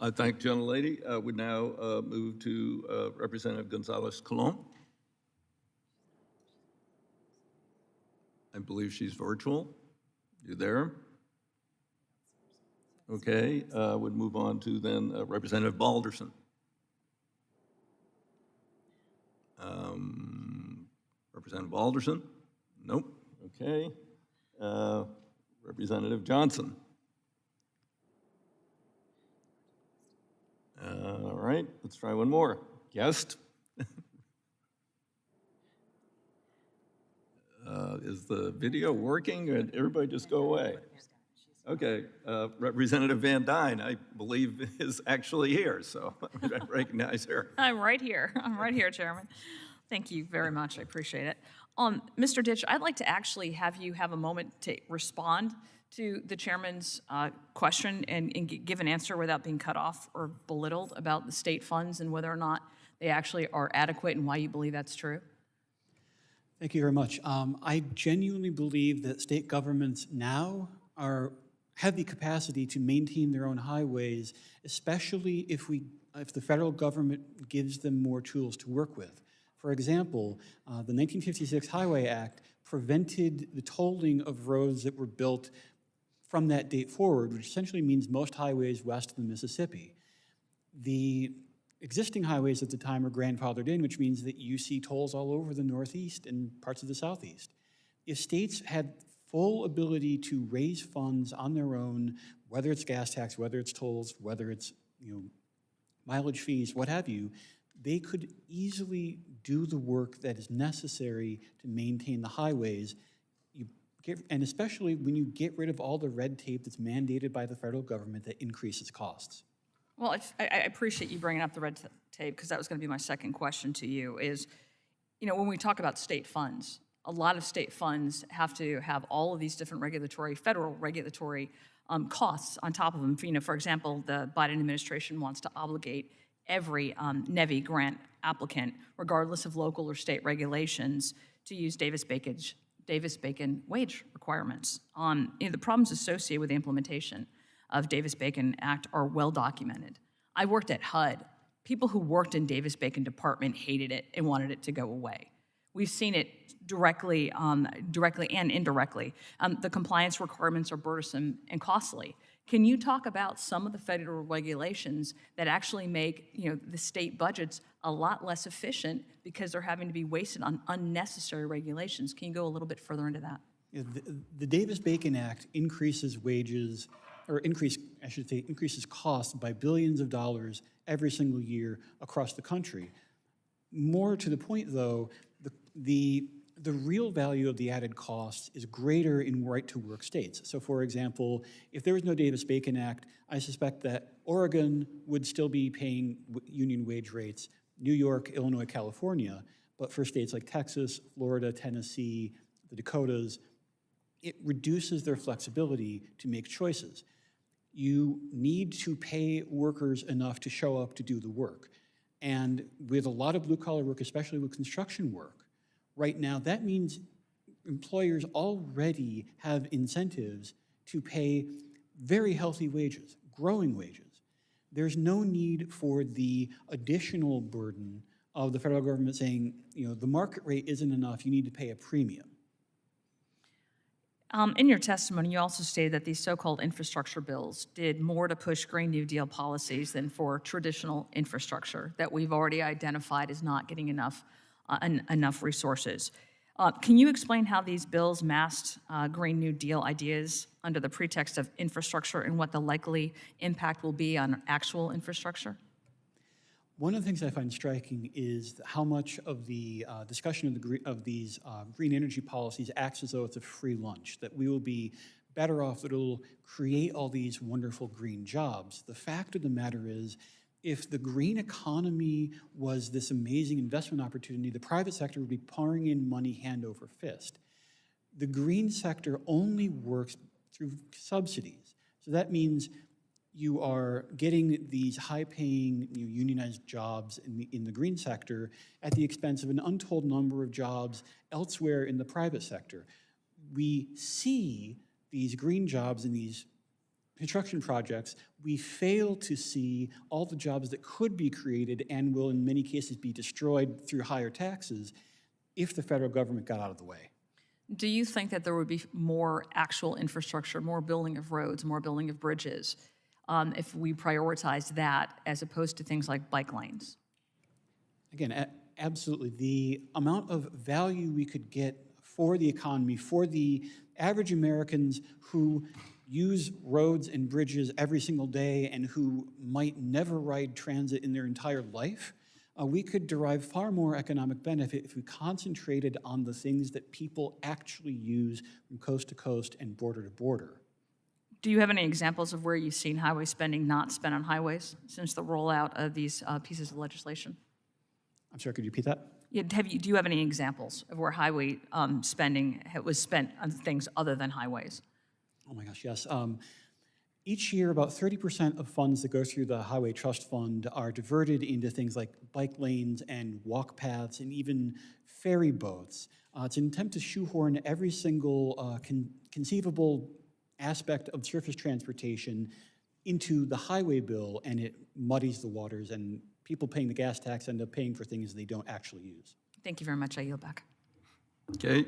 I thank the gentlelady. We now move to Representative Gonzalez-Colon. I believe she's virtual. You there? Okay, would move on to then Representative Balderson. Representative Alderson? Nope. Okay. Representative Johnson? All right, let's try one more. Guest? Is the video working, or did everybody just go away? Okay, Representative Van Dyne, I believe, is actually here, so I recognize her. I'm right here. I'm right here, Chairman. Thank you very much. I appreciate it. Mr. Ditch, I'd like to actually have you have a moment to respond to the chairman's question and give an answer without being cut off or belittled about the state funds and whether or not they actually are adequate and why you believe that's true. Thank you very much. I genuinely believe that state governments now have the capacity to maintain their own highways, especially if the federal government gives them more tools to work with. For example, the 1956 Highway Act prevented the tolling of roads that were built from that date forward, which essentially means most highways west of the Mississippi. The existing highways at the time are grandfathered in, which means that you see tolls all over the Northeast and parts of the Southeast. If states had full ability to raise funds on their own, whether it's gas tax, whether it's tolls, whether it's mileage fees, what have you, they could easily do the work that is necessary to maintain the highways. And especially when you get rid of all the red tape that's mandated by the federal government that increases costs. Well, I appreciate you bringing up the red tape because that was going to be my second question to you is, when we talk about state funds, a lot of state funds have to have all of these different federal regulatory costs on top of them. For example, the Biden administration wants to obligate every NEVI grant applicant, regardless of local or state regulations, to use Davis-Bacon wage requirements. The problems associated with the implementation of Davis-Bacon Act are well documented. I worked at HUD. People who worked in Davis-Bacon department hated it and wanted it to go away. We've seen it directly and indirectly. The compliance requirements are burdensome and costly. Can you talk about some of the federal regulations that actually make the state budgets a lot less efficient because they're having to be wasted on unnecessary regulations? Can you go a little bit further into that? The Davis-Bacon Act increases wages, or increases costs by billions of dollars every single year across the country. More to the point, though, the real value of the added costs is greater in right-to-work states. So, for example, if there was no Davis-Bacon Act, I suspect that Oregon would still be paying union wage rates, New York, Illinois, California, but for states like Texas, Florida, Tennessee, the Dakotas, it reduces their flexibility to make choices. You need to pay workers enough to show up to do the work. And with a lot of blue-collar work, especially with construction work, right now, that means employers already have incentives to pay very healthy wages, growing wages. There's no need for the additional burden of the federal government saying, the market rate isn't enough, you need to pay a premium. In your testimony, you also stated that these so-called infrastructure bills did more to push Green New Deal policies than for traditional infrastructure that we've already identified as not getting enough resources. Can you explain how these bills masked Green New Deal ideas under the pretext of infrastructure and what the likely impact will be on actual infrastructure? One of the things I find striking is how much of the discussion of these green energy policies acts as though it's a free lunch, that we will be better off, that it will create all these wonderful green jobs. The fact of the matter is, if the green economy was this amazing investment opportunity, the private sector would be pouring in money hand over fist. The green sector only works through subsidies. So that means you are getting these high-paying, unionized jobs in the green sector at the expense of an untold number of jobs elsewhere in the private sector. We see these green jobs in these construction projects. We fail to see all the jobs that could be created and will in many cases be destroyed through higher taxes if the federal government got out of the way. Do you think that there would be more actual infrastructure, more building of roads, more building of bridges if we prioritize that as opposed to things like bike lanes? Again, absolutely. The amount of value we could get for the economy, for the average Americans who use roads and bridges every single day and who might never ride transit in their entire life, we could derive far more economic benefit if we concentrated on the things that people actually use from coast to coast and border to border. Do you have any examples of where you've seen highway spending not spent on highways since the rollout of these pieces of legislation? I'm sorry, could you repeat that? Yeah, do you have any examples of where highway spending was spent on things other than highways? Oh my gosh, yes. Each year, about 30% of funds that go through the Highway Trust Fund are diverted into things like bike lanes and walk paths and even ferry boats. It's an attempt to shoehorn every single conceivable aspect of surface transportation into the highway bill, and it muddies the waters, and people paying the gas tax end up paying for things they don't actually use. Thank you very much. I yield back. Okay,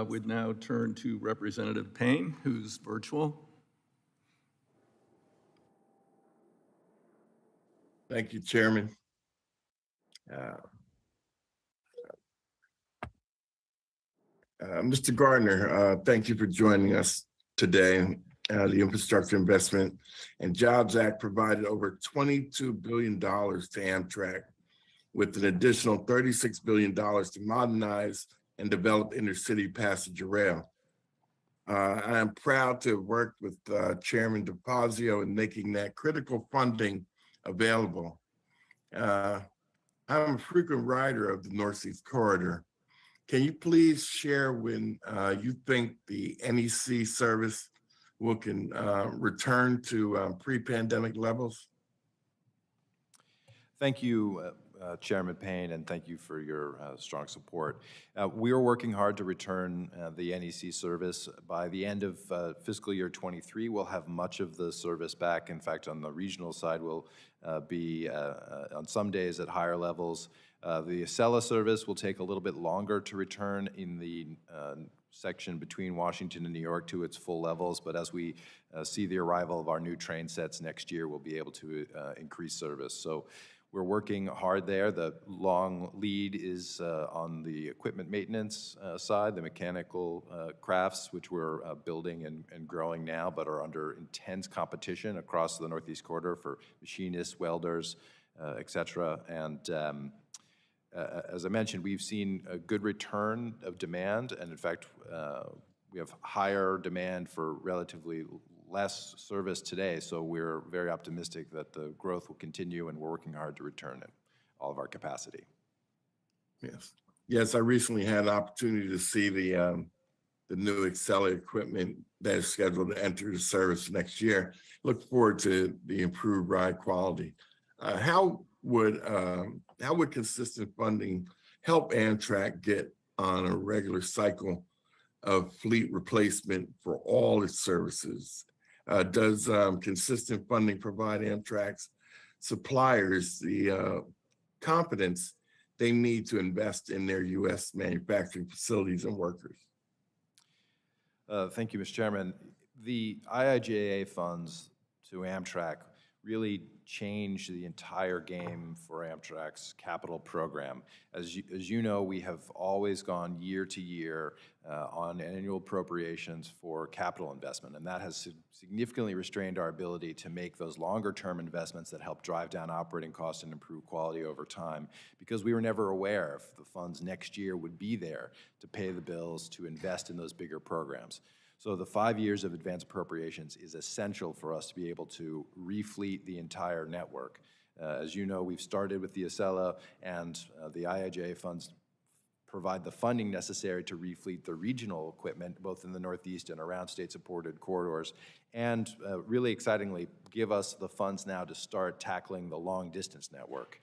we'd now turn to Representative Payne, who's virtual. Thank you, Chairman. Mr. Garner, thank you for joining us today. The Infrastructure Investment and Jobs Act provided over $22 billion to Amtrak, with an additional $36 billion to modernize and develop intercity passenger rail. I am proud to have worked with Chairman DeFazio in making that critical funding available. I'm a frequent rider of the Northeast Corridor. Can you please share when you think the NEC service will return to pre-pandemic levels? Thank you, Chairman Payne, and thank you for your strong support. We are working hard to return the NEC service. By the end of fiscal year 23, we'll have much of the service back. In fact, on the regional side, we'll be on some days at higher levels. The Acela service will take a little bit longer to return in the section between Washington and New York to its full levels, but as we see the arrival of our new train sets next year, we'll be able to increase service. So we're working hard there. The long lead is on the equipment maintenance side, the mechanical crafts, which we're building and growing now, but are under intense competition across the Northeast Corridor for machinists, welders, et cetera. And as I mentioned, we've seen a good return of demand, and in fact, we have higher demand for relatively less service today, so we're very optimistic that the growth will continue, and we're working hard to return it, all of our capacity. Yes, I recently had an opportunity to see the new Acela equipment that is scheduled to enter the service next year. Look forward to the improved ride quality. How would consistent funding help Amtrak get on a regular cycle of fleet replacement for all its services? Does consistent funding provide Amtrak's suppliers the confidence they need to invest in their U.S. manufacturing facilities and workers? Thank you, Mr. Chairman. The IIJA funds to Amtrak really changed the entire game for Amtrak's capital program. As you know, we have always gone year to year on annual appropriations for capital investment, and that has significantly restrained our ability to make those longer-term investments that help drive down operating costs and improve quality over time, because we were never aware if the funds next year would be there to pay the bills to invest in those bigger programs. So the 5 years of advance appropriations is essential for us to be able to refleet the entire network. As you know, we've started with the Acela, and the IIJA funds provide the funding necessary to refleet the regional equipment, both in the Northeast and around state-supported corridors, and really excitingly, give us the funds now to start tackling the long-distance network.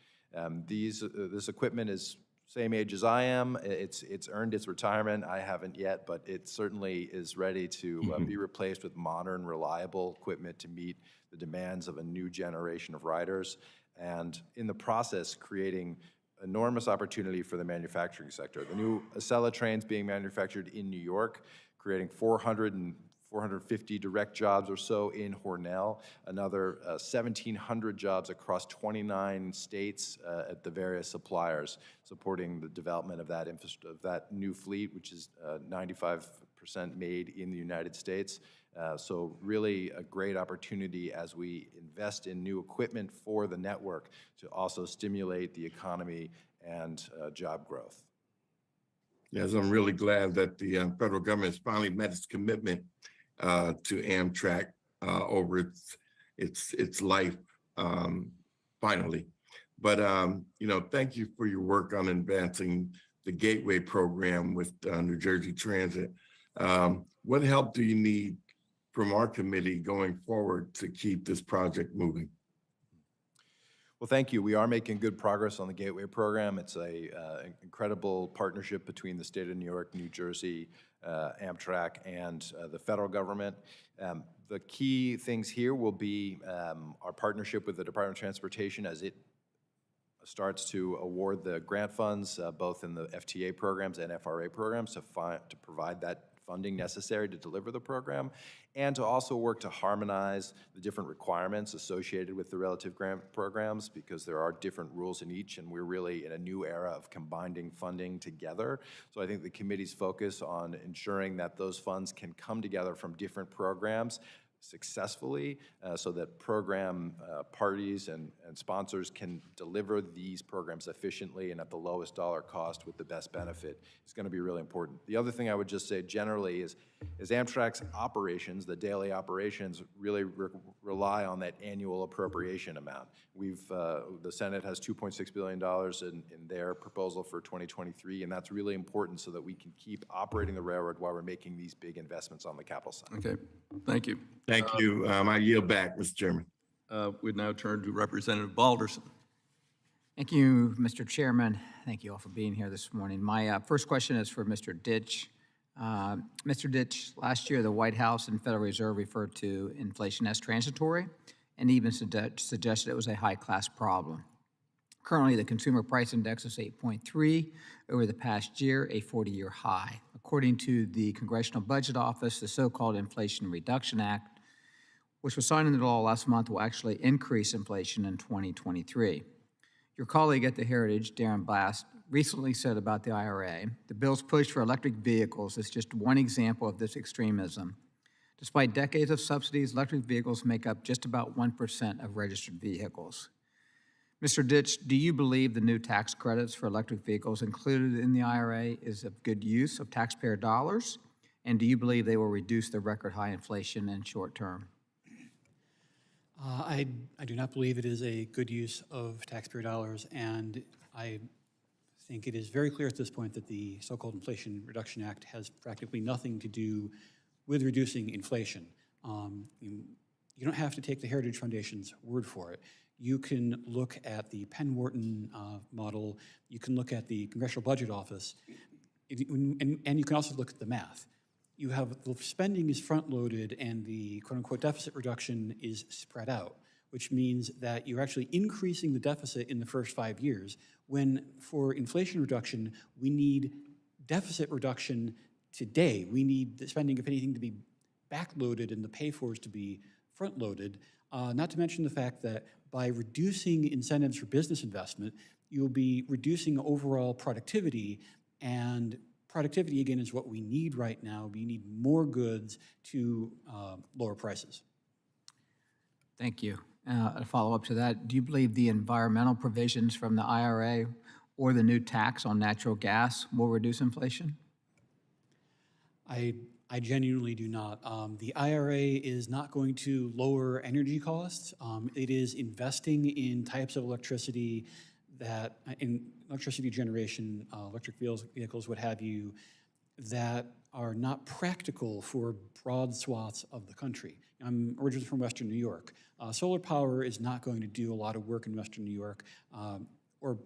This equipment is same age as I am. It's earned its retirement. I haven't yet, but it certainly is ready to be replaced with modern, reliable equipment to meet the demands of a new generation of riders, and in the process, creating enormous opportunity for the manufacturing sector. The new Acela trains being manufactured in New York, creating 440 450 direct jobs or so in Hornell, another 1,700 jobs across 29 states at the various suppliers, supporting the development of that new fleet, which is 95% made in the United States. So really a great opportunity as we invest in new equipment for the network to also stimulate the economy and job growth. Yes, I'm really glad that the federal government has finally met its commitment to Amtrak over its life, finally. But thank you for your work on advancing the Gateway program with New Jersey Transit. What help do you need from our committee going forward to keep this project moving? Well, thank you. We are making good progress on the Gateway program. It's an incredible partnership between the state of New York, New Jersey, Amtrak, and the federal government. The key things here will be our partnership with the Department of Transportation as it starts to award the grant funds, both in the FTA programs and FRA programs, to provide that funding necessary to deliver the program, and to also work to harmonize the different requirements associated with the relative grant programs, because there are different rules in each, and we're really in a new era of combining funding together. So I think the committee's focus on ensuring that those funds can come together from different programs successfully, so that program parties and sponsors can deliver these programs efficiently and at the lowest dollar cost with the best benefit is going to be really important. The other thing I would just say generally is Amtrak's operations, the daily operations, really rely on that annual appropriation amount. The Senate has $2.6 billion in their proposal for 2023, and that's really important so that we can keep operating the railroad while we're making these big investments on the capital side. Okay, thank you. Thank you. I yield back, Mr. Chairman. We now turn to Representative Balderson. Thank you, Mr. Chairman. Thank you all for being here this morning. My first question is for Mr. Ditch. Mr. Ditch, last year the White House and Federal Reserve referred to inflation as transitory and even suggested it was a high-class problem. Currently, the Consumer Price Index is 8.3 over the past year, a 40-year high. According to the Congressional Budget Office, the so-called Inflation Reduction Act, which was signed into law last month, will actually increase inflation in 2023. Your colleague at the Heritage, Darren Blast, recently said about the IRA, the bill's push for electric vehicles is just one example of this extremism. Despite decades of subsidies, electric vehicles make up just about 1% of registered vehicles. Mr. Ditch, do you believe the new tax credits for electric vehicles included in the IRA is a good use of taxpayer dollars? And do you believe they will reduce the record high inflation in short term? I do not believe it is a good use of taxpayer dollars, and I think it is very clear at this point that the so-called Inflation Reduction Act has practically nothing to do with reducing inflation. You don't have to take the Heritage Foundation's word for it. You can look at the Penn Wharton model, you can look at the Congressional Budget Office, and you can also look at the math. You have the spending is front-loaded and the quote-unquote deficit reduction is spread out, which means that you're actually increasing the deficit in the first 5 years, when for inflation reduction, we need deficit reduction today. We need the spending, if anything, to be backloaded and the pay-fors to be front-loaded, not to mention the fact that by reducing incentives for business investment, you'll be reducing overall productivity, and productivity, again, is what we need right now. We need more goods to lower prices. Thank you. A follow-up to that, do you believe the environmental provisions from the IRA or the new tax on natural gas will reduce inflation? I genuinely do not. The IRA is not going to lower energy costs. It is investing in types of electricity that, in electricity generation, electric vehicles, what have you, that are not practical for broad swaths of the country. I'm originally from Western New York. Solar power is not going to do a lot of work in Western New York or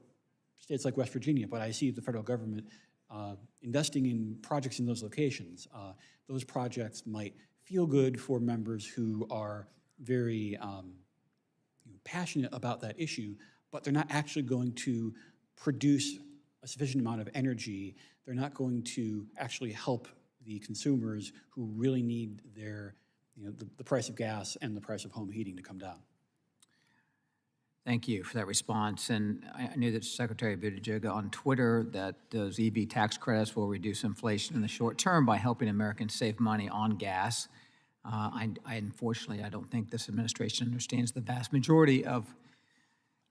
states like West Virginia, but I see the federal government investing in projects in those locations. Those projects might feel good for members who are very passionate about that issue, but they're not actually going to produce a sufficient amount of energy. They're not going to actually help the consumers who really need their, the price of gas and the price of home heating to come down. Thank you for that response. And I knew that Secretary Buttigieg on Twitter that those EV tax credits will reduce inflation in the short term by helping Americans save money on gas. Unfortunately, I don't think this administration understands the vast majority of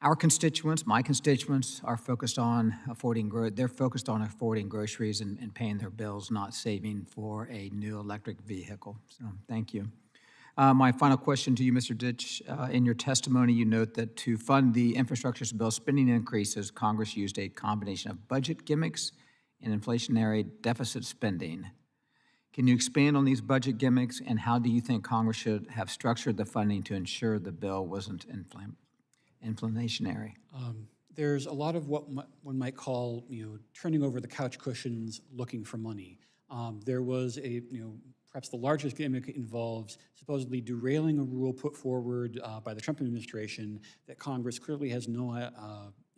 our constituents, my constituents, are focused on they're focused on affording groceries and paying their bills, not saving for a new electric vehicle. So thank you. My final question to you, Mr. Ditch. In your testimony, you note that to fund the infrastructure bill spending increases, Congress used a combination of budget gimmicks and inflationary deficit spending. Can you expand on these budget gimmicks, and how do you think Congress should have structured the funding to ensure the bill wasn't inflationary? There's a lot of what one might call, turning over the couch cushions looking for money. There was a, perhaps the largest gimmick involves supposedly derailing a rule put forward by the Trump administration that Congress clearly has no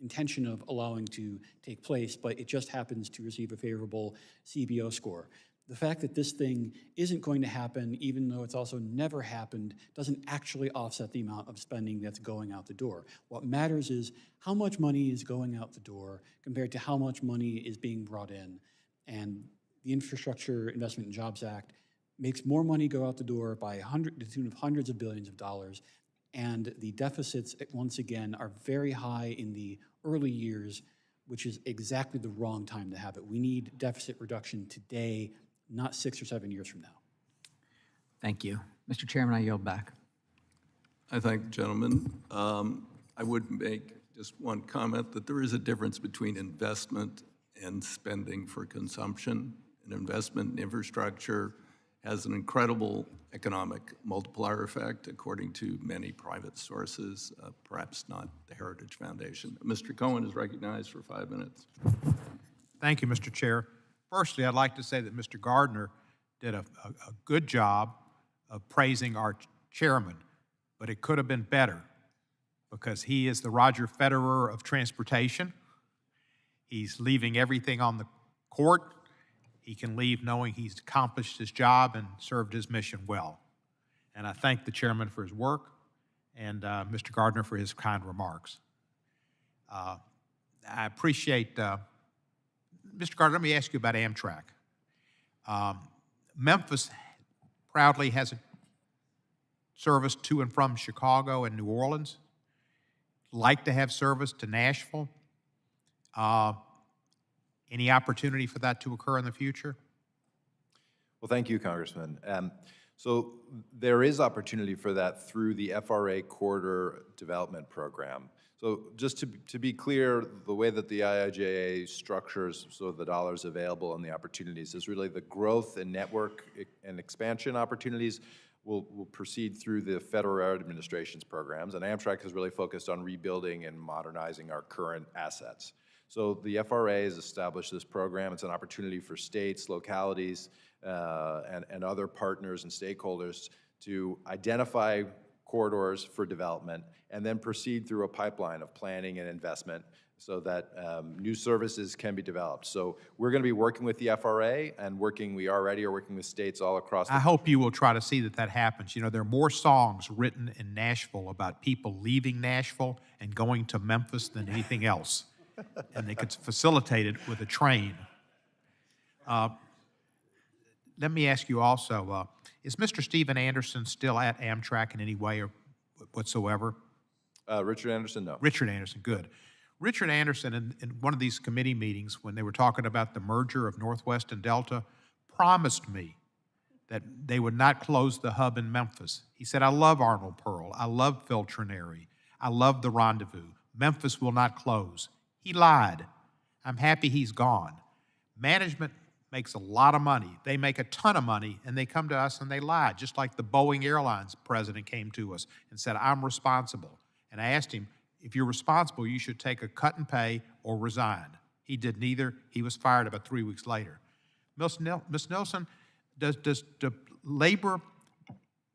intention of allowing to take place, but it just happens to receive a favorable CBO score. The fact that this thing isn't going to happen, even though it's also never happened, doesn't actually offset the amount of spending that's going out the door. What matters is how much money is going out the door compared to how much money is being brought in. And the Infrastructure Investment and Jobs Act makes more money go out the door by to the tune of hundreds of billions of dollars, and the deficits, once again, are very high in the early years, which is exactly the wrong time to have it. We need deficit reduction today, not 6 or 7 years from now. Thank you. Mr. Chairman, I yield back. I thank the gentleman. I would make just one comment that there is a difference between investment and spending for consumption. An investment in infrastructure has an incredible economic multiplier effect, according to many private sources, perhaps not the Heritage Foundation. Mr. Cohen is recognized for 5 minutes. Thank you, Mr. Chair. Firstly, I'd like to say that Mr. Garner did a good job of praising our chairman, but it could have been better because he is the Roger Federer of transportation. He's leaving everything on the court. He can leave knowing he's accomplished his job and served his mission well. And I thank the chairman for his work and Mr. Gardner for his kind remarks. I appreciate, Mr. Gardner, let me ask you about Amtrak. Memphis proudly has a service to and from Chicago and New Orleans. Like to have service to Nashville. Any opportunity for that to occur in the future? Well, thank you, Congressman. So there is opportunity for that through the FRA Corridor Development Program. So just to be clear, the way that the IIJA structures so the dollars available and the opportunities is really the growth and network and expansion opportunities will proceed through the Federal Administration's programs, and Amtrak is really focused on rebuilding and modernizing our current assets. So the FRA has established this program. It's an opportunity for states, localities, and other partners and stakeholders to identify corridors for development and then proceed through a pipeline of planning and investment so that new services can be developed. So we're going to be working with the FRA and we already are working with states all across the I hope you will try to see that that happens. You know, there are more songs written in Nashville about people leaving Nashville and going to Memphis than anything else. And they could facilitate it with a train. Let me ask you also, is Mr. Stephen Anderson still at Amtrak in any way or whatsoever? Richard Anderson, no. Richard Anderson, good. Richard Anderson, in one of these committee meetings when they were talking about the merger of Northwest and Delta, promised me that they would not close the hub in Memphis. He said, I love Arnold Pearl. I love Phil Trinary. I love the Rendezvous. Memphis will not close. He lied. I'm happy he's gone. Management makes a lot of money. They make a ton of money, and they come to us and they lie, just like the Boeing Airlines president came to us and said, I'm responsible. And I asked him, if you're responsible, you should take a cut in pay or resign. He did neither. He was fired about 3 weeks later. Ms. Nelson, does the labor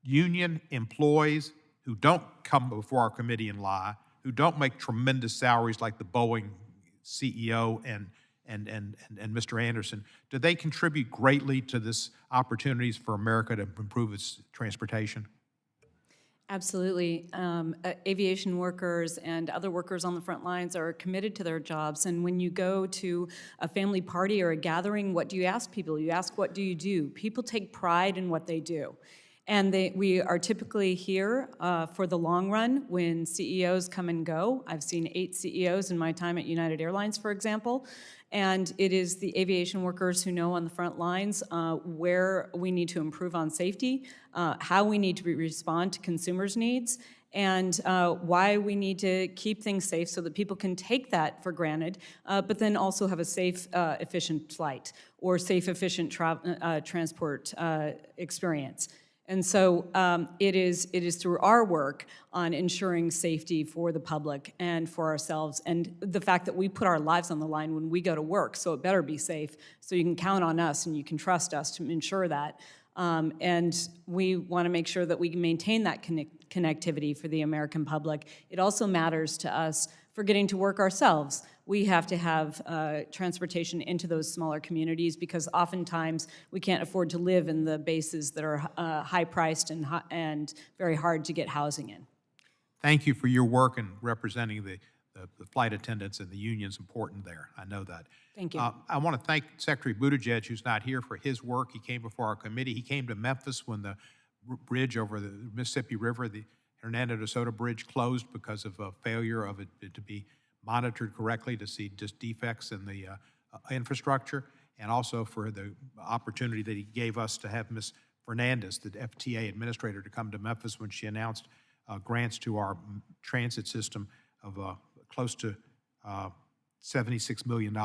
union employees who don't come before our committee and lie, who don't make tremendous salaries like the Boeing CEO and and Mr. Anderson, do they contribute greatly to this opportunities for America to improve its transportation? Absolutely. Aviation workers and other workers on the front lines are committed to their jobs. And when you go to a family party or a gathering, what do you ask people? You ask, what do you do? People take pride in what they do. And we are typically here for the long run when CEOs come and go. I've seen 8 CEOs in my time at United Airlines, for example. And it is the aviation workers who know on the front lines where we need to improve on safety, how we need to respond to consumers' needs, and why we need to keep things safe so that people can take that for granted, but then also have a safe, efficient flight or safe, efficient transport experience. And so it is through our work on ensuring safety for the public and for ourselves, and the fact that we put our lives on the line when we go to work, so it better be safe, so you can count on us and you can trust us to ensure that. And we want to make sure that we maintain that connectivity for the American public. It also matters to us for getting to work ourselves. We have to have transportation into those smaller communities because oftentimes we can't afford to live in the bases that are high-priced and very hard to get housing in. Thank you for your work in representing the flight attendants, and the union's important there. I know that. Thank you. I want to thank Secretary Buttigieg, who's not here, for his work. He came before our committee. He came to Memphis when the bridge over the Mississippi River, the Hernando de Soto Bridge, closed because of a failure of it to be monitored correctly, to see just defects in the infrastructure, and also for the opportunity that he gave us to have Ms. Fernandez, the FTA administrator, to come to Memphis when she announced grants to our transit system of close to $76 million,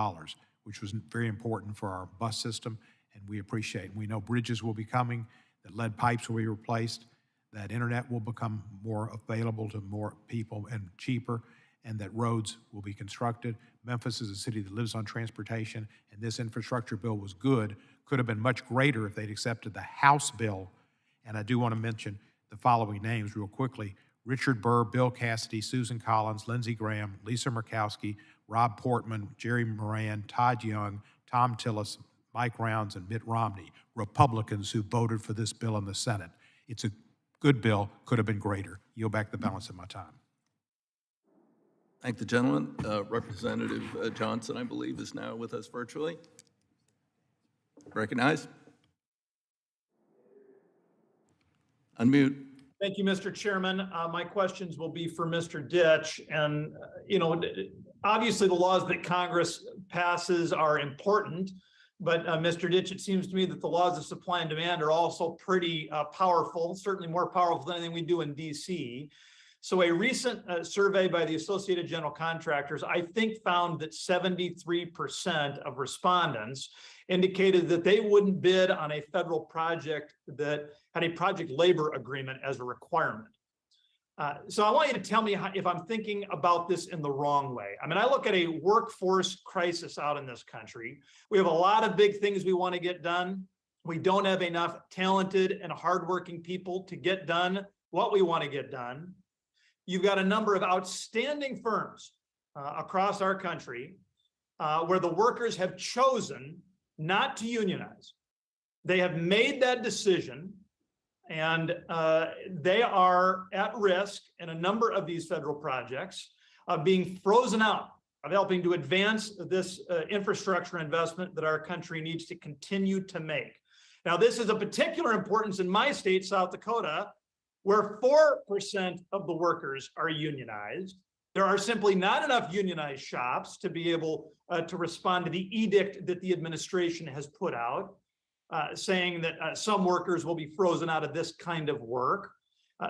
which was very important for our bus system, and we appreciate it. We know bridges will be coming, that lead pipes will be replaced, that internet will become more available to more people and cheaper, and that roads will be constructed. Memphis is a city that lives on transportation, and this infrastructure bill was good. Could have been much greater if they'd accepted the House bill. And I do want to mention the following names real quickly: Richard Burr, Bill Cassidy, Susan Collins, Lindsey Graham, Lisa Murkowski, Rob Portman, Jerry Moran, Todd Young, Tom Tillis, Mike Rounds, and Mitt Romney, Republicans who voted for this bill in the Senate. It's a good bill, could have been greater. Yield back the balance of my time. Thank the gentleman. Representative Johnson, I believe, is now with us virtually. Recognized. Unmute. Thank you, Mr. Chairman. My questions will be for Mr. Ditch. And, obviously the laws that Congress passes are important, but Mr. Ditch, it seems to me that the laws of supply and demand are also pretty powerful, certainly more powerful than anything we do in DC. So a recent survey by the Associated General Contractors, I think, found that 73% of respondents indicated that they wouldn't bid on a federal project that had a project labor agreement as a requirement. So I want you to tell me if I'm thinking about this in the wrong way. I mean, I look at a workforce crisis out in this country. We have a lot of big things we want to get done. We don't have enough talented and hardworking people to get done what we want to get done. You've got a number of outstanding firms across our country where the workers have chosen not to unionize. They have made that decision, and they are at risk in a number of these federal projects of being frozen out of helping to advance this infrastructure investment that our country needs to continue to make. Now, this is of particular importance in my state, South Dakota, where 4% of the workers are unionized. There are simply not enough unionized shops to be able to respond to the edict that the administration has put out, saying that some workers will be frozen out of this kind of work.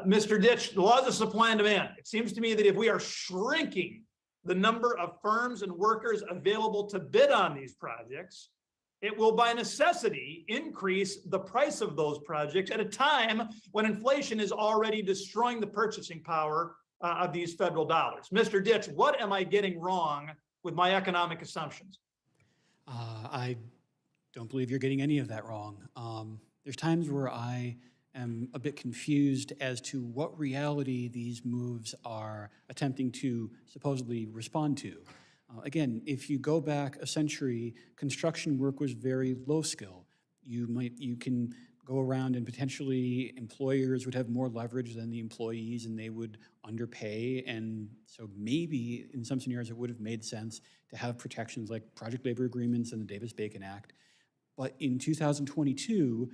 Mr. Ditch, the laws of supply and demand. It seems to me that if we are shrinking the number of firms and workers available to bid on these projects, it will by necessity increase the price of those projects at a time when inflation is already destroying the purchasing power of these federal dollars. Mr. Ditch, what am I getting wrong with my economic assumptions? I don't believe you're getting any of that wrong. There's times where I am a bit confused as to what reality these moves are attempting to supposedly respond to. Again, if you go back a century, construction work was very low skill. You can go around and potentially employers would have more leverage than the employees and they would underpay. And so maybe in some scenarios it would have made sense to have protections like project labor agreements and the Davis-Bacon Act. But in 2022,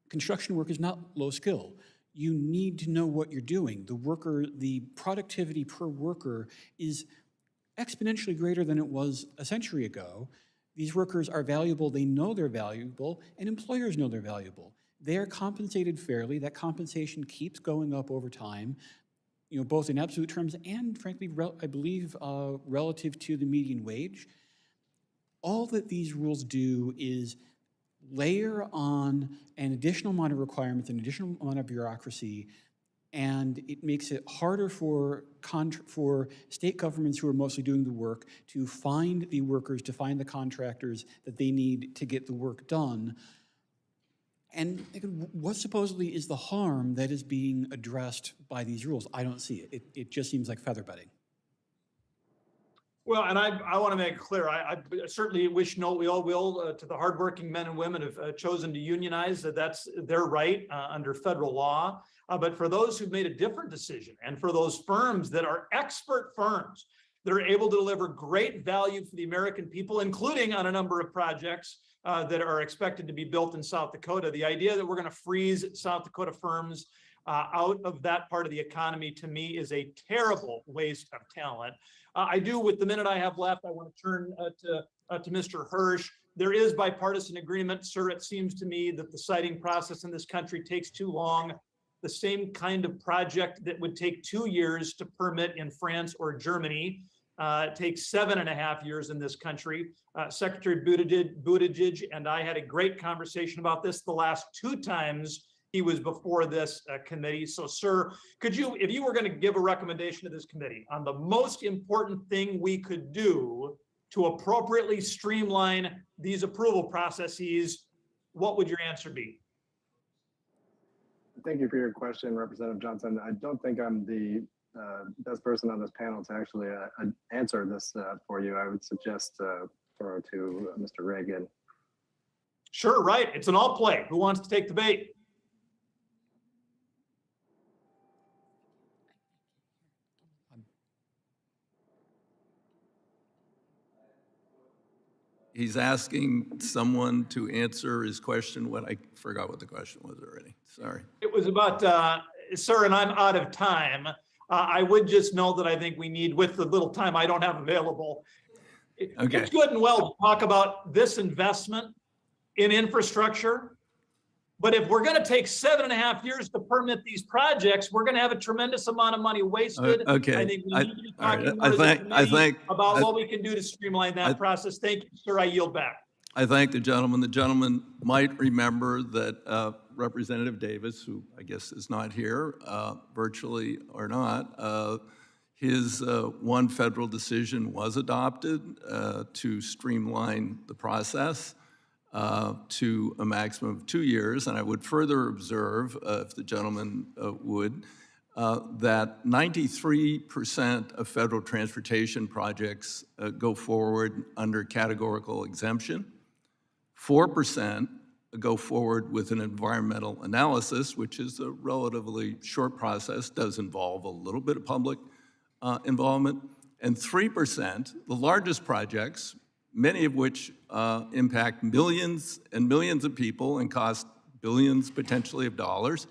construction work is not low skill. You need to know what you're doing. The productivity per worker is exponentially greater than it was a century ago. These workers are valuable, they know they're valuable, and employers know they're valuable. They are compensated fairly. That compensation keeps going up over time, both in absolute terms and frankly, I believe, relative to the median wage. All that these rules do is layer on an additional amount of requirements, an additional amount of bureaucracy, and it makes it harder for state governments who are mostly doing the work to find the workers, to find the contractors that they need to get the work done. And what supposedly is the harm that is being addressed by these rules? I don't see it. It just seems like feather bedding. Well, and I want to make it clear, I certainly wish we all will to the hardworking men and women who've chosen to unionize, that's their right under federal law. But for those who've made a different decision, and for those firms that are expert firms that are able to deliver great value for the American people, including on a number of projects that are expected to be built in South Dakota, the idea that we're going to freeze South Dakota firms out of that part of the economy, to me, is a terrible waste of talent. I do, with the minute I have left, I want to turn to Mr. Hirsch. There is bipartisan agreement, sir. It seems to me that the siting process in this country takes too long. The same kind of project that would take 2 years to permit in France or Germany takes 7.5 years in this country. Secretary Buttigieg and I had a great conversation about this the last 2 times he was before this committee. So, sir, could you, if you were going to give a recommendation to this committee on the most important thing we could do to appropriately streamline these approval processes, what would your answer be? Thank you for your question, Representative Johnson. I don't think I'm the best person on this panel to actually answer this for you. I would suggest throw to Mr. Regan. Sure, right. It's an all play. Who wants to take the bait? He's asking someone to answer his question. I forgot what the question was already. Sorry. It was about, sir, and I'm out of time. I would just know that I think we need, with the little time I don't have available, Okay. It's good and well to talk about this investment in infrastructure. But if we're going to take 7.5 years to permit these projects, we're going to have a tremendous amount of money wasted. Okay. I think we need to be talking more I as a think- committee about what we can do to streamline that process. Thank you, sir. I yield back. I thank the gentleman. The gentleman might remember that Representative Davis, who I guess is not here, virtually or not, his one federal decision was adopted to streamline the process to a maximum of 2 years. And I would further observe, if the gentleman would, that 93% of federal transportation projects go forward under categorical exemption. 4% go forward with an environmental analysis, which is a relatively short process, does involve a little bit of public involvement. And 3%, the largest projects, many of which impact millions and millions of people and cost billions potentially of dollars,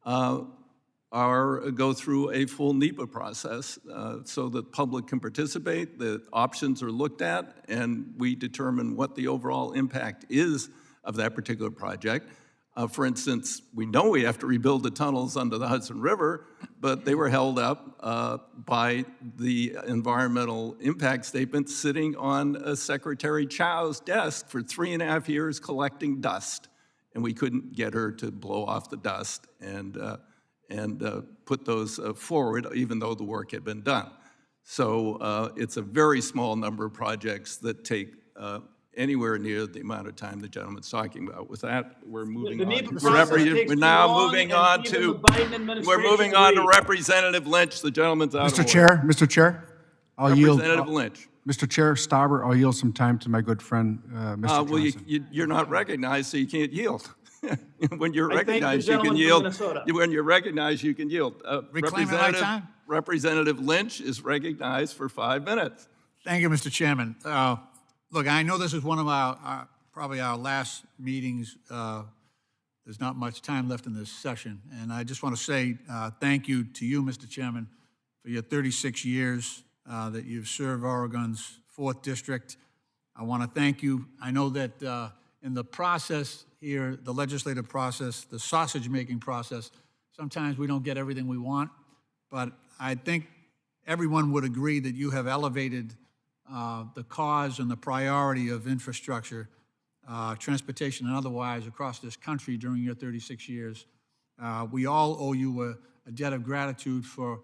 go through a full NEPA process so that the public can participate, the options are looked at, and we determine what the overall impact is of that particular project. For instance, we know we have to rebuild the tunnels under the Hudson River, but they were held up by the environmental impact statement sitting on Secretary Chow's desk for 3.5 years collecting dust. And we couldn't get her to blow off the dust and put those forward, even though the work had been done. So it's a very small number of projects that take anywhere near the amount of time the gentleman's talking about. With that, we're moving on. We're now moving on to Representative Lynch. The gentleman's out of order. Mr. Chair, I'll yield. Representative Lynch. Mr. Chair, Stauber, I'll yield some time to my good friend, Mr. Well, Johnson. you're not recognized, so you can't yield. When you're I thank the recognized, you can gentleman from yield. Minnesota. When you're recognized, you can yield. Reclaiming my time? Representative Lynch is recognized for 5 minutes. Thank you, Mr. Chairman. Look, I know this is one of our probably our last meetings. There's not much time left in this session, and I just want to say thank you to you, Mr. Chairman, for your 36 years that you've served Oregon's 4th District. I want to thank you. I know that in the process here, the legislative process, the sausage-making process, sometimes we don't get everything we want, but I think everyone would agree that you have elevated the cause and the priority of infrastructure, transportation and otherwise, across this country during your 36 years. We all owe you a debt of gratitude for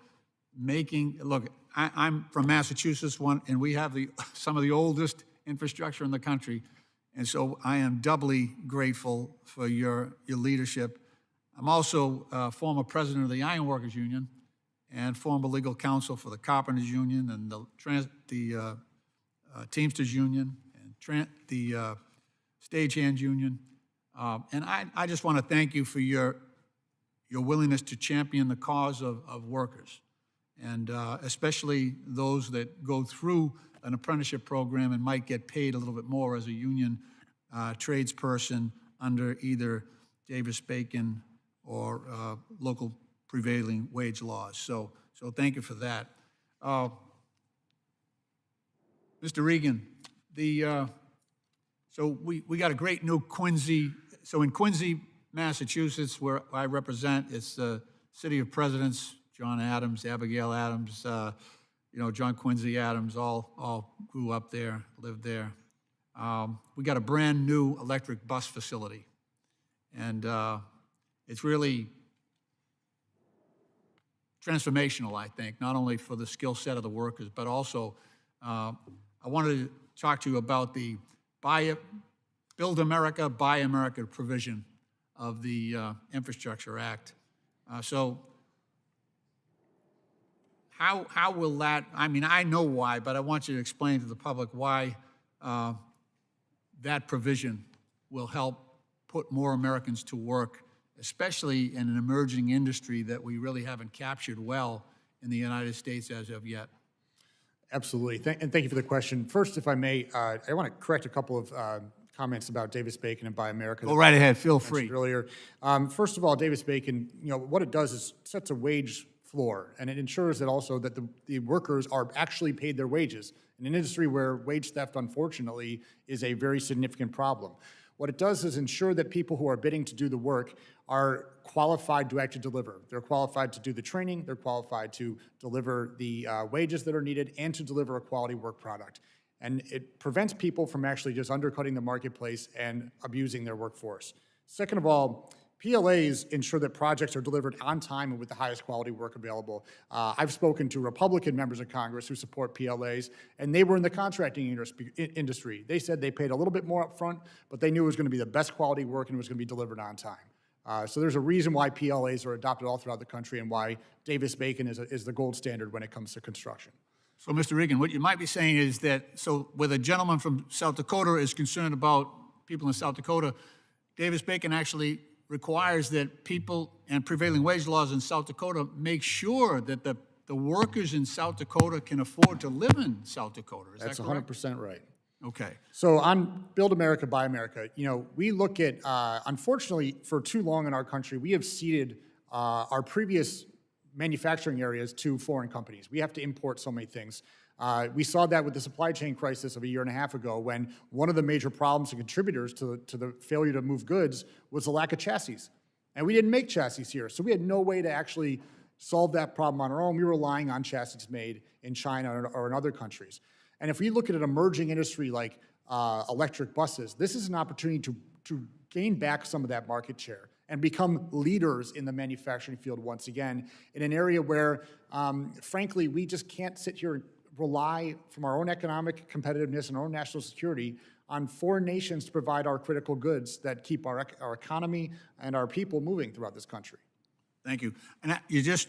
making, look, I'm from Massachusetts, and we have some of the oldest infrastructure in the country, and so I am doubly grateful for your leadership. I'm also a former president of the Iron Workers Union and former legal counsel for the Carpenters Union and the Teamsters Union and the Stagehands Union. And I just want to thank you for your willingness to champion the cause of workers, and especially those that go through an apprenticeship program and might get paid a little bit more as a union tradesperson under either Davis-Bacon or local prevailing wage laws. So thank you for that. Mr. Regan, so we got a great new Quincy. So in Quincy, Massachusetts, where I represent, it's the city of presidents, John Adams, Abigail Adams, John Quincy Adams, all grew up there, lived there. We got a brand new electric bus facility, and it's really transformational, I think, not only for the skill set of the workers, but also I wanted to talk to you about the Build America, Buy America provision of the Infrastructure Act. So how will that, I mean, I know why, but I want you to explain to the public why that provision will help put more Americans to work, especially in an emerging industry that we really haven't captured well in the United States as of yet. Absolutely, and thank you for the question. First, if I may, I want to correct a couple of comments about Davis-Bacon and Buy America. Go right ahead, feel free. Earlier, first of all, Davis-Bacon, what it does is sets a wage floor, and it ensures that also that the workers are actually paid their wages in an industry where wage theft, unfortunately, is a very significant problem. What it does is ensure that people who are bidding to do the work are qualified to actually deliver. They're qualified to do the training, they're qualified to deliver the wages that are needed, and to deliver a quality work product. And it prevents people from actually just undercutting the marketplace and abusing their workforce. Second of all, PLAs ensure that projects are delivered on time and with the highest quality work available. I've spoken to Republican members of Congress who support PLAs, and they were in the contracting industry. They said they paid a little bit more up front, but they knew it was going to be the best quality work and it was going to be delivered on time. So there's a reason why PLAs are adopted all throughout the country and why Davis-Bacon is the gold standard when it comes to construction. So, Mr. Regan, what you might be saying is that, so where the gentleman from South Dakota is concerned about people in South Dakota, Davis-Bacon actually requires that people and prevailing wage laws in South Dakota make sure that the workers in South Dakota can afford to live in South Dakota. Is That's that correct? 100% right. Okay. So on Build America, Buy America, we look at, unfortunately, for too long in our country, we have ceded our previous manufacturing areas to foreign companies. We have to import so many things. We saw that with the supply chain crisis of a year and a half ago, when one of the major problems and contributors to the failure to move goods was the lack of chassis. And we didn't make chassis here, so we had no way to actually solve that problem on our own. We were relying on chassis made in China or in other countries. And if we look at an emerging industry like electric buses, this is an opportunity to gain back some of that market share and become leaders in the manufacturing field once again, in an area where, frankly, we just can't sit here and rely from our own economic competitiveness and our own national security on foreign nations to provide our critical goods that keep our economy and our people moving throughout this country. Thank you. And you just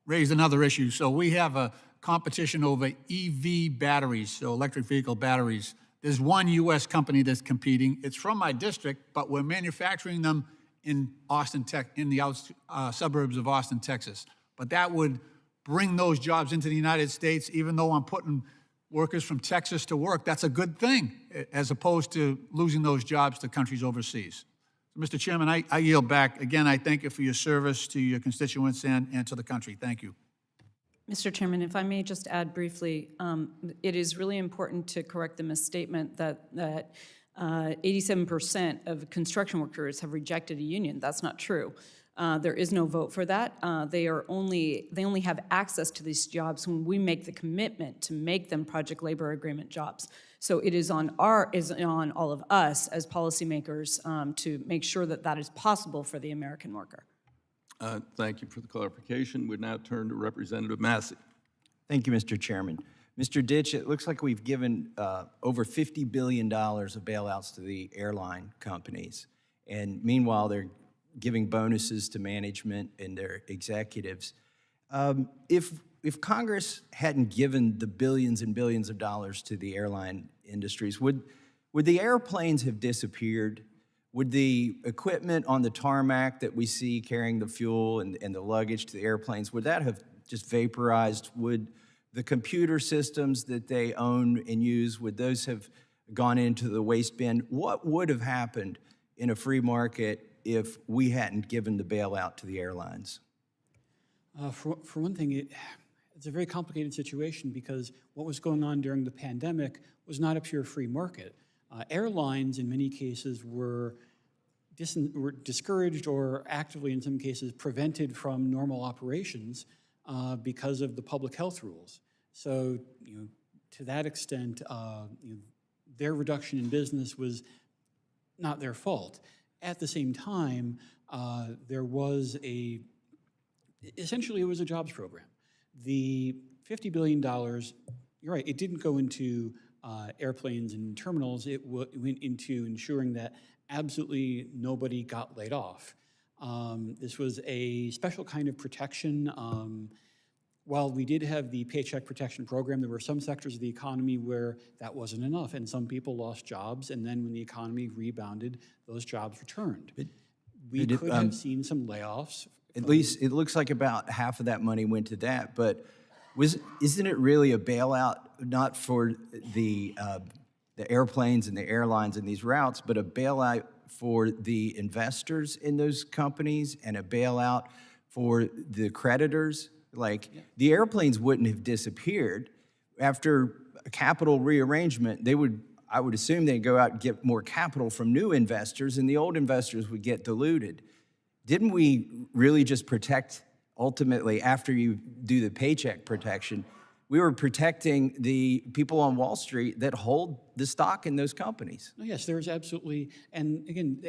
raised another issue. So we have competition over EV batteries, so electric vehicle batteries. There's one U.S. company that's competing. It's from my district, but we're manufacturing them in Austin, in the suburbs of Austin, Texas. But that would bring those jobs into the United States, even though I'm putting workers from Texas to work. That's a good thing, as opposed to losing those jobs to countries overseas. Mr. Chairman, I yield back. Again, I thank you for your service to your constituents and to the country. Thank you. Mr. Chairman, if I may just add briefly, it is really important to correct the misstatement that 87% of construction workers have rejected a union. That's not true. There is no vote for that. They only have access to these jobs when we make the commitment to make them project labor agreement jobs. So it is on all of us as policymakers to make sure that that is possible for the American worker. Thank you for the clarification. We now turn to Representative Massey. Thank you, Mr. Chairman. Mr. Ditch, it looks like we've given over $50 billion of bailouts to the airline companies. And meanwhile, they're giving bonuses to management and their executives. If Congress hadn't given the billions and billions of dollars to the airline industries, would the airplanes have disappeared? Would the equipment on the tarmac that we see carrying the fuel and the luggage to the airplanes, would that have just vaporized? Would the computer systems that they own and use, would those have gone into the waste bin? What would have happened in a free market if we hadn't given the bailout to the airlines? For one thing, it's a very complicated situation because what was going on during the pandemic was not a pure free market. Airlines, in many cases, were discouraged or actively, in some cases, prevented from normal operations because of the public health rules. So, to that extent, their reduction in business was not their fault. At the same time, there was essentially it was a jobs program. The $50 billion, you're right, it didn't go into airplanes and terminals. It went into ensuring that absolutely nobody got laid off. This was a special kind of protection. While we did have the Paycheck Protection Program, there were some sectors of the economy where that wasn't enough, and some people lost jobs, and then when the economy rebounded, those jobs returned. We could have seen some layoffs. At least it looks like about half of that money went to that, but isn't it really a bailout, not for the airplanes and the airlines and these routes, but a bailout for the investors in those companies and a bailout for the creditors? Like, the airplanes wouldn't have disappeared. After a capital rearrangement, I would assume they'd go out and get more capital from new investors, and the old investors would get diluted. Didn't we really just protect, ultimately, after you do the paycheck protection, we were protecting the people on Wall Street that hold the stock in those companies? Oh, yes, there's absolutely, and again,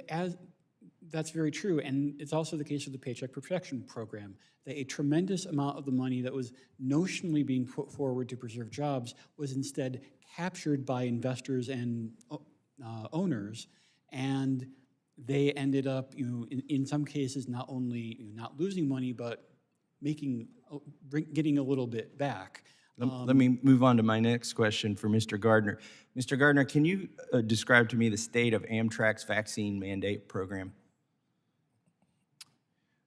that's very true, and it's also the case of the Paycheck Protection Program, that a tremendous amount of the money that was notionally being put forward to preserve jobs was instead captured by investors and owners, and they ended up, in some cases, not only not losing money, but getting a little bit back. Let me move on to my next question for Mr. Gardner. Mr. Gardner, can you describe to me the state of Amtrak's vaccine mandate program?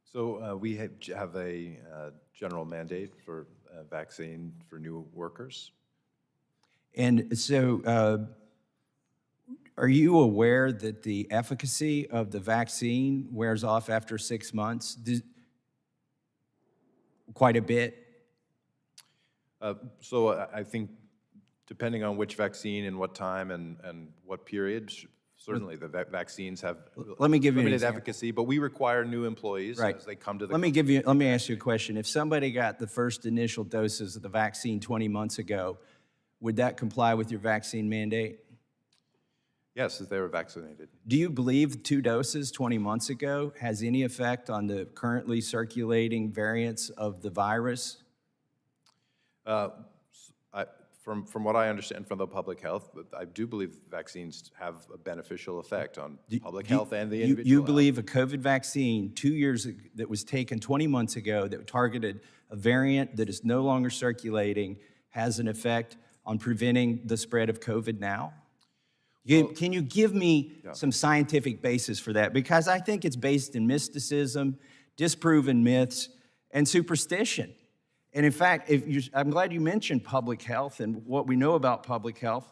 So we have a general mandate for vaccine for new workers. And so are you aware that the efficacy of the vaccine wears off after 6 months? Quite a bit? So I think depending on which vaccine and what time and what period, certainly the vaccines have limited efficacy, but we require new employees as they come to the country. Let me ask you a question. If somebody got the first initial doses of the vaccine 20 months ago, would that comply with your vaccine mandate? Yes, if they were vaccinated. Do you believe 2 doses 20 months ago has any effect on the currently circulating variants of the virus? From what I understand from the public health, I do believe vaccines have a beneficial effect on public health and the individual You health. believe a COVID vaccine 2 years that was taken 20 months ago that targeted a variant that is no longer circulating has an effect on preventing the spread of COVID now? Can you give me some scientific basis for that? Because I think it's based in mysticism, disproven myths, and superstition. And in fact, I'm glad you mentioned public health and what we know about public health.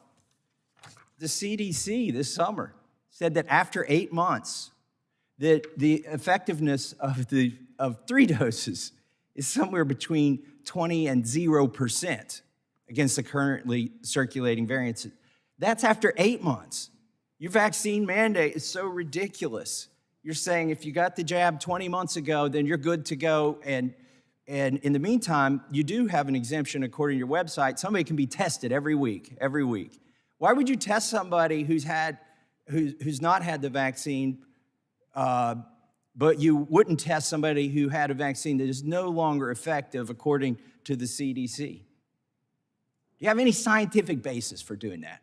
The CDC this summer said that after 8 months, that the effectiveness of 3 doses is somewhere between 20 and 0% against the currently circulating variants. That's after 8 months. Your vaccine mandate is so ridiculous. You're saying if you got the jab 20 months ago, then you're good to go. And in the meantime, you do have an exemption according to your website. Somebody can be tested every week. Why would you test somebody who's not had the vaccine, but you wouldn't test somebody who had a vaccine that is no longer effective according to the CDC? Do you have any scientific basis for doing that?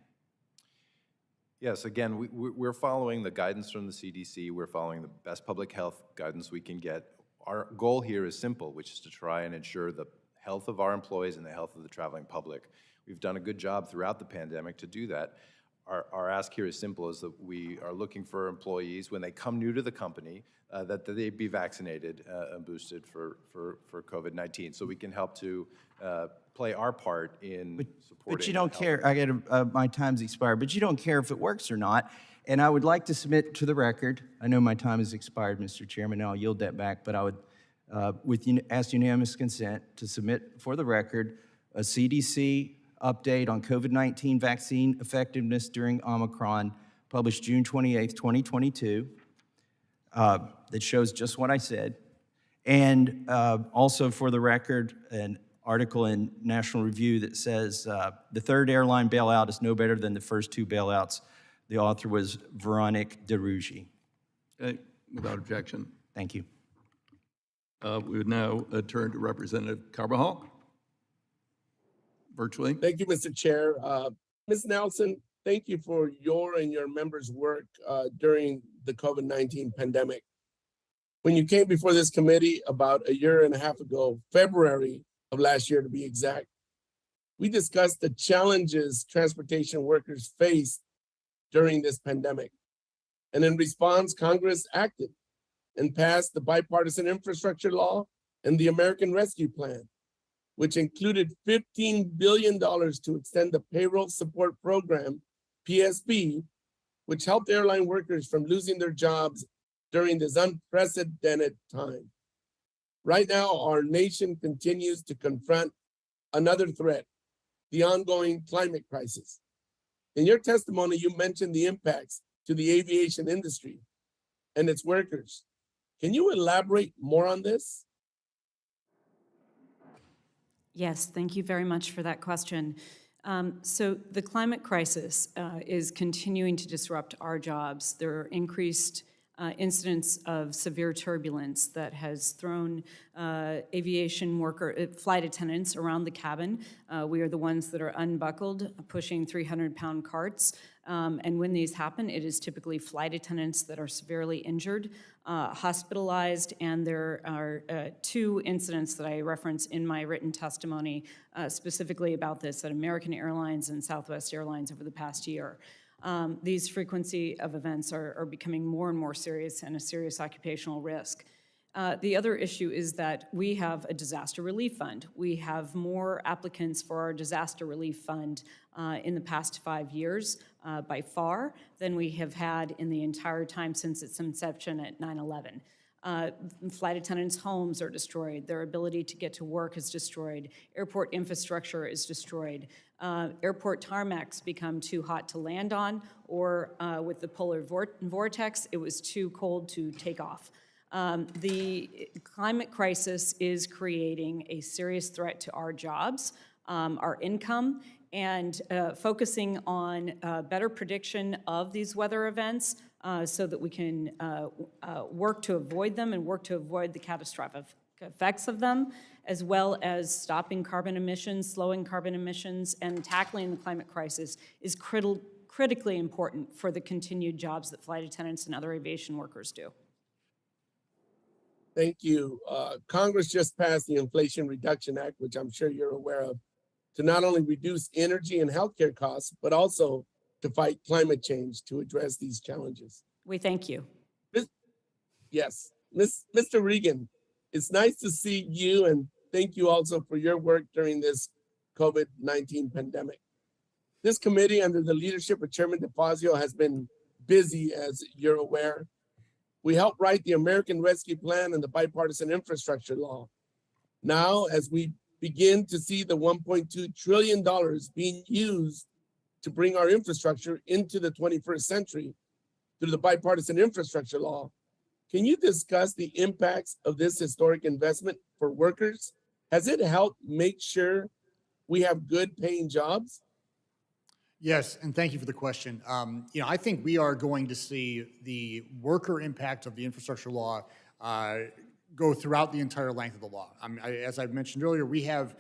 Yes, again, we're following the guidance from the CDC. We're following the best public health guidance we can get. Our goal here is simple, which is to try and ensure the health of our employees and the health of the traveling public. We've done a good job throughout the pandemic to do that. Our ask here is simple, is that we are looking for employees, when they come new to the company, that they be vaccinated and boosted for COVID-19, so we can help to play our part in supporting. But you don't care, I get my time's expired, but you don't care if it works or not. And I would like to submit to the record, I know my time has expired, Mr. Chairman, and I'll yield that back, but I would ask unanimous consent to submit for the record a CDC update on COVID-19 vaccine effectiveness during Omicron, published June 28th, 2022, that shows just what I said. And also for the record, an article in National Review that says the third airline bailout is no better than the first 2 bailouts. The author was Veronique DeRougy. Okay, without objection. Thank you. We would now turn to Representative Carbajal, virtually. Thank you, Mr. Chair. Ms. Nelson, thank you for your and your members' work during the COVID-19 pandemic. When you came before this committee about a year and a half ago, February of last year to be exact, we discussed the challenges transportation workers faced during this pandemic. And in response, Congress acted and passed the bipartisan infrastructure law and the American Rescue Plan, which included $15 billion to extend the Payroll Support Program, PSP, which helped airline workers from losing their jobs during this unprecedented time. Right now, our nation continues to confront another threat, the ongoing climate crisis. In your testimony, you mentioned the impacts to the aviation industry and its workers. Can you elaborate more on this? Yes, thank you very much for that question. So the climate crisis is continuing to disrupt our jobs. There are increased incidents of severe turbulence that has thrown aviation flight attendants around the cabin. We are the ones that are unbuckled, pushing 300-pound carts. And when these happen, it is typically flight attendants that are severely injured, hospitalized, and there are 2 incidents that I reference in my written testimony specifically about this at American Airlines and Southwest Airlines over the past year. These frequency of events are becoming more and more serious and a serious occupational risk. The other issue is that we have a disaster relief fund. We have more applicants for our disaster relief fund in the past 5 years by far than we have had in the entire time since its inception at 9/11. Flight attendants' homes are destroyed. Their ability to get to work is destroyed. Airport infrastructure is destroyed. Airport tarmacs become too hot to land on, or with the polar vortex, it was too cold to take off. The climate crisis is creating a serious threat to our jobs, our income, and focusing on better prediction of these weather events so that we can work to avoid them and work to avoid the effects of them, as well as stopping carbon emissions, slowing carbon emissions, and tackling the climate crisis is critically important for the continued jobs that flight attendants and other aviation workers do. Thank you. Congress just passed the Inflation Reduction Act, which I'm sure you're aware of, to not only reduce energy and healthcare costs, but also to fight climate change to address these challenges. We thank you. Yes, Mr. Regan, it's nice to see you, and thank you also for your work during this COVID-19 pandemic. This committee, under the leadership of Chairman DeFazio, has been busy, as you're aware. We helped write the American Rescue Plan and the bipartisan infrastructure law. Now, as we begin to see the $1.2 trillion being used to bring our infrastructure into the 21st century through the bipartisan infrastructure law, can you discuss the impacts of this historic investment for workers? Has it helped make sure we have good paying jobs? Yes, and thank you for the question. I think we are going to see the worker impact of the infrastructure law go throughout the entire length of the law. As I mentioned earlier, we have,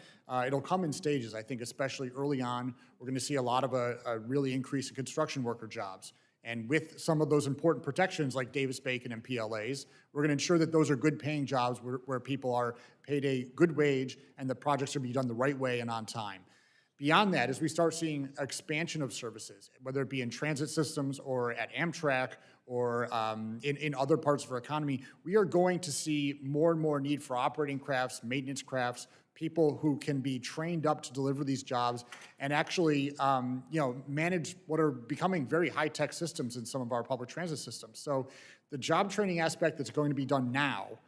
it'll come in stages. I think especially early on, we're going to see a lot of a really increase in construction worker jobs. And with some of those important protections like Davis-Bacon and PLAs, we're going to ensure that those are good paying jobs where people are paid a good wage and the projects are being done the right way and on time. Beyond that, as we start seeing expansion of services, whether it be in transit systems or at Amtrak or in other parts of our economy, we are going to see more and more need for operating crafts, maintenance crafts, people who can be trained up to deliver these jobs and actually manage what are becoming very high-tech systems in some of our public transit systems. So the job training aspect that's going to be done now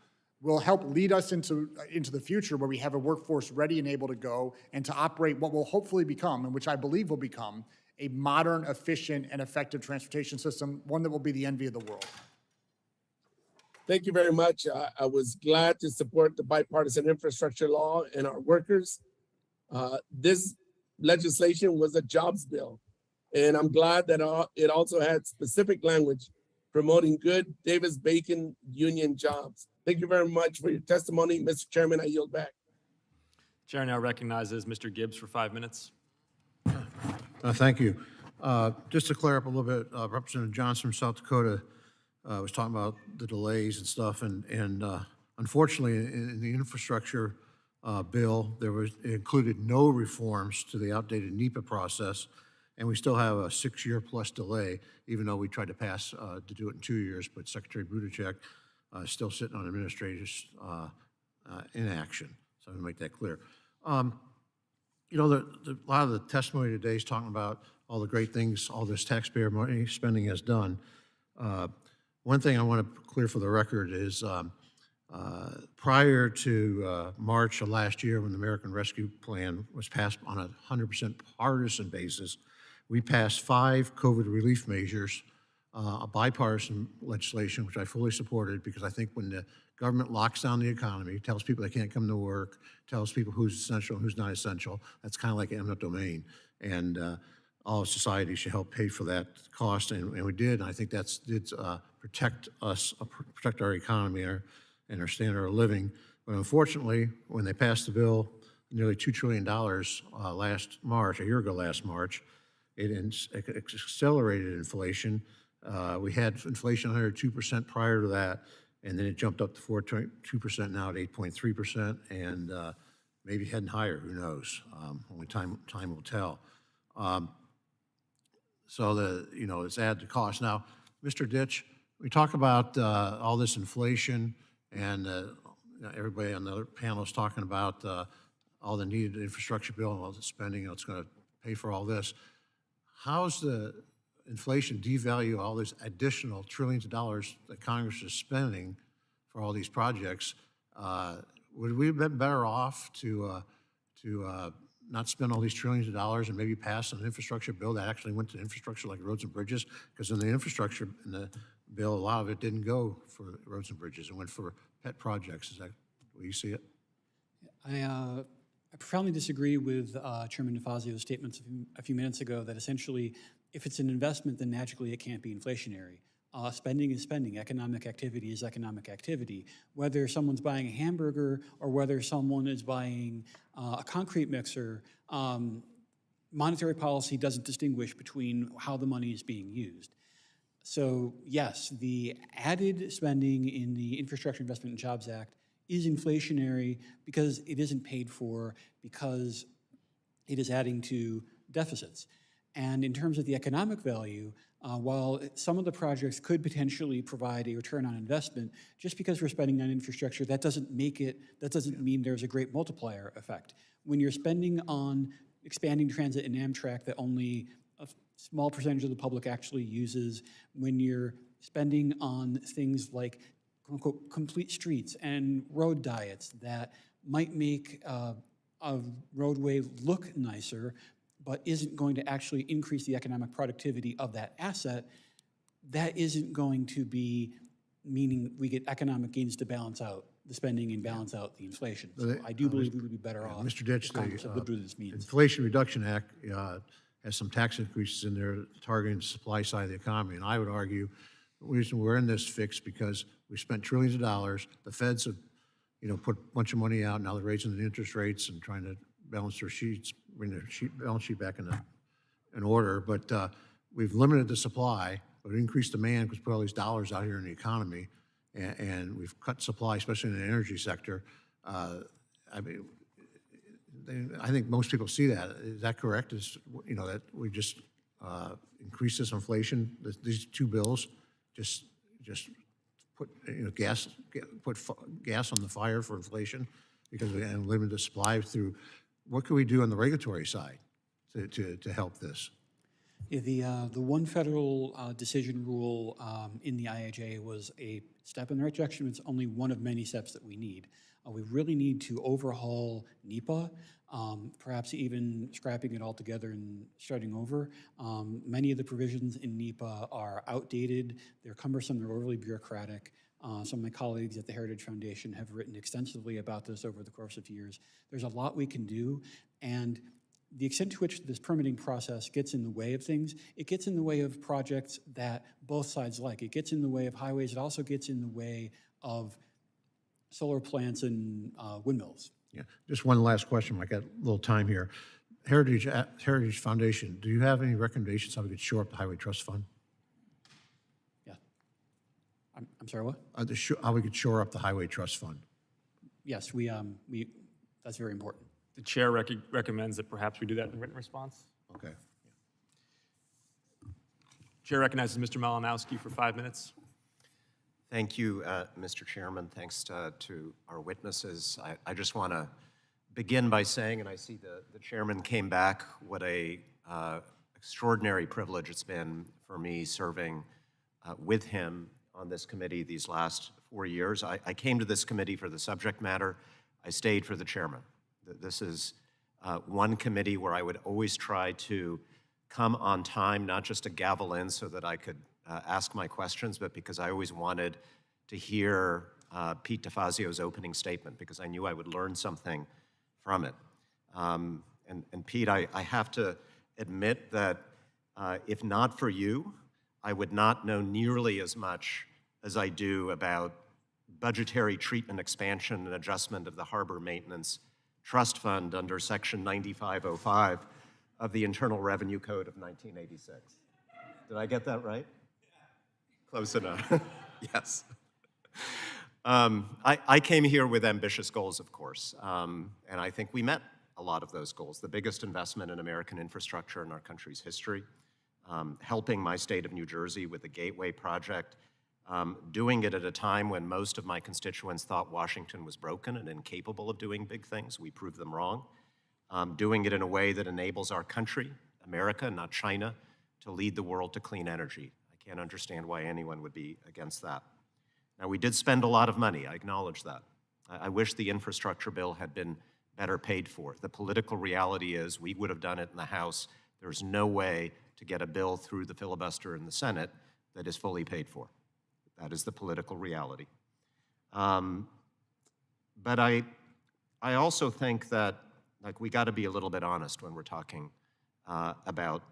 will help lead us into the future where we have a workforce ready and able to go and to operate what will hopefully become, and which I believe will become, a modern, efficient, and effective transportation system, one that will be the envy of the world. Thank you very much. I was glad to support the bipartisan infrastructure law and our workers. This legislation was a jobs bill, and I'm glad that it also had specific language promoting good Davis-Bacon union jobs. Thank you very much for your testimony. Mr. Chairman, I yield back. Chair now recognizes Mr. Gibbs for 5 minutes. Thank you. Just to clear up a little bit, Representative Johnson from South Dakota was talking about the delays and stuff, and unfortunately, in the infrastructure bill, it included no reforms to the outdated NEPA process, and we still have a 6-year-plus delay, even though we tried to pass to do it in 2 years, but Secretary Buttigieg is still sitting on administrative inaction. So I'm going to make that clear. A lot of the testimony today is talking about all the great things all this taxpayer money spending has done. One thing I want to clear for the record is prior to March of last year, when the American Rescue Plan was passed on a 100% partisan basis, we passed 5 COVID relief measures, a bipartisan legislation, which I fully supported, because I think when the government locks down the economy, tells people they can't come to work, tells people who's essential and who's not essential, that's kind of like eminent domain. And all of society should help pay for that cost, and we did. And I think that did protect us, protect our economy and our standard of living. But unfortunately, when they passed the bill, nearly $2 trillion last March, a year ago last March, it accelerated inflation. We had inflation 102% prior to that, and then it jumped up to 4.2% now at 8.3%, and maybe heading higher, who knows? Only time will tell. So it's added to cost. Now, Mr. Ditch, we talk about all this inflation, and everybody on the other panel is talking about all the needed infrastructure bill and all the spending that's going to pay for all this. How's the inflation devalue all these additional trillions of dollars that Congress is spending for all these projects? Would we have been better off to not spend all these trillions of dollars and maybe pass an infrastructure bill that actually went to infrastructure like roads and bridges? Because in the infrastructure in the bill, a lot of it didn't go for roads and bridges. It went for pet projects. Is that the way you see it? I profoundly disagree with Chairman DeFazio's statements a few minutes ago that essentially, if it's an investment, then magically it can't be inflationary. Spending is spending. Economic activity is economic activity. Whether someone's buying a hamburger or whether someone is buying a concrete mixer, monetary policy doesn't distinguish between how the money is being used. So yes, the added spending in the Infrastructure Investment and Jobs Act is inflationary because it isn't paid for, because it is adding to deficits. And in terms of the economic value, while some of the projects could potentially provide a return on investment, just because we're spending on infrastructure, that doesn't mean there's a great multiplier effect. When you're spending on expanding transit and Amtrak that only a small percentage of the public actually uses, when you're spending on things like quote-unquote complete streets and road diets that might make a roadway look nicer, but isn't going to actually increase the economic productivity of that asset, that isn't going to be meaning we get economic gains to balance out the spending and balance out the inflation. So I do believe we would be better off. Mr. Ditch, if Congress the withdrew this means. Inflation Reduction Act has some tax increases in there targeting the supply side of the economy. And I would argue the reason we're in this fix because we spent trillions of dollars. The feds have, put a bunch of money out. Now they're raising the interest rates and trying to balance their sheets, bring their balance sheet back in order. But we've limited the supply, but increased demand because we put all these dollars out here in the economy, and we've cut supply, especially in the energy sector. I think most people see that. Is that correct? That we just increase this inflation? These two bills just put gas on the fire for inflation because we limited the supply through. What can we do on the regulatory side to help this? Yeah, the one federal decision rule in the IIJA was a step in the right direction. It's only one of many steps that we need. We really need to overhaul NEPA, perhaps even scrapping it altogether and starting over. Many of the provisions in NEPA are outdated, they're cumbersome, they're overly bureaucratic. Some of my colleagues at the Heritage Foundation have written extensively about this over the course of years. There's a lot we can do, and the extent to which this permitting process gets in the way of things, it gets in the way of projects that both sides like. It gets in the way of highways, it also gets in the way of solar plants and windmills. Yeah, just one last question. I got a little time here. Heritage Foundation, do you have any recommendations how we could shore up the Highway Trust Fund? Yeah. I'm sorry, what? How we could shore up the Highway Trust Fund? Yes, that's very important. The chair recommends that perhaps we do that in written response. Okay. Chair recognizes Mr. Malinowski for 5 minutes. Thank you, Mr. Chairman. Thanks to our witnesses. I just want to begin by saying, and I see the chairman came back, what a extraordinary privilege it's been for me serving with him on this committee these last 4 years. I came to this committee for the subject matter. I stayed for the chairman. This is one committee where I would always try to come on time, not just to gavel in so that I could ask my questions, but because I always wanted to hear Pete DeFazio's opening statement, because I knew I would learn something from it. And Pete, I have to admit that if not for you, I would not know nearly as much as I do about budgetary treatment, expansion, and adjustment of the Harbor Maintenance Trust Fund under Section 9505 of the Internal Revenue Code of 1986. Did I get that right? Close enough. Yes. I came here with ambitious goals, of course, and I think we met a lot of those goals. The biggest investment in American infrastructure in our country's history, helping my state of New Jersey with the Gateway project, doing it at a time when most of my constituents thought Washington was broken and incapable of doing big things. We proved them wrong. Doing it in a way that enables our country, America, not China, to lead the world to clean energy. I can't understand why anyone would be against that. Now, we did spend a lot of money, I acknowledge that. I wish the infrastructure bill had been better paid for. The political reality is we would have done it in the House. There's no way to get a bill through the filibuster in the Senate that is fully paid for. That is the political reality. But I also think that we got to be a little bit honest when we're talking about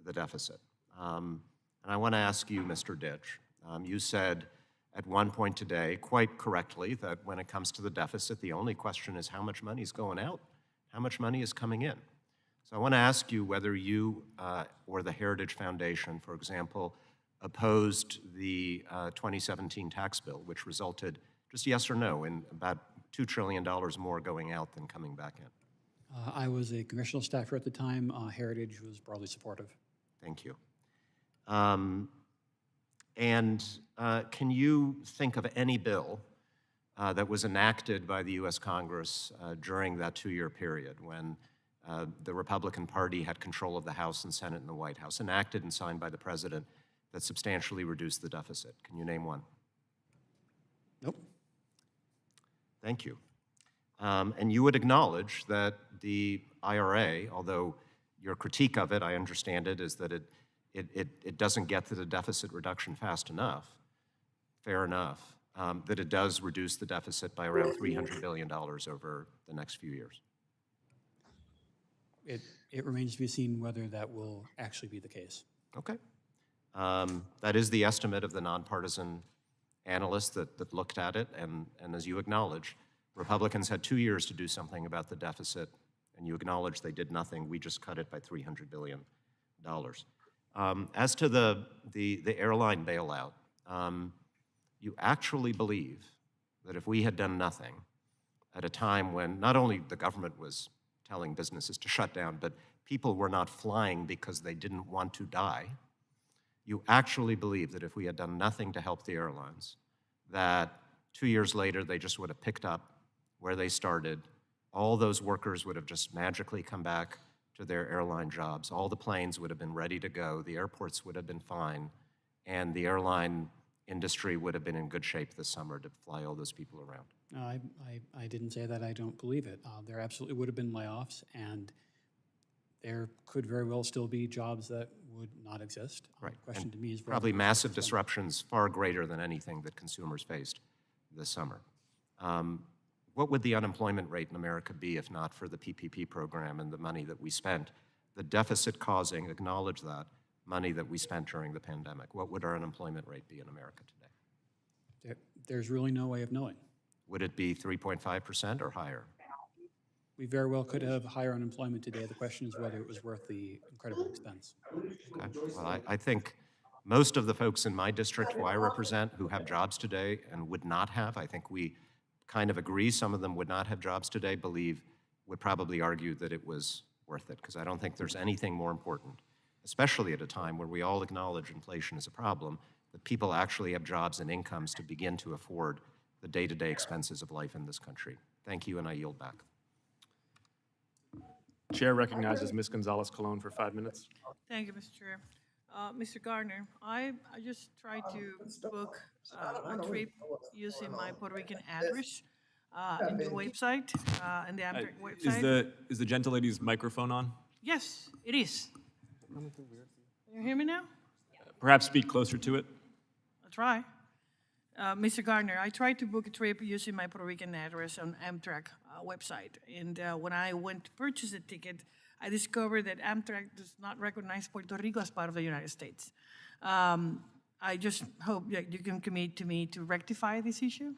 the deficit. And I want to ask you, Mr. Ditch, You said at one point today, quite correctly, that when it comes to the deficit, the only question is how much money is going out, how much money is coming in. So I want to ask you whether you or the Heritage Foundation, for example, opposed the 2017 tax bill, which resulted, just yes or no, in about $2 trillion more going out than coming back in. I was a congressional staffer at the time. Heritage was broadly supportive. Thank you. Can you think of any bill that was enacted by the U.S. Congress during that 2-year period when the Republican Party had control of the House and Senate and the White House, enacted and signed by the President, that substantially reduced the deficit? Can you name one? Nope. Thank you. And you would acknowledge that the IRA, although your critique of it, I understand it, is that it doesn't get to the deficit reduction fast enough, fair enough, that it does reduce the deficit by around $300 billion over the next few years. It remains to be seen whether that will actually be the case. Okay. That is the estimate of the nonpartisan analyst that looked at it, and as you acknowledge, Republicans had 2 years to do something about the deficit, and you acknowledge they did nothing. We just cut it by $300 billion. As to the airline bailout, you actually believe that if we had done nothing at a time when not only the government was telling businesses to shut down, but people were not flying because they didn't want to die, you actually believe that if we had done nothing to help the airlines, that 2 years later they just would have picked up where they started, all those workers would have just magically come back to their airline jobs, all the planes would have been ready to go, the airports would have been fine, and the airline industry would have been in good shape this summer to fly all those people around? No, I didn't say that. I don't believe it. There absolutely would have been layoffs, and there could very well still be jobs that would not exist. Right. The question to me is probably massive disruptions, far greater than anything that consumers faced this summer. What would the unemployment rate in America be if not for the PPP program and the money that we spent, the deficit causing, acknowledge that, money that we spent during the pandemic? What would our unemployment rate be in America today? There's really no way of knowing. Would it be 3.5% or higher? We very well could have higher unemployment today. The question is whether it was worth the incredible expense. Okay. Well, I think most of the folks in my district who I represent who have jobs today and would not have, I think we kind of agree some of them would not have jobs today, would probably argue that it was worth it, because I don't think there's anything more important, especially at a time where we all acknowledge inflation is a problem, that people actually have jobs and incomes to begin to afford the day-to-day expenses of life in this country. Thank you, and I yield back. Chair recognizes Ms. Gonzalez-Colon for 5 minutes. Thank you, Mr. Chair. Mr. Garner, I just tried to book a trip using my Puerto Rican address in the website, in the Amtrak website. Is the gentlelady's microphone on? Yes, it is. Can you hear me now? Perhaps speak closer to it. I'll try. Mr. Garner, I tried to book a trip using my Puerto Rican address on Amtrak website, and when I went to purchase a ticket, I discovered that Amtrak does not recognize Puerto Rico as part of the United States. I just hope that you can commit to me to rectify this issue.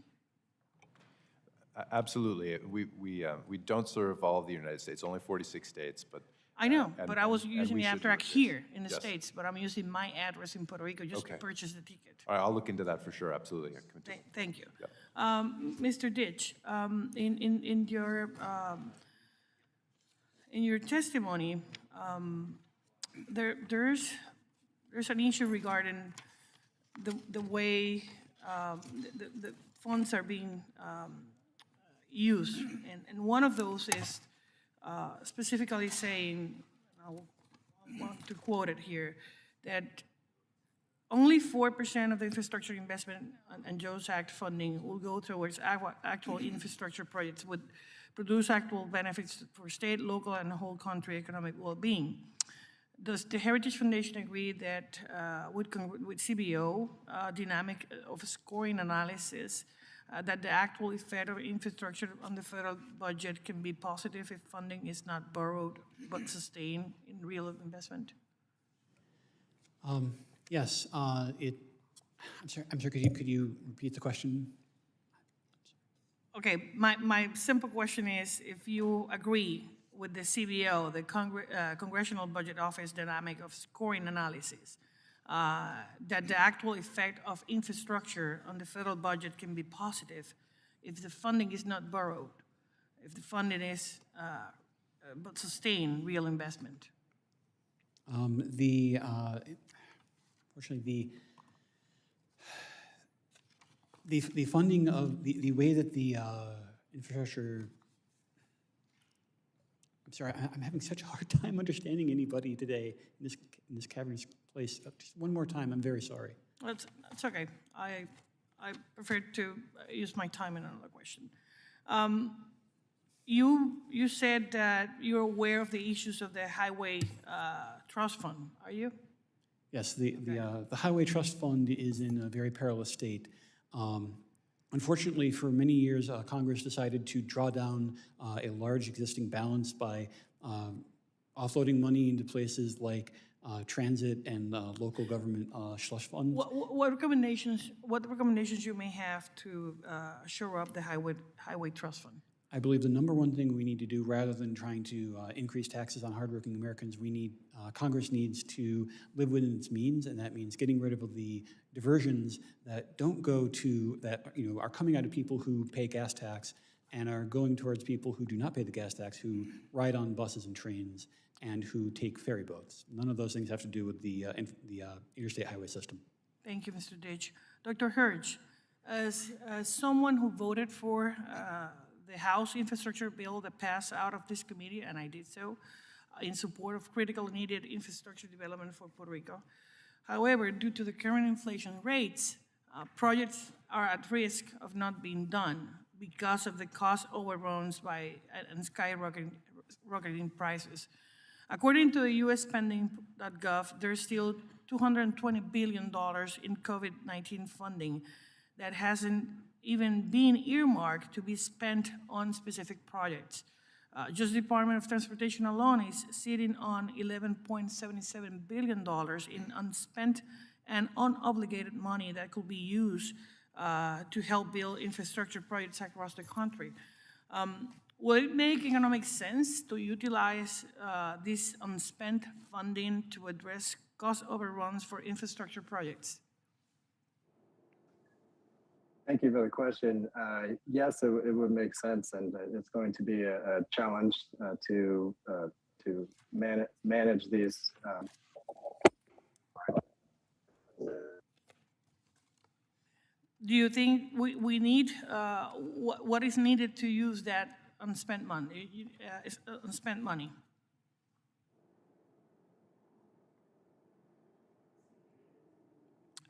Absolutely. We don't serve all of the United States, only 46 states, but I know, but I was using the Amtrak here in the Yes. States, but I'm using my address in Puerto Rico just to Okay. purchase the ticket. All right, I'll look into that for sure, absolutely. Thank you. Yep. Mr. Ditch, in your testimony, there's an issue regarding the way the funds are being used, and one of those is specifically saying, I want to quote it here, that only 4% of the infrastructure investment and Jobs Act funding will go towards actual infrastructure projects would produce actual benefits for state, local, and the whole country economic well-being. Does the Heritage Foundation agree that with CBO dynamic of scoring analysis that the actual effect of infrastructure on the federal budget can be positive if funding is not borrowed but sustained in real investment? Yes, it I'm sorry, could you repeat the question? Okay, my simple question is, if you agree with the CBO, the Congressional Budget Office dynamic of scoring analysis, that the actual effect of infrastructure on the federal budget can be positive if the funding is not borrowed, if the funding is but sustain real investment. Fortunately, the funding of the way that the infrastructure. I'm sorry, I'm having such a hard time understanding anybody today in this cavernous place. Just one more time, I'm very sorry. It's okay. I prefer to use my time in another question. You said that you're aware of the issues of the Highway Trust Fund, are you? Yes, the Highway Trust Fund is in a very perilous state. Unfortunately, for many years, Congress decided to draw down a large existing balance by offloading money into places like transit and local government slush funds. What recommendations you may have to shore up the Highway Trust Fund? I believe the number one thing we need to do, rather than trying to increase taxes on hardworking Americans, Congress needs to live within its means, and that means getting rid of the diversions that don't go to, that are coming out of people who pay gas tax and are going towards people who do not pay the gas tax, who ride on buses and trains, and who take ferry boats. None of those things have to do with the interstate highway system. Thank you, Mr. Ditch. Dr. Hirsch, as someone who voted for the House infrastructure bill that passed out of this committee, and I did so, in support of critical needed infrastructure development for Puerto Rico. However, due to the current inflation rates, projects are at risk of not being done because of the cost overruns and skyrocketing prices. According to the USspending.gov, there's still $220 billion in COVID-19 funding that hasn't even been earmarked to be spent on specific projects. Just the Department of Transportation alone is sitting on $11.77 billion in unspent and unobligated money that could be used to help build infrastructure projects across the country. Would it make economic sense to utilize this unspent funding to address cost overruns for infrastructure projects? Thank you for the question. Yes, it would make sense, and it's going to be a challenge to manage these. Do you think we need, what is needed to use that unspent money?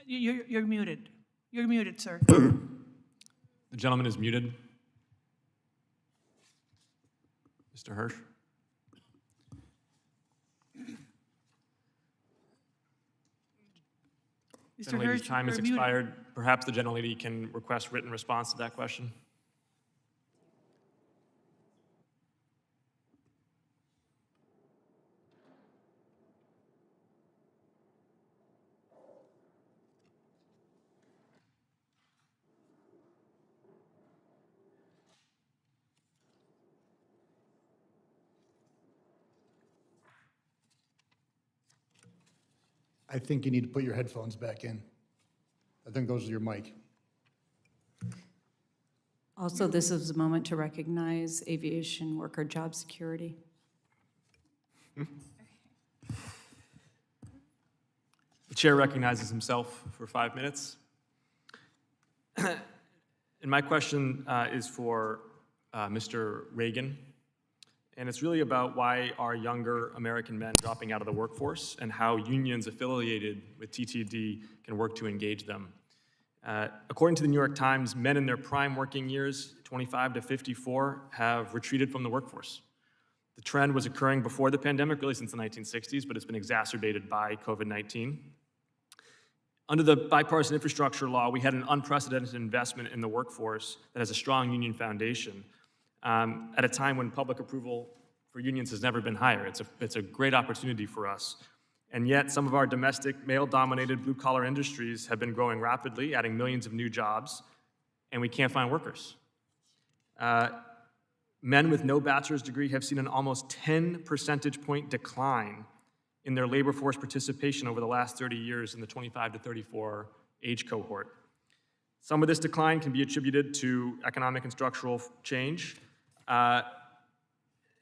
You're muted. You're muted, sir. The gentleman is muted. Mr. Hirsch. Mr. Gentlelady's Hirsch, time has you're muted. expired. Perhaps the gentlelady can request written response to that question. I think you need to put your headphones back in. I think those are your mic. Also, this is a moment to recognize aviation worker job security. The chair recognizes himself for 5 minutes. And my question is for Mr. Regan. And it's really about why are younger American men dropping out of the workforce and how unions affiliated with TTD can work to engage them. According to the New York Times, men in their prime working years, 25 to 54, have retreated from the workforce. The trend was occurring before the pandemic, really since the 1960s, but it's been exacerbated by COVID-19. Under the bipartisan infrastructure law, we had an unprecedented investment in the workforce that has a strong union foundation. At a time when public approval for unions has never been higher. It's a great opportunity for us. And yet, some of our domestic, male-dominated blue-collar industries have been growing rapidly, adding millions of new jobs, and we can't find workers. Men with no bachelor's degree have seen an almost 10 percentage point decline in their labor force participation over the last 30 years in the 25 to 34 age cohort. Some of this decline can be attributed to economic and structural change.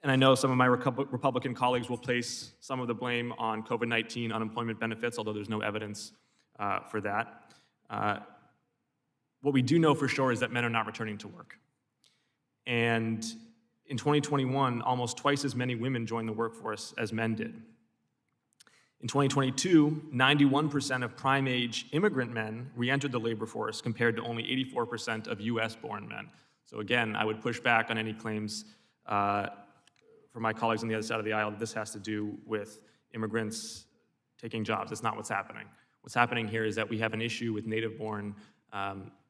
And I know some of my Republican colleagues will place some of the blame on COVID-19 unemployment benefits, although there's no evidence for that. What we do know for sure is that men are not returning to work. And in 2021, almost twice as many women joined the workforce as men did. In 2022, 91% of prime-age immigrant men re-entered the labor force compared to only 84% of US-born men. So again, I would push back on any claims from my colleagues on the other side of the aisle that this has to do with immigrants taking jobs. That's not what's happening. What's happening here is that we have an issue with native-born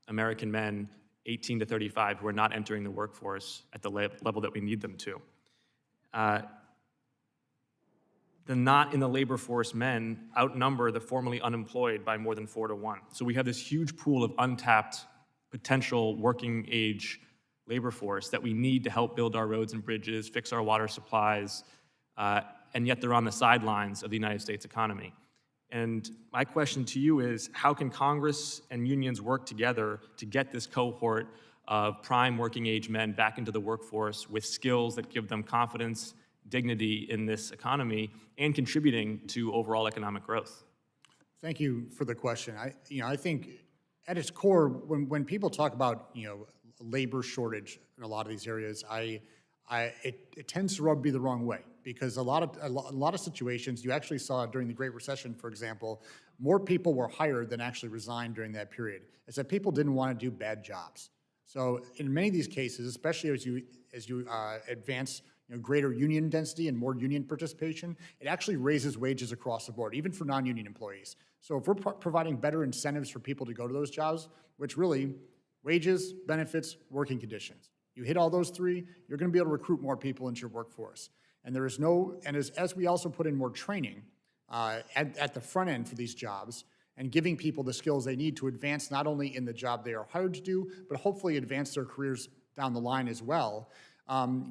American men 18 to 35 who are not entering the workforce at the level that we need them to. The not in the labor force men outnumber the formerly unemployed by more than 4 to 1. So we have this huge pool of untapped potential working age labor force that we need to help build our roads and bridges, fix our water supplies, and yet they're on the sidelines of the United States economy. And my question to you is, how can Congress and unions work together to get this cohort of prime working age men back into the workforce with skills that give them confidence, dignity in this economy, and contributing to overall economic growth? Thank you for the question. I think at its core, when people talk about labor shortage in a lot of these areas, it tends to rub me the wrong way, because a lot of situations you actually saw during the Great Recession, for example, more people were hired than actually resigned during that period. It's that people didn't want to do bad jobs. So in many of these cases, especially as you advance greater union density and more union participation, it actually raises wages across the board, even for non-union employees. So if we're providing better incentives for people to go to those jobs, which really wages, benefits, working conditions. You hit all those three, you're going to be able to recruit more people into your workforce. And there is as we also put in more training at the front end for these jobs and giving people the skills they need to advance not only in the job they are hired to do, but hopefully advance their careers down the line as well.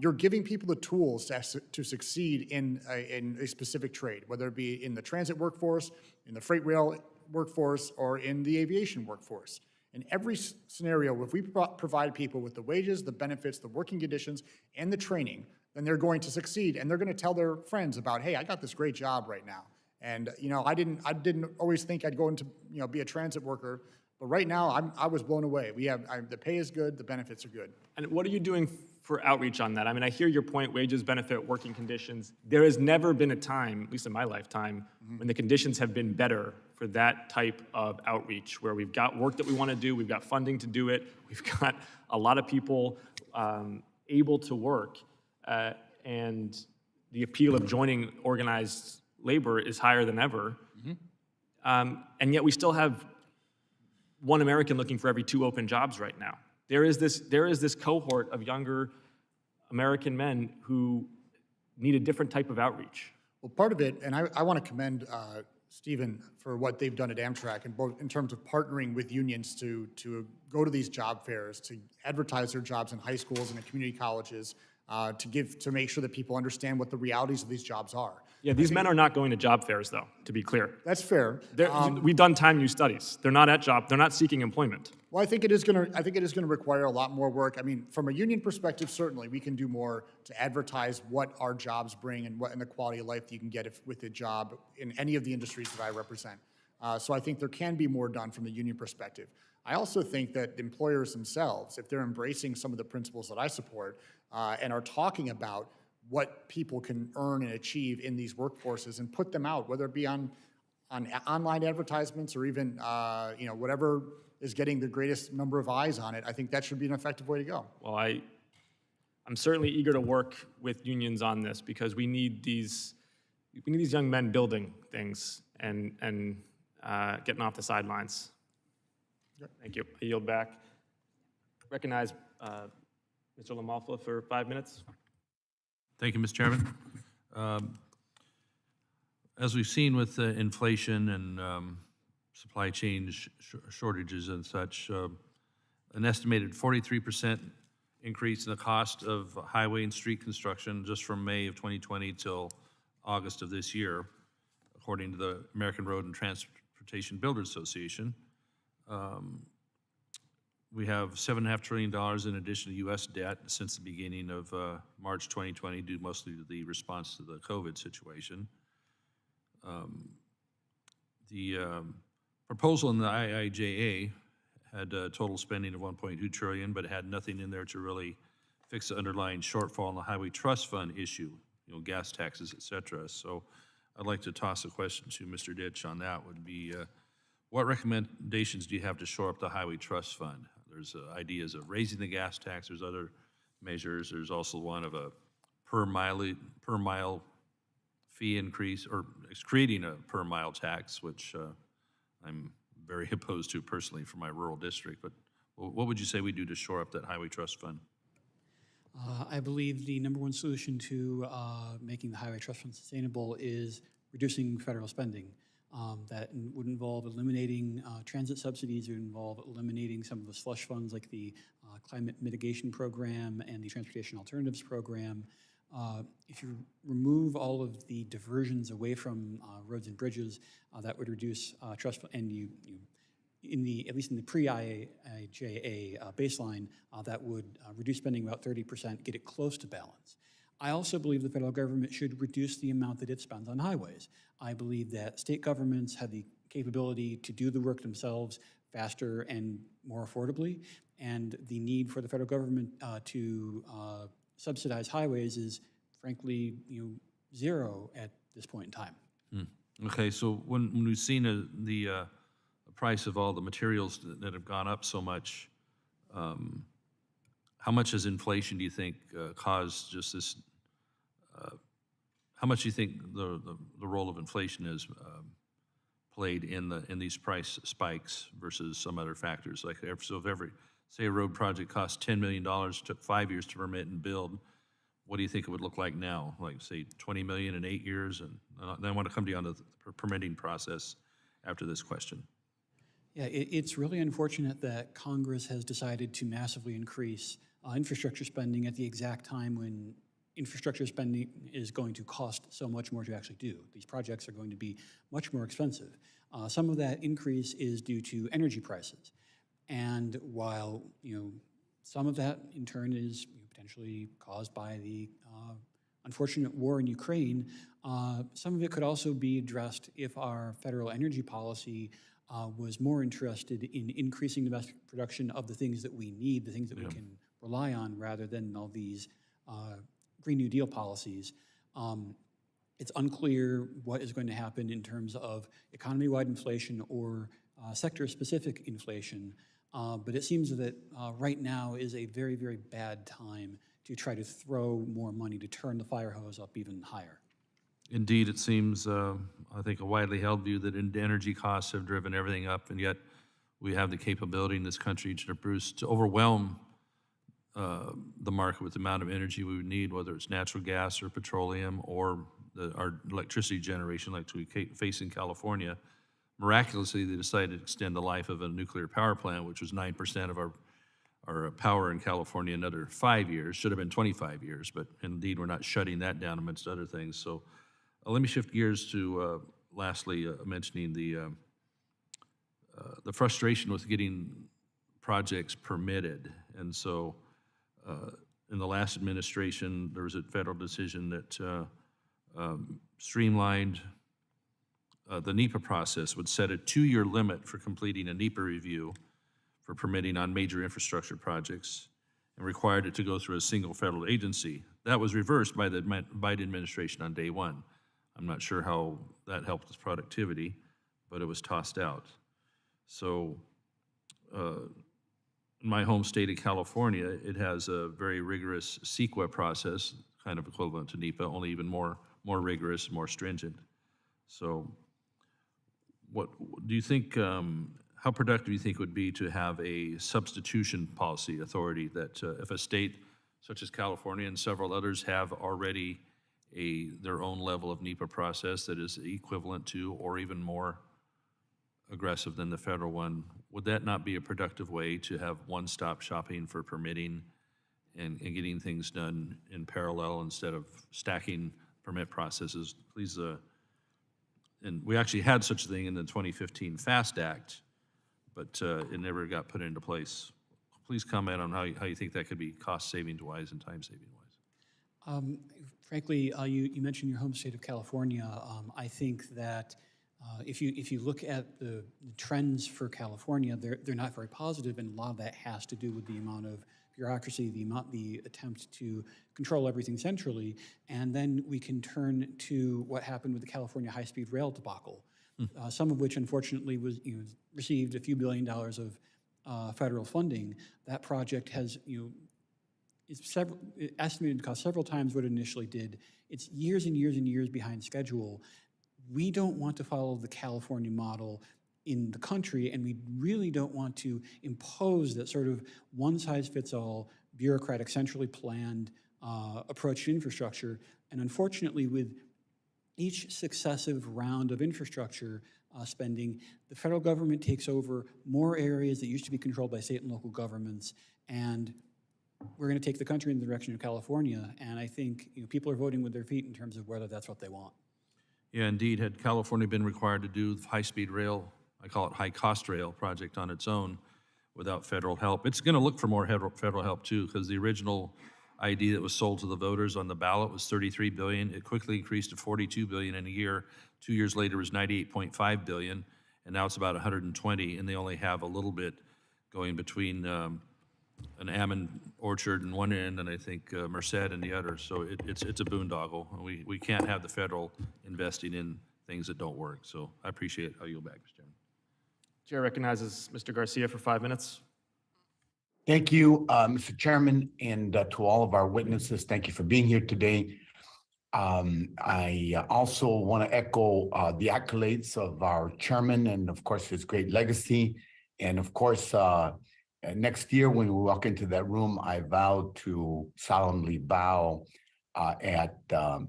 You're giving people the tools to succeed in a specific trade, whether it be in the transit workforce, in the freight rail workforce, or in the aviation workforce. In every scenario, if we provide people with the wages, the benefits, the working conditions, and the training, then they're going to succeed, and they're going to tell their friends about, hey, I got this great job right now, and I didn't always think I'd go into be a transit worker, but right now I was blown away. The pay is good, the benefits are good. And what are you doing for outreach on that? I mean, I hear your point: wages, benefit, working conditions. There has never been a time, at least in my lifetime, when the conditions have been better for that type of outreach, where we've got work that we want to do, we've got funding to do it, we've got a lot of people able to work, and the appeal of joining organized labor is higher than ever. And yet we still have one American looking for every 2 open jobs right now. There is this cohort of younger American men who need a different type of outreach. Well, part of it, and I want to commend Stephen for what they've done at Amtrak, in terms of partnering with unions to go to these job fairs, to advertise their jobs in high schools and in community colleges, to make sure that people understand what the realities of these jobs are. Yeah, these men are not going to job fairs, though, to be clear. That's fair. We've done time use studies. They're not seeking employment. Well, I think it is going to require a lot more work. I mean, from a union perspective, certainly we can do more to advertise what our jobs bring and the quality of life that you can get with a job in any of the industries that I represent. So I think there can be more done from the union perspective. I also think that employers themselves, if they're embracing some of the principles that I support and are talking about what people can earn and achieve in these workforces and put them out, whether it be on online advertisements or even whatever is getting the greatest number of eyes on it, I think that should be an effective way to go. Well, I'm certainly eager to work with unions on this, because we need these young men building things and getting off the sidelines. Thank you. I yield back. Recognize Mr. LaMalfa for 5 minutes. Thank you, Mr. Chairman. As we've seen with inflation and supply chain shortages and such, an estimated 43% increase in the cost of highway and street construction just from May of 2020 till August of this year, according to the American Road and Transportation Builders Association. We have $7.5 trillion in addition to U.S. debt since the beginning of March 2020, due mostly to the response to the COVID situation. The proposal in the IIJA had a total spending of $1.2 trillion, but it had nothing in there to really fix the underlying shortfall in the Highway Trust Fund issue, you know, gas taxes, et cetera. So I'd like to toss a question to Mr. Ditch on that. Would be, what recommendations do you have to shore up the Highway Trust Fund? There's ideas of raising the gas tax. There's other measures. There's also one of a per mile fee increase, or it's creating a per mile tax, which I'm very opposed to personally for my rural district. But what would you say we do to shore up that Highway Trust Fund? I believe the number one solution to making the Highway Trust Fund sustainable is reducing federal spending. That would involve eliminating transit subsidies, it would involve eliminating some of the slush funds like the Climate Mitigation Program and the Transportation Alternatives Program. If you remove all of the diversions away from roads and bridges, that would reduce trust, and at least in the pre-IIJA baseline, that would reduce spending about 30%, get it close to balance. I also believe the federal government should reduce the amount that it spends on highways. I believe that state governments have the capability to do the work themselves faster and more affordably, and the need for the federal government to subsidize highways is frankly, zero at this point in time. Okay, so when we've seen the price of all the materials that have gone up so much, how much has inflation, do you think, caused just this? How much do you think the role of inflation has played in these price spikes versus some other factors? Like, so if say a road project costs $10 million, took 5 years to permit and build, what do you think it would look like now? Like, say, $20 million in 8 years? And then I want to come to you on the permitting process after this question. Yeah, it's really unfortunate that Congress has decided to massively increase infrastructure spending at the exact time when infrastructure spending is going to cost so much more to actually do. These projects are going to be much more expensive. Some of that increase is due to energy prices. And while, some of that in turn is potentially caused by the unfortunate war in Ukraine, some of it could also be addressed if our federal energy policy was more interested in increasing domestic production of the things that we need, the things that we can rely on, rather than all these Green New Deal policies. It's unclear what is going to happen in terms of economy-wide inflation or sector-specific inflation, but it seems that right now is a very, very bad time to try to throw more money to turn the fire hose up even higher. Indeed, it seems, I think, a widely held view that energy costs have driven everything up, and yet we have the capability in this country to overwhelm the market with the amount of energy we would need, whether it's natural gas or petroleum or our electricity generation like we face in California. Miraculously, they decided to extend the life of a nuclear power plant, which was 9% of our power in California, another 5 years. Should have been 25 years, but indeed we're not shutting that down amongst other things. So let me shift gears to lastly mentioning the frustration with getting projects permitted. And so in the last administration, there was a federal decision that streamlined the NEPA process, would set a 2-year limit for completing a NEPA review for permitting on major infrastructure projects and required it to go through a single federal agency. That was reversed by the Biden administration on day one. I'm not sure how that helped with productivity, but it was tossed out. So in my home state of California, it has a very rigorous CEQA process, kind of equivalent to NEPA, only even more rigorous, more stringent. So what do you think, how productive do you think would be to have a substitution policy authority that if a state such as California and several others have already their own level of NEPA process that is equivalent to or even more aggressive than the federal one, would that not be a productive way to have one-stop shopping for permitting and getting things done in parallel instead of stacking permit processes? Please, and we actually had such a thing in the 2015 FAST Act, but it never got put into place. Please comment on how you think that could be cost-saving-wise and time-saving-wise. Frankly, you mentioned your home state of California. I think that if you look at the trends for California, they're not very positive, and a lot of that has to do with the amount of bureaucracy, the attempt to control everything centrally, and then we can turn to what happened with the California high-speed rail debacle, some of which unfortunately was received a few $1 billion of federal funding. That project has is estimated to cost several times what it initially did. It's years and years and years behind schedule. We don't want to follow the California model in the country, and we really don't want to impose that sort of one-size-fits-all, bureaucratic, centrally planned approach to infrastructure. And unfortunately, with each successive round of infrastructure spending, the federal government takes over more areas that used to be controlled by state and local governments, and we're going to take the country in the direction of California. And I think people are voting with their feet in terms of whether that's what they want. Yeah, indeed. Had California been required to do high-speed rail, I call it high-cost rail project on its own without federal help, it's going to look for more federal help too, because the original idea that was sold to the voters on the ballot was $33 billion. It quickly increased to $42 billion in a year. 2 years later, it was $98.5 billion, and now it's about 120, and they only have a little bit going between an almond orchard in one end and I think Merced in the other. So it's a boondoggle. We can't have the federal investing in things that don't work. So I appreciate how you'll back, Mr. Chairman. Chair recognizes Mr. Garcia for 5 minutes. Thank you, Mr. Chairman, and to all of our witnesses, thank you for being here today. I also want to echo the accolades of our chairman and, of course, his great legacy. And, of course, next year when we walk into that room, I vow to solemnly bow at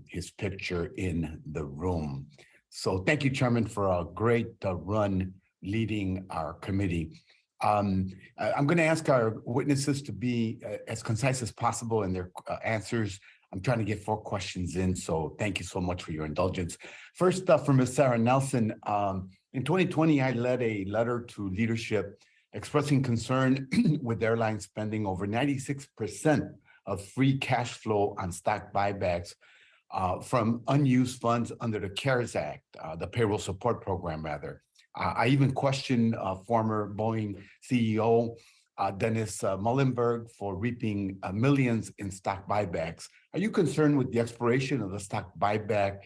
his picture in the room. So thank you, Chairman, for a great run leading our committee. I'm going to ask our witnesses to be as concise as possible in their answers. I'm trying to get 4 questions in, so thank you so much for your indulgence. First up, from Ms. Sarah Nelson, in 2020, I led a letter to leadership expressing concern with airlines spending over 96% of free cash flow on stock buybacks from unused funds under the CARES Act, the Payroll Support Program, rather. I even questioned former Boeing CEO Dennis Muhlenberg for reaping millions in stock buybacks. Are you concerned with the expiration of the stock buyback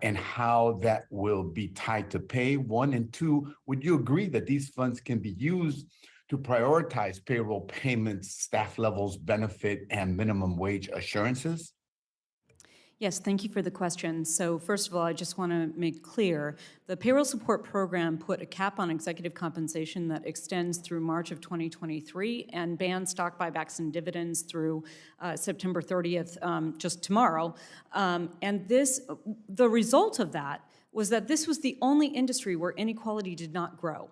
and how that will be tied to pay? 1, and 2, would you agree that these funds can be used to prioritize payroll payments, staff levels, benefit, and minimum wage assurances? Yes, thank you for the question. So first of all, I just want to make clear, the Payroll Support Program put a cap on executive compensation that extends through March of 2023 and bans stock buybacks and dividends through September 30th, just tomorrow. And the result of that was that this was the only industry where inequality did not grow.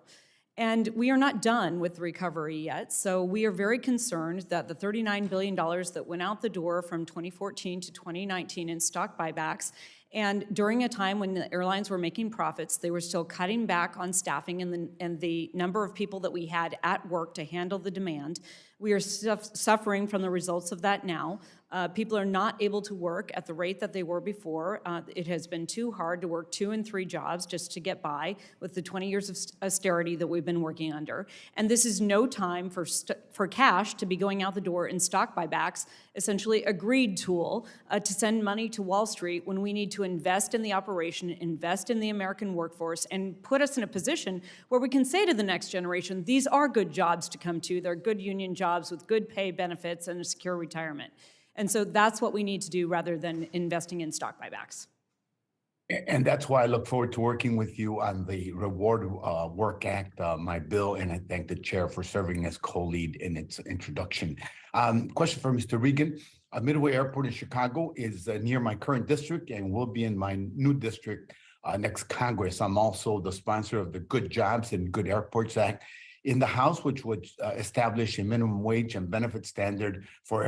And we are not done with recovery yet, so we are very concerned that the $39 billion that went out the door from 2014 to 2019 in stock buybacks, and during a time when the airlines were making profits, they were still cutting back on staffing and the number of people that we had at work to handle the demand. We are suffering from the results of that now. People are not able to work at the rate that they were before. It has been too hard to work 2 and 3 jobs just to get by with the 20 years of austerity that we've been working under. And this is no time for cash to be going out the door in stock buybacks, essentially a greed tool to send money to Wall Street when we need to invest in the operation, invest in the American workforce, and put us in a position where we can say to the next generation, these are good jobs to come to. They're good union jobs with good pay, benefits, and a secure retirement. And so that's what we need to do rather than investing in stock buybacks. And that's why I look forward to working with you on the Reward Work Act, my bill, and I thank the chair for serving as co-lead in its introduction. Question for Mr. Regan. Midway Airport in Chicago is near my current district and will be in my new district next Congress. I'm also the sponsor of the Good Jobs and Good Airports Act in the House, which would establish a minimum wage and benefit standard for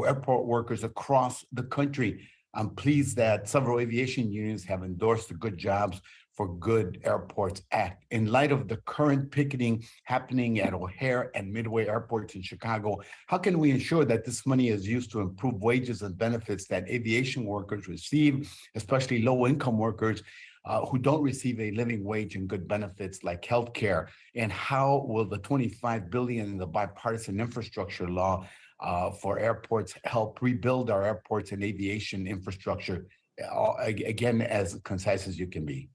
airport workers across the country. I'm pleased that several aviation unions have endorsed the Good Jobs for Good Airports Act. In light of the current picketing happening at O'Hare and Midway airports in Chicago, how can we ensure that this money is used to improve wages and benefits that aviation workers receive, especially low-income workers who don't receive a living wage and good benefits like healthcare? And how will the $25 billion in the bipartisan infrastructure law for airports help rebuild our airports and aviation infrastructure, again, as concise as you can be?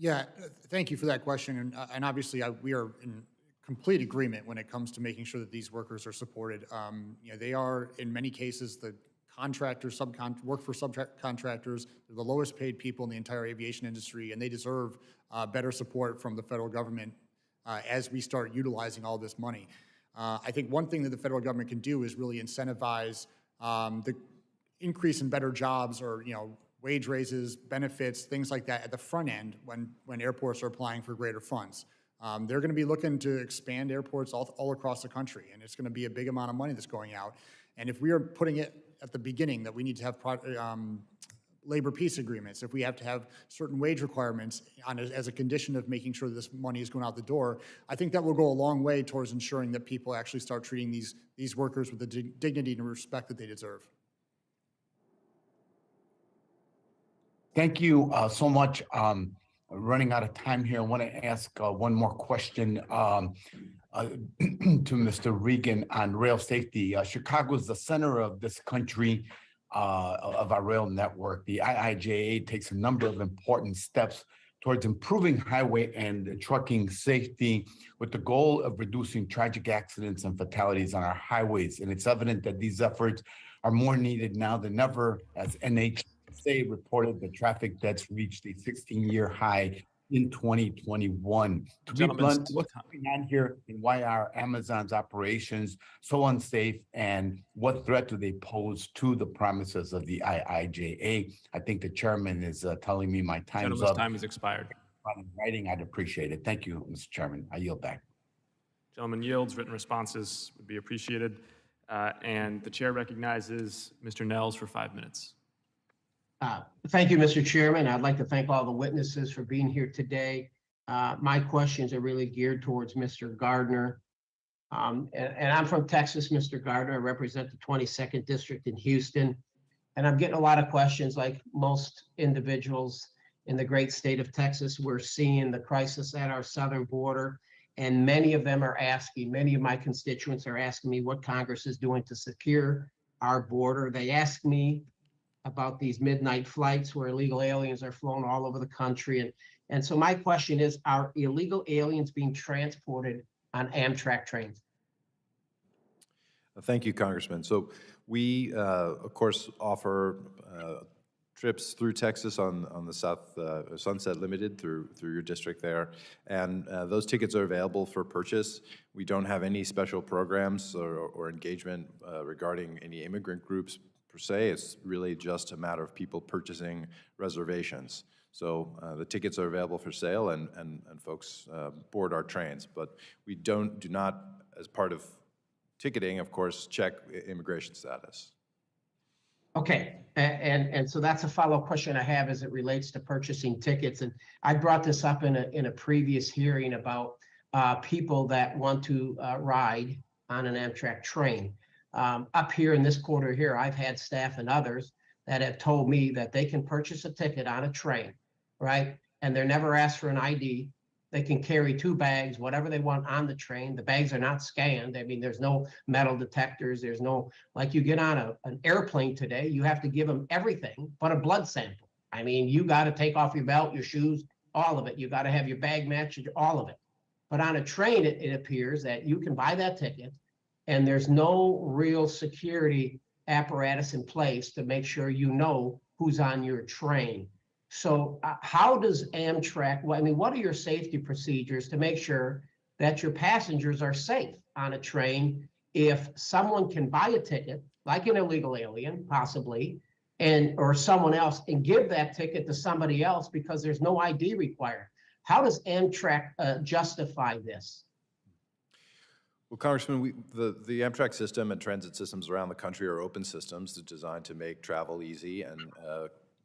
Yeah, thank you for that question. And obviously, we are in complete agreement when it comes to making sure that these workers are supported. They are, in many cases, the contractors, work for subcontractors. They're the lowest paid people in the entire aviation industry, and they deserve better support from the federal government as we start utilizing all this money. I think one thing that the federal government can do is really incentivize the increase in better jobs, or wage raises, benefits, things like that at the front end when airports are applying for greater funds. They're going to be looking to expand airports all across the country, and it's going to be a big amount of money that's going out. And if we are putting it at the beginning that we need to have labor peace agreements, if we have to have certain wage requirements as a condition of making sure that this money is going out the door, I think that will go a long way towards ensuring that people actually start treating these workers with the dignity and respect that they deserve. Thank you so much. Running out of time here, I want to ask one more question to Mr. Regan on rail safety. Chicago is the center of this country, of our rail network. The IIJA takes a number of important steps towards improving highway and trucking safety with the goal of reducing tragic accidents and fatalities on our highways. And it's evident that these efforts are more needed now than ever, as NHTSA reported the traffic deaths reached a 16-year high in 2021. To be blunt, what's going on here and why are Amazon's operations so unsafe, and what threat do they pose to the promises of the IIJA? I think the chairman is telling me my time's up. Time has expired. In writing, I'd appreciate it. Thank you, Mr. Chairman. I yield back. Gentleman yields. Written responses would be appreciated. And the chair recognizes Mr. Nels for 5 minutes. Thank you, Mr. Chairman. I'd like to thank all the witnesses for being here today. My questions are really geared towards Mr. Garner. And I'm from Texas, Mr. Garner. I represent the 22nd District in Houston. And I'm getting a lot of questions, like most individuals in the great state of Texas. We're seeing the crisis at our southern border. And many of them are asking, many of my constituents are asking me what Congress is doing to secure our border. They ask me about these midnight flights where illegal aliens are flown all over the country. And so my question is, are illegal aliens being transported on Amtrak trains? Thank you, Congressman. So we, of course, offer trips through Texas on the South Sunset Limited through your district there, and those tickets are available for purchase. We don't have any special programs or engagement regarding any immigrant groups per se. It's really just a matter of people purchasing reservations. So the tickets are available for sale, and folks board our trains. But we do not, as part of ticketing, of course, check immigration status. Okay, and so that's a follow-up question I have as it relates to purchasing tickets. And I brought this up in a previous hearing about people that want to ride on an Amtrak train. Up here in this quarter here, I've had staff and others that have told me that they can purchase a ticket on a train, right? And they're never asked for an ID. They can carry 2 bags, whatever they want on the train. The bags are not scanned. I mean, there's no metal detectors. There's no, like you get on an airplane today, you have to give them everything but a blood sample. I mean, you got to take off your belt, your shoes, all of it. You got to have your bag matched, all of it. But on a train, it appears that you can buy that ticket and there's no real security apparatus in place to make sure you know who's on your train. So how does Amtrak, well, I mean, what are your safety procedures to make sure that your passengers are safe on a train if someone can buy a ticket, like an illegal alien, possibly, or someone else, and give that ticket to somebody else because there's no ID required? How does Amtrak justify this? Well, Congressman, the Amtrak system and transit systems around the country are open systems designed to make travel easy and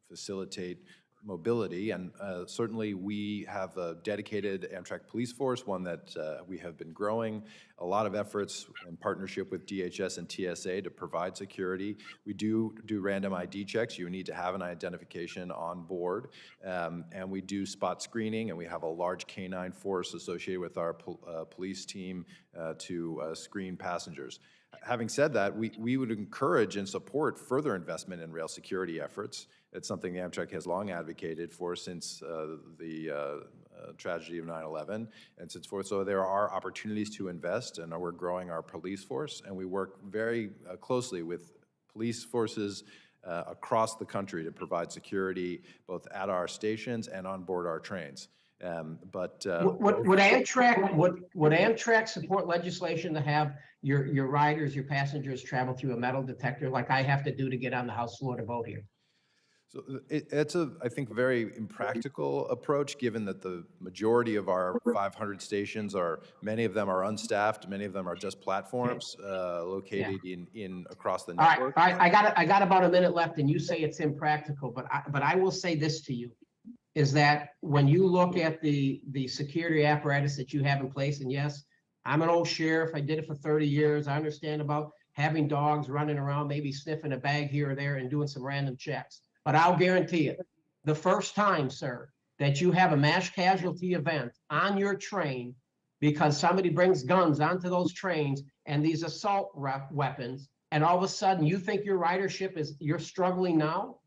facilitate mobility. And certainly we have a dedicated Amtrak police force, one that we have been growing. A lot of efforts in partnership with DHS and TSA to provide security. We do random ID checks. You need to have an identification on board. And we do spot screening, and we have a large canine force associated with our police team to screen passengers. Having said that, we would encourage and support further investment in rail security efforts. It's something Amtrak has long advocated for since the tragedy of 9/11 and since forth. So there are opportunities to invest, and we're growing our police force, and we work very closely with police forces across the country to provide security both at our stations and on board our trains. Would Amtrak support legislation to have your riders, your passengers travel through a metal detector like I have to do to get on the House floor to vote here? So it's I think, very impractical approach, given that the majority of our 500 stations many of them are unstaffed, many of them are just platforms located in across the network. All right, I got about a minute left, and you say it's impractical, but I will say this to you, is that when you look at the security apparatus that you have in place, and yes, I'm an old sheriff, I did it for 30 years, I understand about having dogs running around, maybe sniffing a bag here or there and doing some random checks. But I'll guarantee it, the first time, sir, that you have a mass casualty event on your train because somebody brings guns onto those trains and these assault weapons, and all of a sudden you think your ridership you're struggling now,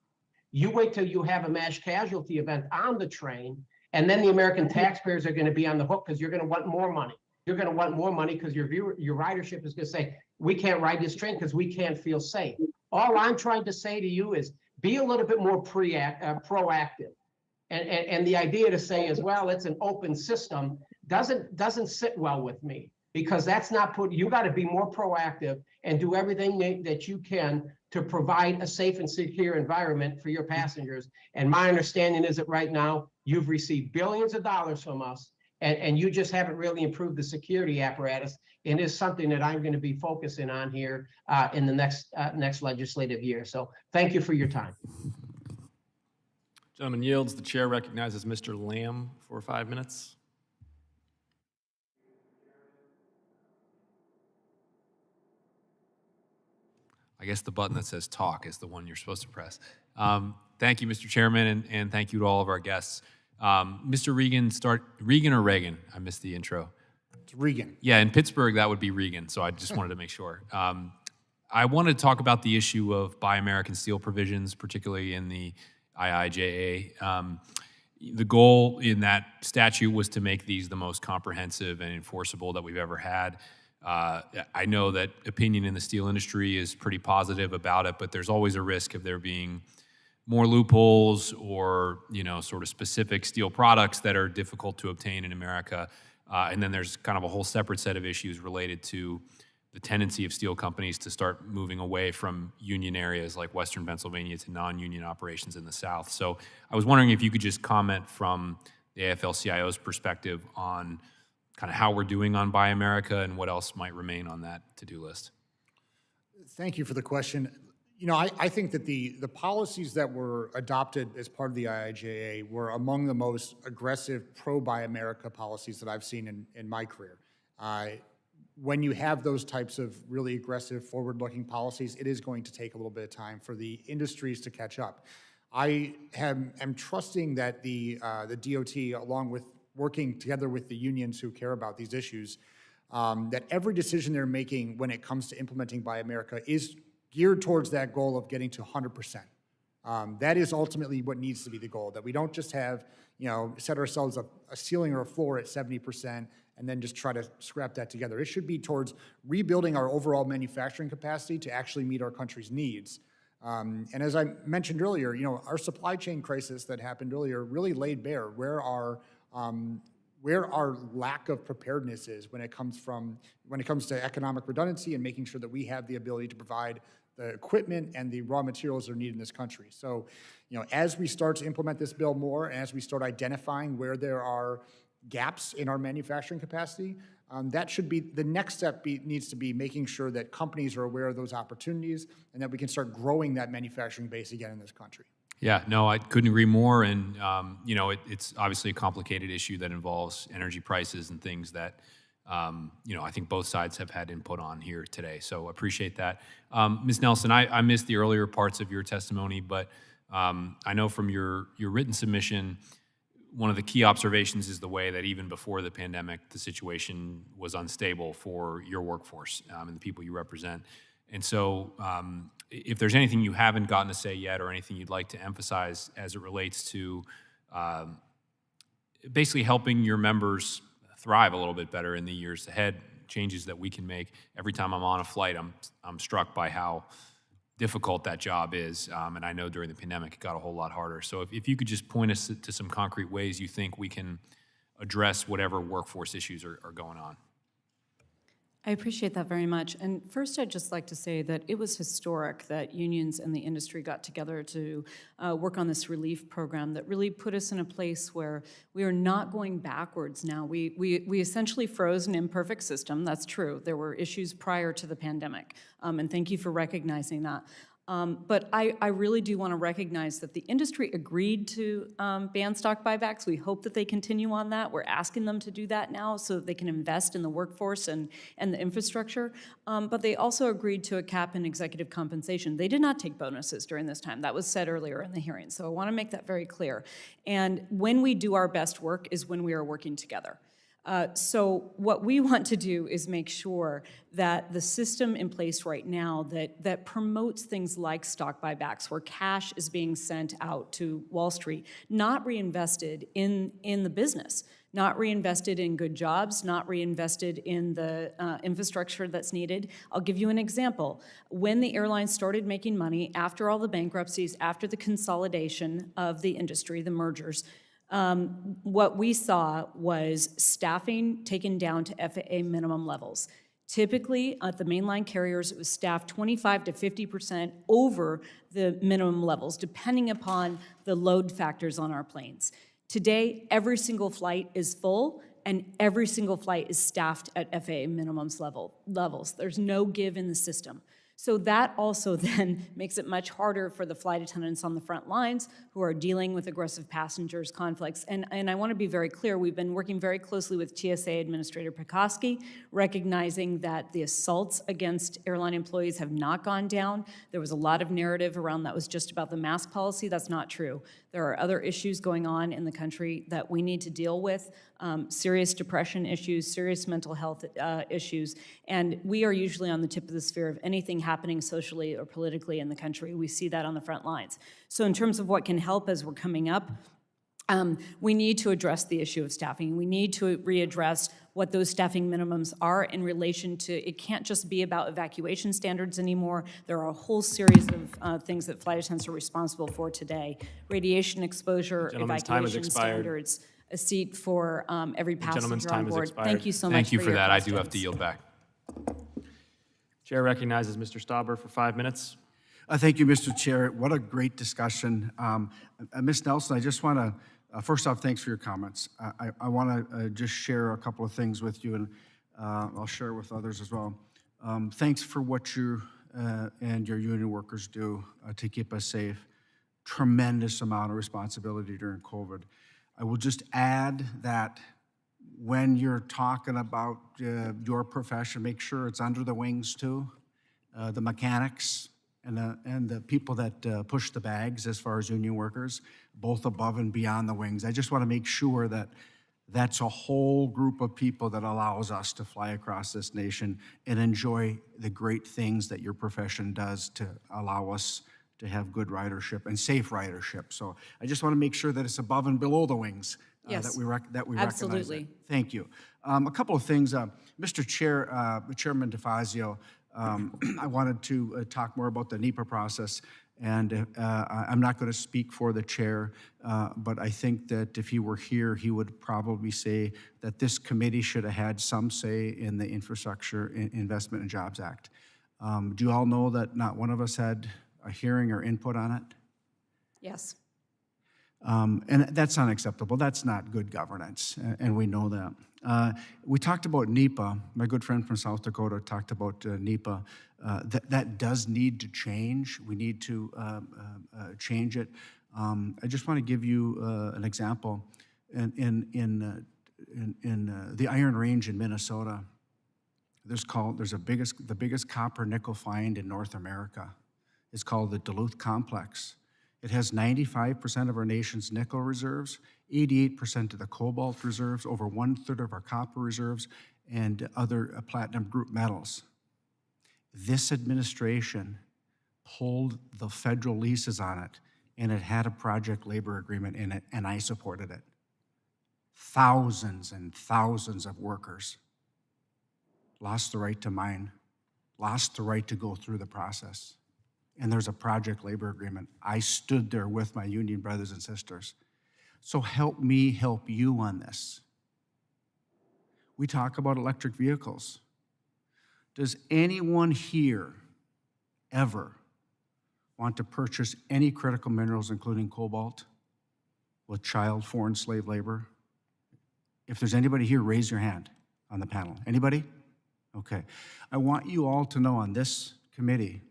you wait till you have a mass casualty event on the train, and then the American taxpayers are going to be on the hook because you're going to want more money. You're going to want more money because your ridership is going to say, we can't ride this train because we can't feel safe. All I'm trying to say to you is be a little bit more proactive. And the idea to say as well, it's an open system doesn't sit well with me, because that's not you got to be more proactive and do everything that you can to provide a safe and secure environment for your passengers. And my understanding is that right now you've received billions of dollars from us, and you just haven't really improved the security apparatus. And is something that I'm going to be focusing on here in the next legislative year. So thank you for your time. Gentleman yields. The chair recognizes Mr. Lamb for 5 minutes. I guess the button that says talk is the one you're supposed to press. Thank you, Mr. Chairman, and thank you to all of our guests. Mr. Regan, Regan or Reagan? I missed the intro. It's Regan. Yeah, in Pittsburgh, that would be Regan, so I just wanted to make sure. I want to talk about the issue of Buy American Steel provisions, particularly in the IIJA. The goal in that statute was to make these the most comprehensive and enforceable that we've ever had. I know that opinion in the steel industry is pretty positive about it, but there's always a risk of there being more loopholes or, sort of specific steel products that are difficult to obtain in America. And then there's kind of a whole separate set of issues related to the tendency of steel companies to start moving away from union areas like Western Pennsylvania to non-union operations in the South. So I was wondering if you could just comment from the AFL-CIO's perspective on kind of how we're doing on Buy America and what else might remain on that to-do list. Thank you for the question. I think that the policies that were adopted as part of the IIJA were among the most aggressive pro-Buy America policies that I've seen in my career. When you have those types of really aggressive forward-looking policies, it is going to take a little bit of time for the industries to catch up. I am trusting that the DOT, along with working together with the unions who care about these issues, that every decision they're making when it comes to implementing Buy America is geared towards that goal of getting to 100%. That is ultimately what needs to be the goal, that we don't just have, set ourselves a ceiling or a floor at 70% and then just try to scrap that together. It should be towards rebuilding our overall manufacturing capacity to actually meet our country's needs. And as I mentioned earlier, our supply chain crisis that happened earlier really laid bare where our lack of preparedness is when it comes to economic redundancy and making sure that we have the ability to provide the equipment and the raw materials that are needed in this country. So, as we start to implement this bill more, and as we start identifying where there are gaps in our manufacturing capacity, that should be the next step. Needs to be making sure that companies are aware of those opportunities and that we can start growing that manufacturing base again in this country. Yeah, no, I couldn't agree more. And, it's obviously a complicated issue that involves energy prices and things that, I think both sides have had input on here today. So appreciate that. Ms. Nelson, I missed the earlier parts of your testimony, but I know from your written submission, one of the key observations is the way that even before the pandemic, the situation was unstable for your workforce and the people you represent. And so if there's anything you haven't gotten to say yet or anything you'd like to emphasize as it relates to basically helping your members thrive a little bit better in the years ahead, changes that we can make. Every time I'm on a flight, I'm struck by how difficult that job is. And I know during the pandemic, it got a whole lot harder. So if you could just point us to some concrete ways you think we can address whatever workforce issues are going on. I appreciate that very much. And first, I'd just like to say that it was historic that unions and the industry got together to work on this relief program that really put us in a place where we are not going backwards now. We essentially froze an imperfect system. That's true. There were issues prior to the pandemic, and thank you for recognizing that. But I really do want to recognize that the industry agreed to ban stock buybacks. We hope that they continue on that. We're asking them to do that now so that they can invest in the workforce and the infrastructure. But they also agreed to a cap in executive compensation. They did not take bonuses during this time. That was said earlier in the hearing. So I want to make that very clear. And when we do our best work is when we are working together. So what we want to do is make sure that the system in place right now that promotes things like stock buybacks, where cash is being sent out to Wall Street, not reinvested in the business, not reinvested in good jobs, not reinvested in the infrastructure that's needed. I'll give you an example. When the airlines started making money, after all the bankruptcies, after the consolidation of the industry, the mergers, what we saw was staffing taken down to FAA minimum levels. Typically, at the mainline carriers, it was staffed 25 to 50% over the minimum levels, depending upon the load factors on our planes. Today, every single flight is full, and every single flight is staffed at FAA minimums levels. There's no give in the system. So that also then makes it much harder for the flight attendants on the front lines who are dealing with aggressive passengers conflicts. And I want to be very clear, we've been working very closely with TSA Administrator Pekoski, recognizing that the assaults against airline employees have not gone down. There was a lot of narrative around that was just about the mask policy. That's not true. There are other issues going on in the country that we need to deal with, serious depression issues, serious mental health issues, and we are usually on the tip of the spear of anything happening socially or politically in the country. We see that on the front lines. So in terms of what can help as we're coming up, we need to address the issue of staffing. We need to readdress what those staffing minimums are in relation to, it can't just be about evacuation standards anymore. There are a whole series of things that flight attendants are responsible for today. Radiation exposure, evacuation standards, a seat for every passenger on board. Thank you so much. Thank you for that. I do have to yield back. Chair recognizes Mr. Stauber for 5 minutes. Thank you, Mr. Chair. What a great discussion. Ms. Nelson, I just want to, first off, thanks for your comments. I want to just share a couple of things with you, and I'll share with others as well. Thanks for what you and your union workers do to keep us safe. Tremendous amount of responsibility during COVID. I will just add that when you're talking about your profession, make sure it's under the wings too. The mechanics and the people that push the bags as far as union workers, both above and beyond the wings. I just want to make sure that that's a whole group of people that allows us to fly across this nation and enjoy the great things that your profession does to allow us to have good ridership and safe ridership. So I just want to make sure that it's above and below the wings yes, that we recognize absolutely. it. Thank you. A couple of things, Mr. Chair, Chairman DeFazio, I wanted to talk more about the NEPA process, and I'm not going to speak for the chair, but I think that if he were here, he would probably say that this committee should have had some say in the Infrastructure Investment and Jobs Act. Do you all know that not one of us had a hearing or input on it? Yes. And that's unacceptable. That's not good governance, and we know that. We talked about NEPA. My good friend from South Dakota talked about NEPA. That does need to change. We need to change it. I just want to give you an example. In the Iron Range in Minnesota, there's the biggest copper nickel find in North America. It's called the Duluth Complex. It has 95% of our nation's nickel reserves, 88% of the cobalt reserves, over 1/3 of our copper reserves, and other platinum group metals. This administration pulled the federal leases on it, and it had a project labor agreement in it, and I supported it. Thousands and thousands of workers lost the right to mine, lost the right to go through the process. And there's a project labor agreement. I stood there with my union brothers and sisters. So help me help you on this. We talk about electric vehicles. Does anyone here ever want to purchase any critical minerals, including cobalt, with child, foreign, slave labor? If there's anybody here, raise your hand on the panel. Anybody? Okay. I want you all to know on this committee,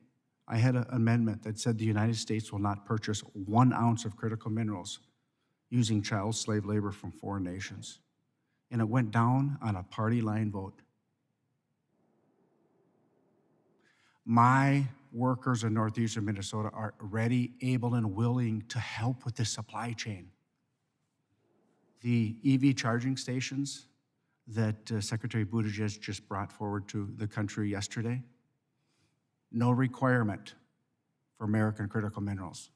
I had an amendment that said the United States will not purchase 1 ounce of critical minerals using child slave labor from foreign nations. And it went down on a party line vote. My workers in northeastern Minnesota are ready, able, and willing to help with this supply chain. The EV charging stations that Secretary Buttigieg just brought forward to the country yesterday, no requirement for American critical minerals.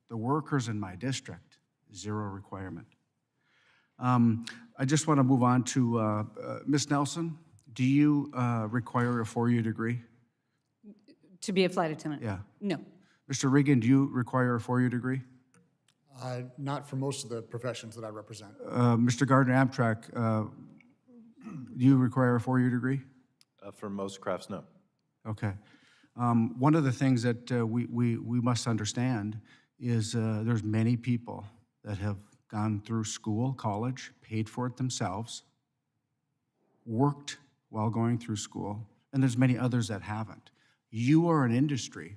The workers in my district, 0 requirement. I just want to move on to Ms. Nelson. Do you require a 4-year degree? To be a flight attendant? Yeah. No. Mr. Regan, do you require a 4-year degree? Not for most of the professions that I represent. Mr. Garner, Amtrak, do you require a 4-year degree? For most crafts, no. Okay. One of the things that we must understand is there's many people that have gone through school, college, paid for it themselves, worked while going through school, and there's many others that haven't. You are an industry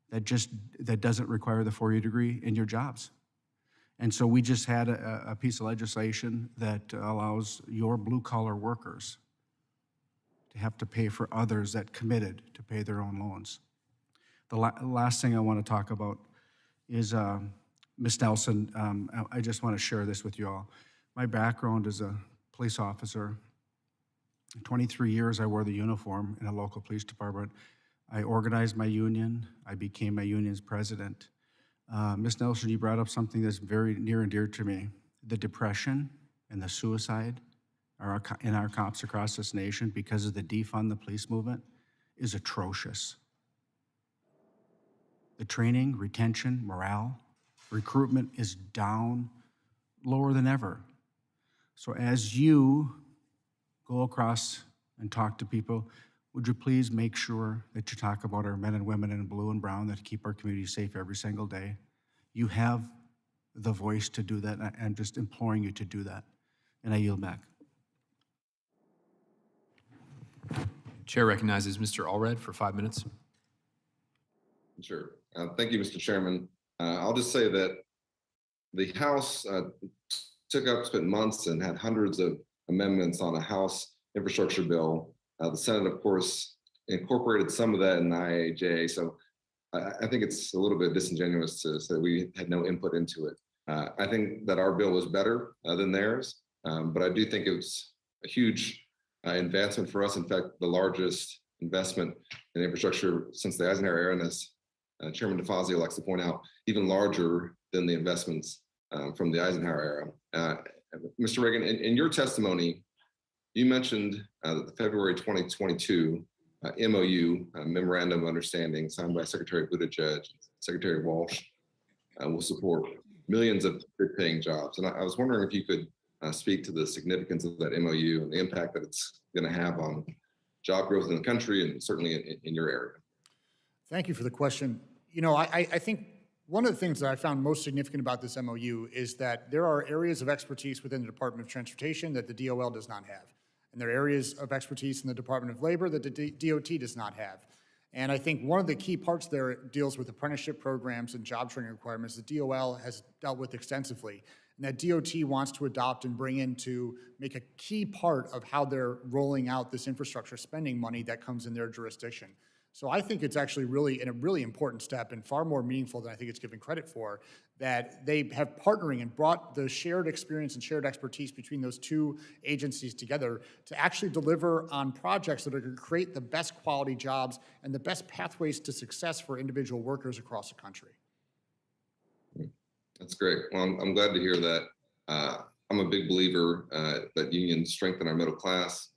that doesn't require the 4-year degree in your jobs. And so we just had a piece of legislation that allows your blue-collar workers to have to pay for others that committed to pay their own loans. The last thing I want to talk about is Ms. Nelson. I just want to share this with you all. My background as a police officer, 23 years I wore the uniform in a local police department. I organized my union. I became my union's president. Ms. Nelson, you brought up something that's very near and dear to me. The depression and the suicide in our cops across this nation because of the defund the police movement is atrocious. The training, retention, morale, recruitment is down, lower than ever. So as you go across and talk to people, would you please make sure that you talk about our men and women in blue and brown that keep our community safe every single day? You have the voice to do that, and I'm just imploring you to do that. And I yield back. Chair recognizes Mr. Allred for 5 minutes. Sure. Thank you, Mr. Chairman. I'll just say that the House spent months and had hundreds of amendments on a House infrastructure bill. The Senate, of course, incorporated some of that in the IIJA. So I think it's a little bit disingenuous to say we had no input into it. I think that our bill was better than theirs, but I do think it was a huge advancement for us. In fact, the largest investment in infrastructure since the Eisenhower era, and as Chairman DeFazio likes to point out, even larger than the investments from the Eisenhower era. Mr. Reagan, in your testimony, you mentioned that the February 2022 MOU, Memorandum of Understanding, signed by Secretary Buttigieg, Secretary Walsh, will support millions of good-paying jobs. And I was wondering if you could speak to the significance of that MOU and the impact that it's going to have on job growth in the country and certainly in your area. Thank you for the question. You know, I think one of the things that I found most significant about this MOU is that there are areas of expertise within the Department of Transportation that the DOL does not have. And there are areas of expertise in the Department of Labor that the DOT does not have. And I think one of the key parts there deals with apprenticeship programs and job training requirements that DOL has dealt with extensively, and that DOT wants to adopt and bring in to make a key part of how they're rolling out this infrastructure spending money that comes in their jurisdiction. So I think it's actually really a really important step and far more meaningful than I think it's given credit for, that they have partnering and brought the shared experience and shared expertise between those two agencies together to actually deliver on projects that are going to create the best quality jobs and the best pathways to success for individual workers across the country. That's great. Well, I'm glad to hear that. I'm a big believer that unions strengthen our middle class.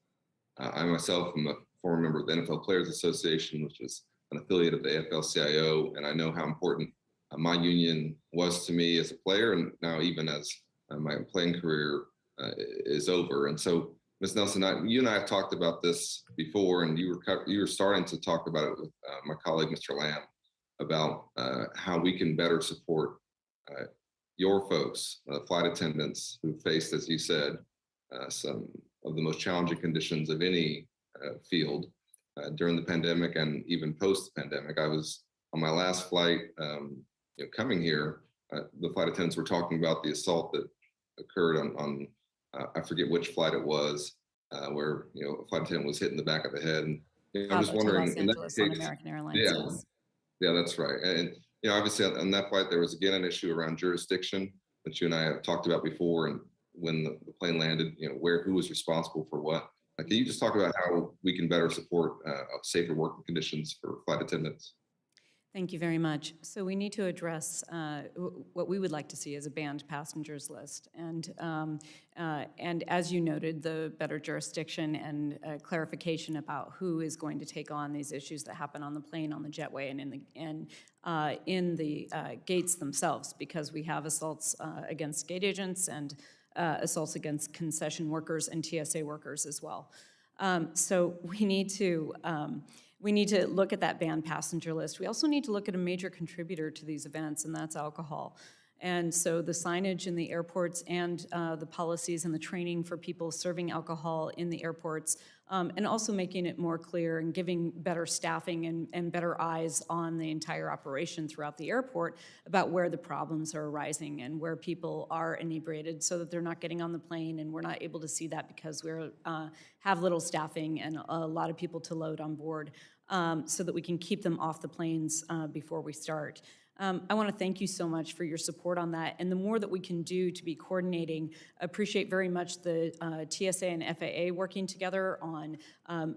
I myself am a former member of the NFL Players Association, which is an affiliate of the AFL-CIO, and I know how important my union was to me as a player, and now even as my playing career is over. And so, Ms. Nelson, you and I have talked about this before, and you were starting to talk about it with my colleague, Mr. Lamb, about how we can better support your folks, flight attendants who faced, as you said, some of the most challenging conditions of any field during the pandemic and even post the pandemic. I was on my last flight coming here, the flight attendants were talking about the assault that occurred on I forget which flight it was, where a flight attendant was hit in the back of the head. And I'm just wondering, Los Angeles on American Airlines. Yes. Yeah, that's right. And obviously on that flight, there was again an issue around jurisdiction that you and I have talked about before, and when the plane landed, who was responsible for what. Can you just talk about how we can better support safer working conditions for flight attendants? Thank you very much. So we need to address what we would like to see as a banned passengers list. And as you noted, the better jurisdiction and clarification about who is going to take on these issues that happen on the plane, on the jetway, and in the gates themselves, because we have assaults against gate agents and assaults against concession workers and TSA workers as well. So we need to look at that banned passenger list. We also need to look at a major contributor to these events, and that's alcohol. And so the signage in the airports and the policies and the training for people serving alcohol in the airports, and also making it more clear and giving better staffing and better eyes on the entire operation throughout the airport about where the problems are arising and where people are inebriated, so that they're not getting on the plane, and we're not able to see that because we have little staffing and a lot of people to load on board, so that we can keep them off the planes before we start. I want to thank you so much for your support on that, and the more that we can do to be coordinating, appreciate very much the TSA and FAA working together on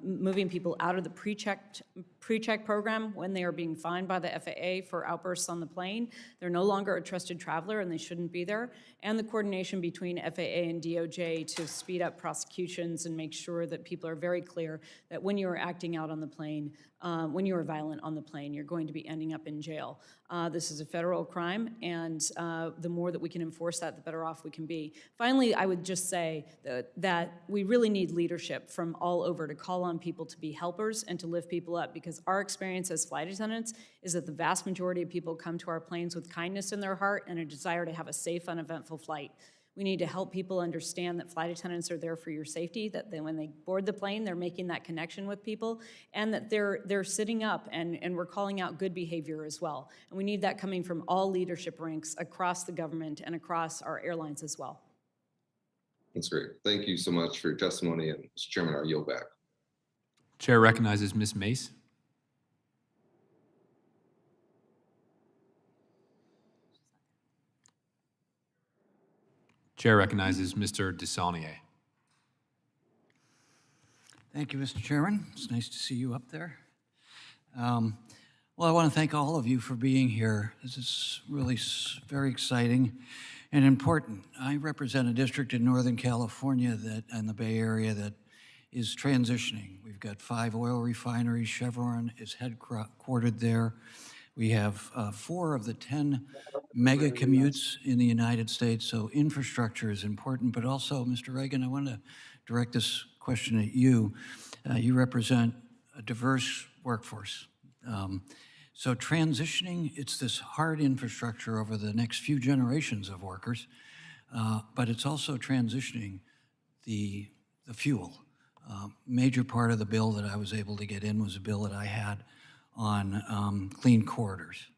moving people out of the pre-check program when they are being fined by the FAA for outbursts on the plane. They're no longer a trusted traveler and they shouldn't be there, and the coordination between FAA and DOJ to speed up prosecutions and make sure that people are very clear that when you are acting out on the plane, when you are violent on the plane, you're going to be ending up in jail. This is a federal crime, and the more that we can enforce that, the better off we can be. Finally, I would just say that we really need leadership from all over to call on people to be helpers and to lift people up, because our experience as flight attendants is that the vast majority of people come to our planes with kindness in their heart and a desire to have a safe, uneventful flight. We need to help people understand that flight attendants are there for your safety, that when they board the plane, they're making that connection with people, and that they're sitting up and we're calling out good behavior as well. And we need that coming from all leadership ranks across the government and across our airlines as well. That's great. Thank you so much for your testimony, and Mr. Chairman, I'll yield back. Chair recognizes Ms. Mace. Chair recognizes Mr. Desaulnier. Thank you, Mr. Chairman. It's nice to see you up there. Well, I want to thank all of you for being here. This is really very exciting and important. I represent a district in Northern California and the Bay Area that is transitioning. We've got 5 oil refineries. Chevron is headquartered there. We have 4 of the 10 mega commutes in the United States, so infrastructure is important. But also, Mr. Regan, I want to direct this question at you. You represent a diverse workforce. So transitioning, it's this hard infrastructure over the next few generations of workers, but it's also transitioning the fuel. Major part of the bill that I was able to get in was a bill that I had on clean corridors.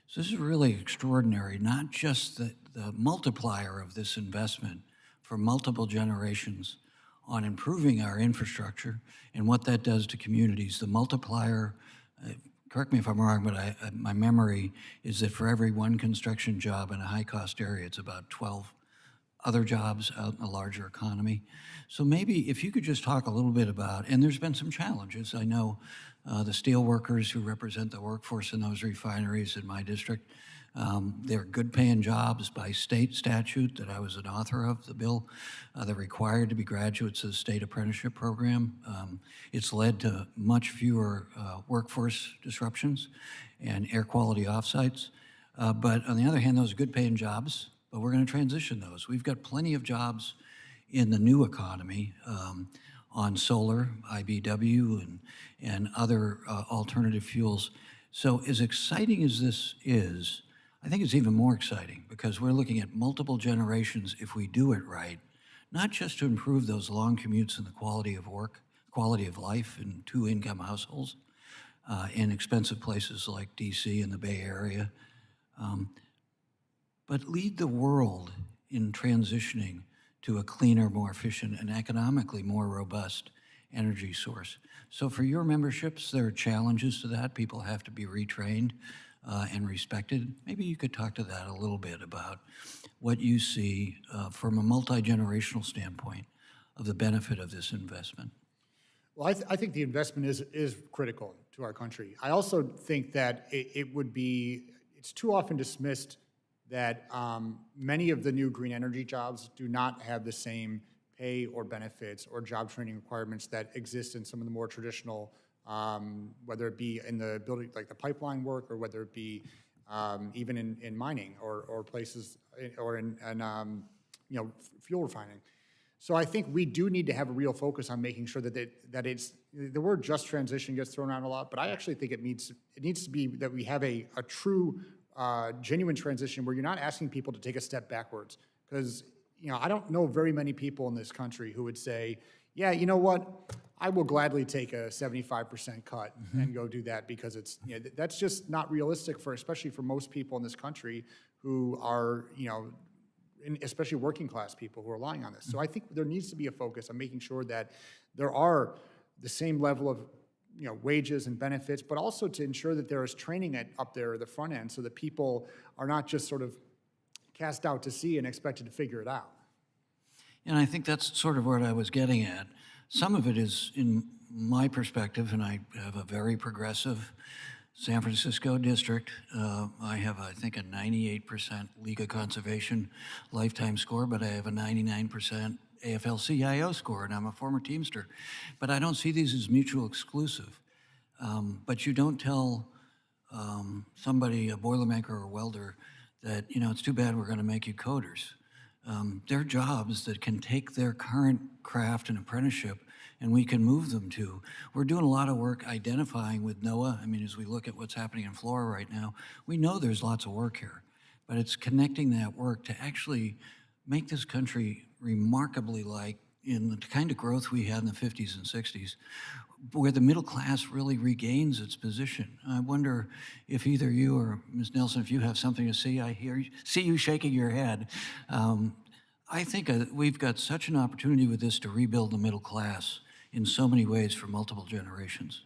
So this is really extraordinary, not just the multiplier of this investment for multiple generations on improving our infrastructure and what that does to communities. The multiplier, correct me if I'm wrong, but my memory is that for every 1 construction job in a high-cost area, it's about 12 other jobs out in a larger economy. So maybe if you could just talk a little bit about, and there's been some challenges. I know the steel workers who represent the workforce in those refineries in my district, they're good paying jobs by state statute that I was an author of, the bill. They're required to be graduates of the state apprenticeship program. It's led to much fewer workforce disruptions and air quality offsites. But on the other hand, those are good paying jobs, but we're going to transition those. We've got plenty of jobs in the new economy on solar, IBW, and other alternative fuels. So as exciting as this is, I think it's even more exciting because we're looking at multiple generations if we do it right, not just to improve those long commutes and the quality of work, quality of life in 2-income households in expensive places like DC and the Bay Area, but lead the world in transitioning to a cleaner, more efficient, and economically more robust energy source. So for your memberships, there are challenges to that. People have to be retrained and respected. Maybe you could talk to that a little bit about what you see from a multi-generational standpoint of the benefit of this investment. Well, I think the investment is critical to our country. I also think that it's too often dismissed that many of the new green energy jobs do not have the same pay or benefits or job training requirements that exist in some of the more traditional, whether it be in the building, like the pipeline work, or whether it be even in mining or places, or in fuel refining. So I think we do need to have a real focus on making sure that it's, the word just transition gets thrown around a lot, but I actually think it needs to be that we have a true, genuine transition where you're not asking people to take a step backwards. Because, I don't know very many people in this country who would say, yeah, you know what, I will gladly take a 75% cut and go do that, because it's, that's just not realistic especially for most people in this country who are, especially working class people who are relying on this. So I think there needs to be a focus on making sure that there are the same level of wages and benefits, but also to ensure that there is training up there at the front end so that people are not just sort of cast out to sea and expected to figure it out. And I think that's sort of what I was getting at. Some of it is, in my perspective, and I have a very progressive San Francisco district. I have, I think, a 98% League of Conservation lifetime score, but I have a 99% AFL-CIO score, and I'm a former Teamster. But I don't see these as mutual exclusive. But you don't tell somebody, a Boilermaker or welder, that, it's too bad we're going to make you coders. They're jobs that can take their current craft and apprenticeship and we can move them to. We're doing a lot of work identifying with NOAA. I mean, as we look at what's happening in Florida right now, we know there's lots of work here, but it's connecting that work to actually make this country remarkably like in the kind of growth we had in the 50s and 60s, where the middle class really regains its position. I wonder if either you or Ms. Nelson, if you have something to say. I see you shaking your head. I think we've got such an opportunity with this to rebuild the middle class in so many ways for multiple generations.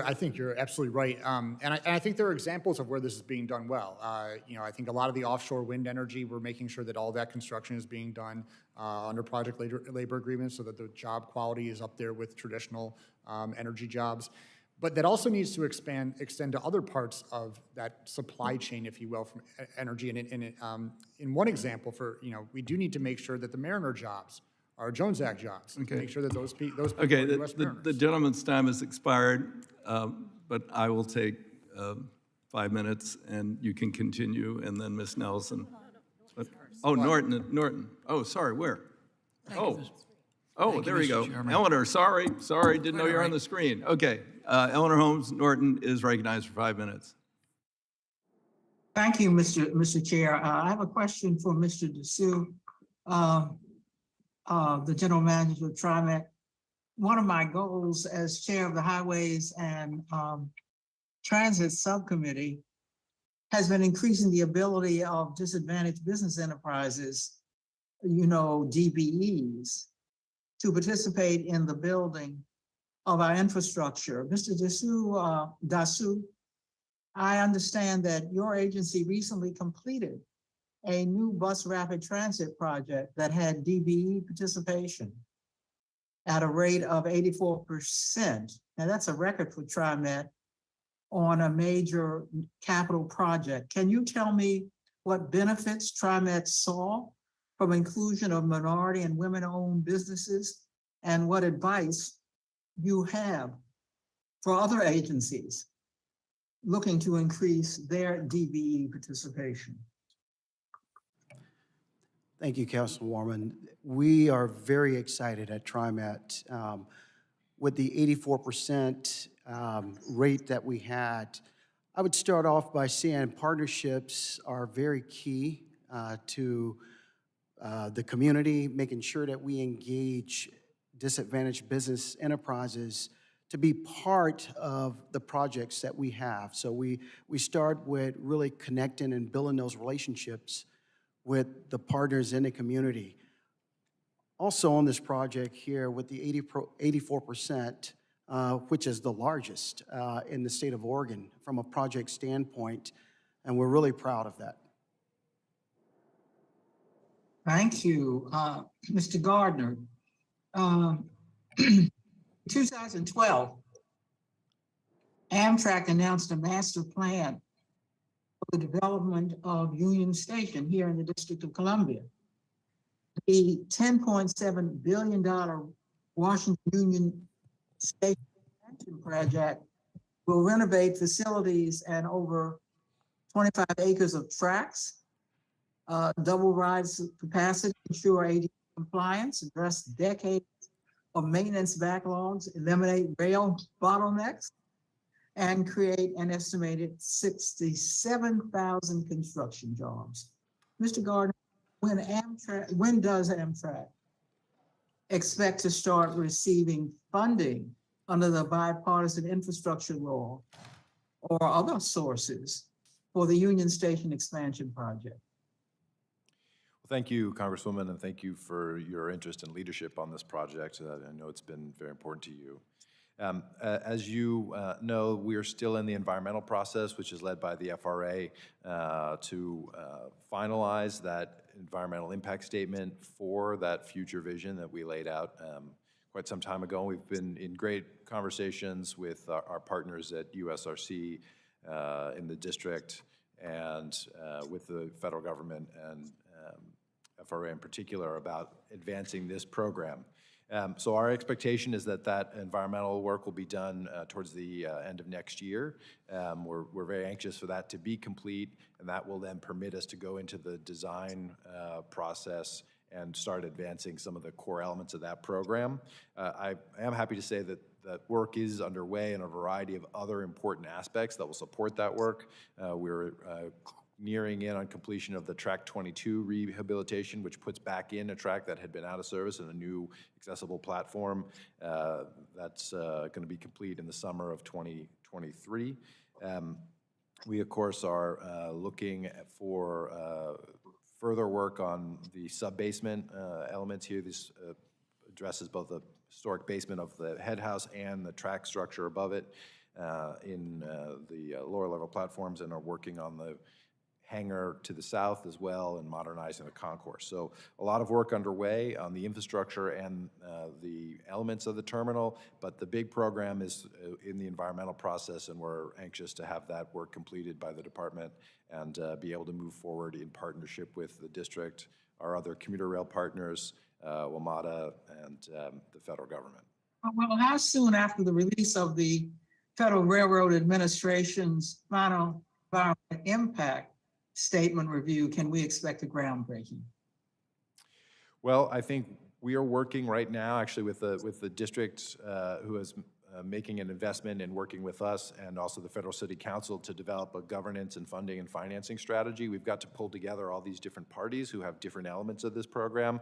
I think you're absolutely right. And I think there are examples of where this is being done well. I think a lot of the offshore wind energy, we're making sure that all that construction is being done under project labor agreements so that the job quality is up there with traditional energy jobs. But that also needs to extend to other parts of that supply chain, if you will, from energy. And in one example, we do need to make sure that the mariner jobs our Jones Act jobs. To Okay. make sure that those people Okay, are US the earners. gentleman's time has expired, but I will take 5 minutes, and you can continue, and then Ms. Nelson. Oh, Norton. Oh, sorry, where? Oh, Thank you, there we Mr. go. Chairman. Eleanor, sorry, didn't know you were on the screen. Okay, Eleanor Holmes Norton is recognized for 5 minutes. Thank you, Mr. Chair. I have a question for Mr. Dessou, the General Manager of TriMet. One of my goals as Chair of the Highways and Transit Subcommittee has been increasing the ability of disadvantaged business enterprises, DBEs, to participate in the building of our infrastructure. Mr. Dessou, I understand that your agency recently completed a new bus rapid transit project that had DBE participation at a rate of 84%. Now that's a record for TriMet on a major capital project. Can you tell me what benefits TriMet saw from inclusion of minority and women-owned businesses, and what advice you have for other agencies looking to increase their DBE participation? Thank you, Councilwoman. We are very excited at TriMet with the 84% rate that we had. I would start off by saying partnerships are very key to the community, making sure that we engage disadvantaged business enterprises to be part of the projects that we have. So we start with really connecting and building those relationships with the partners in the community. Also on this project here with the 84%, which is the largest in the state of Oregon from a project standpoint, and we're really proud of that. Thank you. Mr. Garner, 2012, Amtrak announced a master plan for the development of Union Station here in the District of Columbia. The $10.7 billion Washington Union Station expansion project will renovate facilities and over 25 acres of tracks, double rides capacity, ensure ADA compliance, address decades of maintenance backlogs, eliminate rail bottlenecks, and create an estimated 67,000 construction jobs. Mr. Gardner, when does Amtrak expect to start receiving funding under the bipartisan infrastructure law or other sources for the Union Station expansion project? Thank you, Congresswoman, and thank you for your interest and leadership on this project. I know it's been very important to you. As you know, we are still in the environmental process, which is led by the FRA to finalize that environmental impact statement for that future vision that we laid out quite some time ago. We've been in great conversations with our partners at USRC in the district and with the federal government and FRA in particular about advancing this program. So our expectation is that that environmental work will be done towards the end of next year. We're very anxious for that to be complete, and that will then permit us to go into the design process and start advancing some of the core elements of that program. I am happy to say that that work is underway in a variety of other important aspects that will support that work. We're nearing in on completion of the Track 22 rehabilitation, which puts back in a track that had been out of service and a new accessible platform. That's going to be complete in the summer of 2023. We, of course, are looking for further work on the sub-basement elements here. This addresses both the historic basement of the head house and the track structure above it in the lower level platforms, and are working on the hangar to the south as well and modernizing the concourse. So a lot of work underway on the infrastructure and the elements of the terminal, but the big program is in the environmental process, and we're anxious to have that work completed by the department and be able to move forward in partnership with the district, our other commuter rail partners, WMATA, and the federal government. Well, how soon after the release of the Federal Railroad Administration's final environmental impact statement review can we expect a groundbreaking? Well, I think we are working right now, actually, with the district who is making an investment in working with us and also the Federal City Council to develop a governance and funding and financing strategy. We've got to pull together all these different parties who have different elements of this program.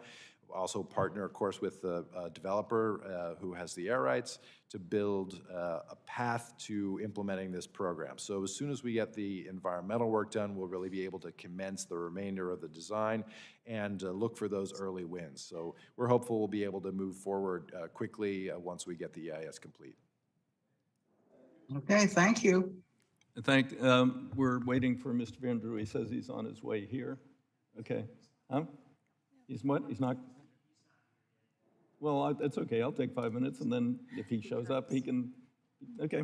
Also partner, of course, with the developer who has the air rights to build a path to implementing this program. So as soon as we get the environmental work done, we'll really be able to commence the remainder of the design and look for those early wins. So we're hopeful we'll be able to move forward quickly once we get the EIS complete. Okay, thank you. We're waiting for Mr. Vander. He says he's on his way here. Okay. Huh? He's what? He's not? Well, that's okay. I'll take 5 minutes, and then if he shows up, he can. Okay.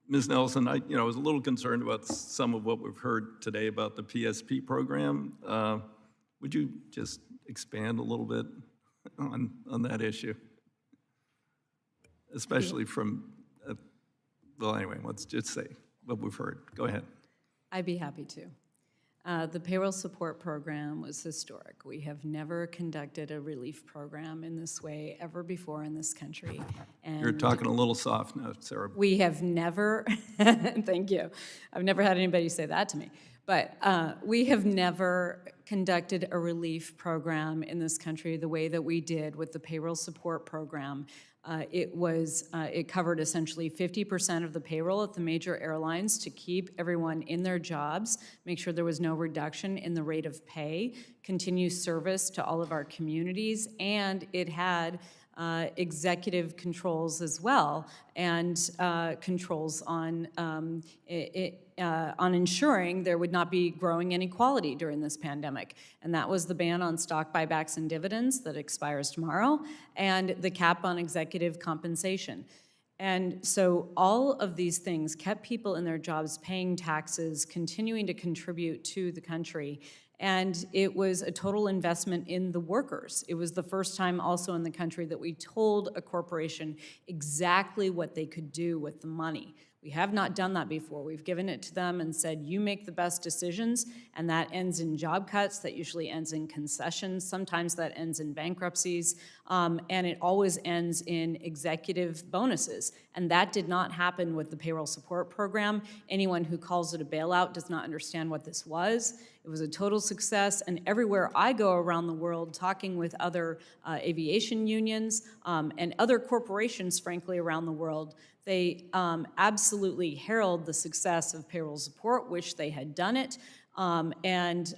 Ms. Nelson, I was a little concerned about some of what we've heard today about the PSP program. Would you just expand a little bit on that issue? Especially from, well, anyway, let's just say what we've heard. Go ahead. I'd be happy to. The payroll support program was historic. We have never conducted a relief program in this way ever before in this country. And you're talking a little soft now, Sarah. we have never, thank you. I've never had anybody say that to me. But we have never conducted a relief program in this country the way that we did with the payroll support program. It covered essentially 50% of the payroll at the major airlines to keep everyone in their jobs, make sure there was no reduction in the rate of pay, continue service to all of our communities, and it had executive controls as well, and controls on ensuring there would not be growing inequality during this pandemic. And that was the ban on stock buybacks and dividends that expires tomorrow, and the cap on executive compensation. And so all of these things kept people in their jobs, paying taxes, continuing to contribute to the country. And it was a total investment in the workers. It was the first time also in the country that we told a corporation exactly what they could do with the money. We have not done that before. We've given it to them and said, you make the best decisions, and that ends in job cuts, that usually ends in concessions, sometimes that ends in bankruptcies, and it always ends in executive bonuses. And that did not happen with the payroll support program. Anyone who calls it a bailout does not understand what this was. It was a total success, and everywhere I go around the world talking with other aviation unions and other corporations, frankly, around the world, they absolutely herald the success of payroll support, wish they had done it, and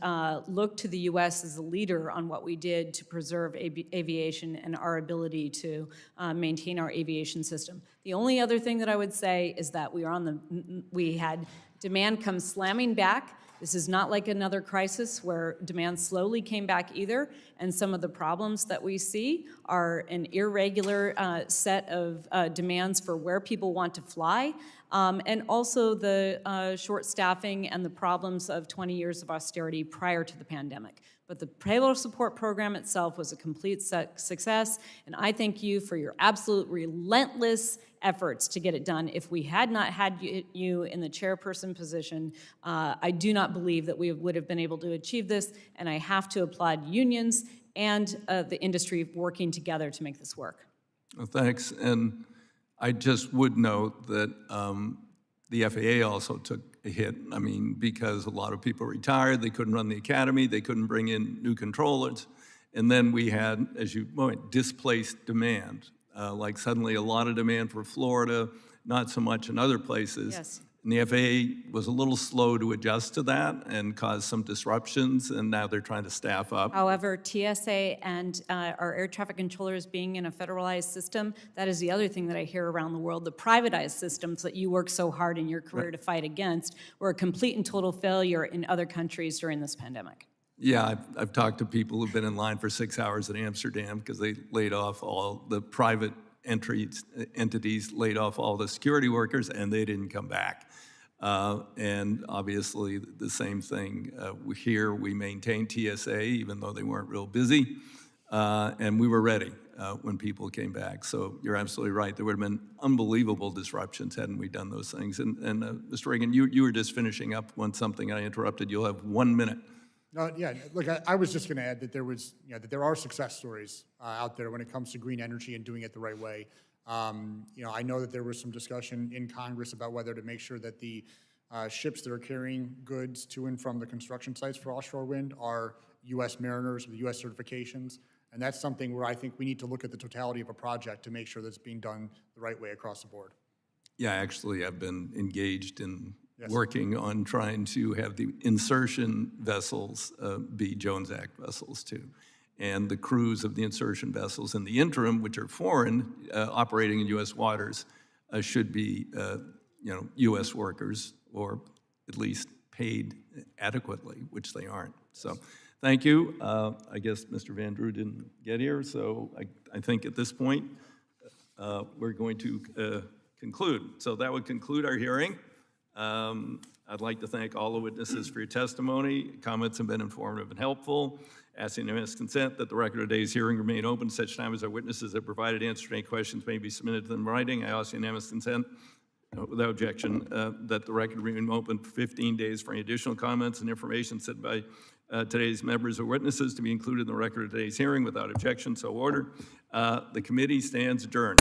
look to the U.S. as a leader on what we did to preserve aviation and our ability to maintain our aviation system. The only other thing that I would say is that we had demand come slamming back. This is not like another crisis where demand slowly came back either, and some of the problems that we see are an irregular set of demands for where people want to fly, and also the short staffing and the problems of 20 years of austerity prior to the pandemic. But the payroll support program itself was a complete success, and I thank you for your absolute relentless efforts to get it done. If we had not had you in the chairperson position, I do not believe that we would have been able to achieve this, and I have to applaud unions and the industry working together to make this work. Well, thanks, and I just would note that the FAA also took a hit. I mean, because a lot of people retired, they couldn't run the academy, they couldn't bring in new controllers, and then we had, as you point, displaced demand. Like suddenly a lot of demand for Florida, not so much in other places. Yes. And the FAA was a little slow to adjust to that and caused some disruptions, and now they're trying to staff up. However, TSA and our air traffic controllers being in a federalized system, that is the other thing that I hear around the world. The privatized systems that you work so hard in your career to fight against were a complete and total failure in other countries during this pandemic. Yeah, I've talked to people who've been in line for 6 hours in Amsterdam because they laid off all the private entities, laid off all the security workers, and they didn't come back. And obviously, the same thing here. We maintained TSA, even though they weren't real busy. And we were ready when people came back. So you're absolutely right. There would have been unbelievable disruptions hadn't we done those things. And Mr. Regan, you were just finishing up on something I interrupted. You'll have 1 minute. Yeah, look, I was just going to add that that there are success stories out there when it comes to green energy and doing it the right way. I know that there was some discussion in Congress about whether to make sure that the ships that are carrying goods to and from the construction sites for offshore wind are U.S. mariners with U.S. certifications. And that's something where I think we need to look at the totality of a project to make sure that it's being done the right way across the board. Yeah, actually, I've been engaged in working on trying to have the insertion vessels be Jones Act vessels too. And the crews of the insertion vessels in the interim, which are foreign, operating in U.S. waters, should be, U.S. workers, or at least paid adequately, which they aren't. So, thank you. I guess Mr. Van Drew didn't get here, so I think at this point we're going to conclude. So that would conclude our hearing. I'd like to thank all the witnesses for your testimony. Comments have been informative and helpful. Asking unanimous consent that the record of today's hearing remain open such time as our witnesses have provided answers to any questions may be submitted to them in writing. I ask unanimous consent, without objection, that the record remain open for 15 days for any additional comments and information said by today's members or witnesses to be included in the record of today's hearing without objection. So ordered. The committee stands adjourned.